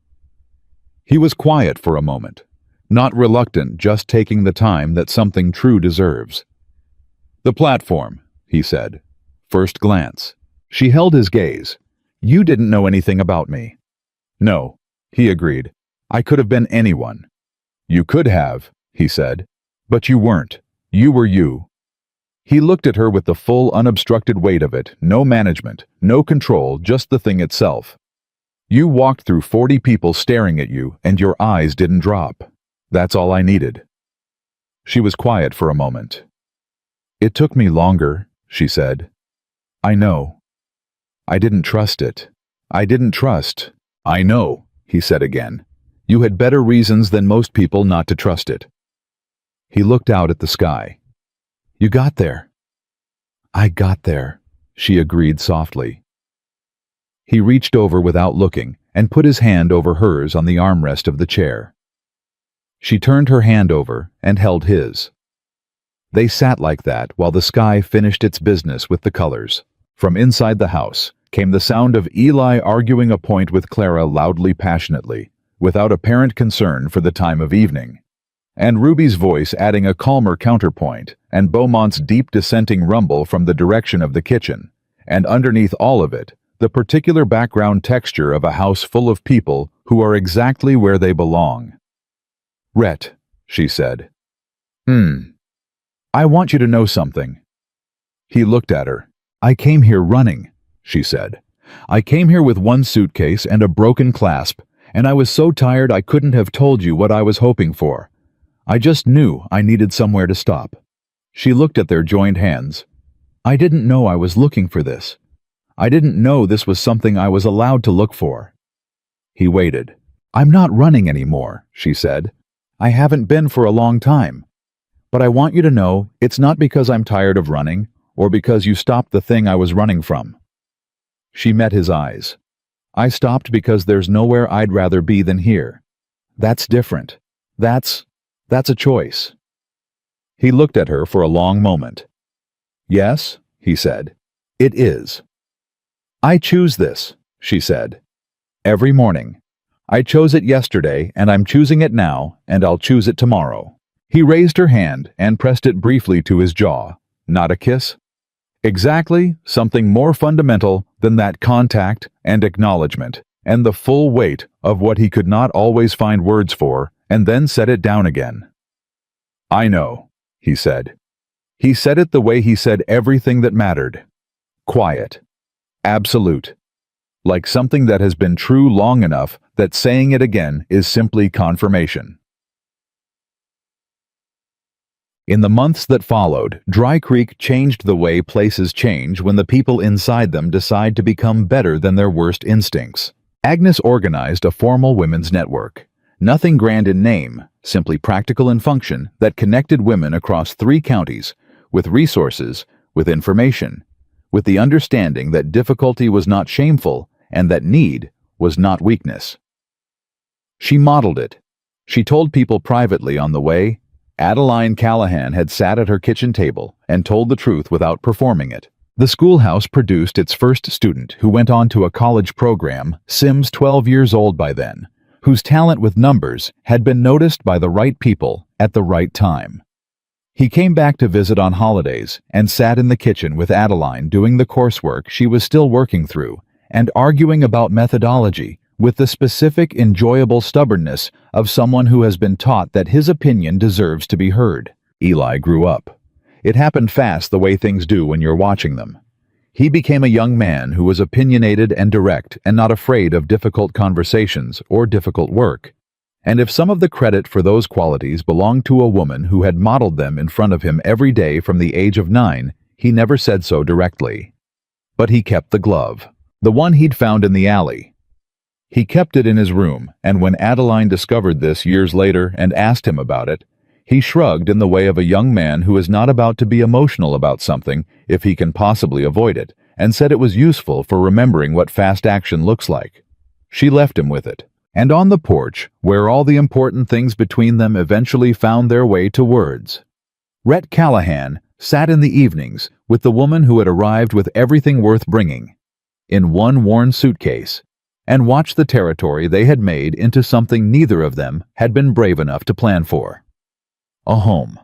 He was quiet for a moment, not reluctant, just taking the time that something true deserves. "The platform," he said. "First glance." She held his gaze. "You didn't know anything about me." "No," he agreed. "I could have been anyone." "You could have," he said. "But you weren't. You were you." He looked at her with the full, unobstructed weight of it, no management, no control, just the thing itself. "You walked through 40 people staring at you, and your eyes didn't drop. That's all I needed." She was quiet for a moment. "It took me longer," she said. "I know. I didn't trust it. I didn't trust." "I know," he said again. "You had better reasons than most people not to trust it." He looked out at the sky. "You got there." "I got there," she agreed softly. He reached over without looking and put his hand over hers on the armrest of the chair. She turned her hand over and held his. They sat like that while the sky finished its business with the colors. From inside the house came the sound of Eli arguing a point with Clara loudly, passionately, without apparent concern for the time of evening, and Ruby's voice adding a calmer counterpoint, and Beaumont's deep dissenting rumble from the direction of the kitchen, and underneath all of it, the particular background texture of a house full of people who are exactly where they belong. "Rhett," she said. I want you to know something." He looked at her. "I came here running," she said. "I came here with one suitcase and a broken clasp, and I was so tired I couldn't have told you what I was hoping for. I just knew I needed somewhere to stop." She looked at their joined hands. "I didn't know I was looking for this. I didn't know this was something I was allowed to look for." He waited. "I'm not running anymore," she said. "I haven't been for a long time. But I want you to know it's not because I'm tired of running or because you stopped the thing I was running from." She met his eyes. "I stopped because there's nowhere I'd rather be than here. That's different. That's a choice." He looked at her for a long moment. "Yes," he said, "it is." "I choose this," she said. "Every morning. I chose it yesterday, and I'm choosing it now, and I'll choose it tomorrow." He raised her hand and pressed it briefly to his jaw. Not a kiss. Exactly, something more fundamental than that contact and acknowledgement, and the full weight of what he could not always find words for, and then set it down again. "I know," he said. He said it the way he said everything that mattered. Quiet. Absolute. Like something that has been true long enough that saying it again is simply confirmation. In the months that followed, Dry Creek changed the way places change when the people inside them decide to become better than their worst instincts. Agnes organized a formal women's network. Nothing grand in name, simply practical in function, that connected women across 3 counties, with resources, with information, with the understanding that difficulty was not shameful and that need was not weakness. She modeled it. She told people privately on the way. Adeline Callahan had sat at her kitchen table and told the truth without performing it. The schoolhouse produced its first student who went on to a college program, Sims 12 years old by then, whose talent with numbers had been noticed by the right people at the right time. He came back to visit on holidays and sat in the kitchen with Adeline doing the coursework she was still working through and arguing about methodology with the specific, enjoyable stubbornness of someone who has been taught that his opinion deserves to be heard. Eli grew up. It happened fast the way things do when you're watching them. He became a young man who was opinionated and direct and not afraid of difficult conversations or difficult work. And if some of the credit for those qualities belonged to a woman who had modeled them in front of him every day from the age of 9, he never said so directly. But he kept the glove, the one he'd found in the alley. He kept it in his room, and when Adeline discovered this years later and asked him about it, he shrugged in the way of a young man who is not about to be emotional about something if he can possibly avoid it, and said it was useful for remembering what fast action looks like. She left him with it. And on the porch, where all the important things between them eventually found their way to words, Rhett Callahan sat in the evenings with the woman who had arrived with everything worth bringing, in one worn suitcase, and watched the territory they had made into something neither of them had been brave enough to plan for. A home.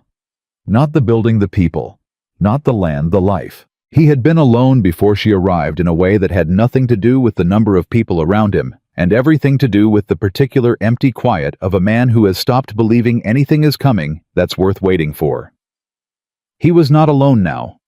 Not the building, the people. Not the land, the life. He had been alone before she arrived in a way that had nothing to do with the number of people around him, and everything to do with the particular empty quiet of a man who has stopped believing anything is coming that's worth waiting for. He was not alone now.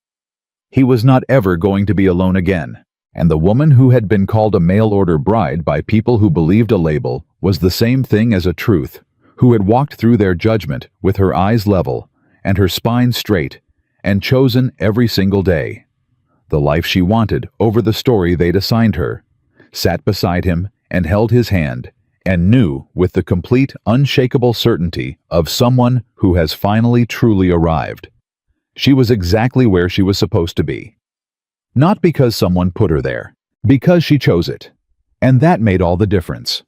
He was not ever going to be alone again. And the woman who had been called a mail-order bride by people who believed a label was the same thing as a truth, who had walked through their judgment with her eyes level and her spine straight and chosen every single day the life she wanted over the story they'd assigned her, sat beside him and held his hand, and knew with the complete, unshakable certainty of someone who has finally truly arrived. She was exactly where she was supposed to be. Not because someone put her there, because she chose it. And that made all the difference.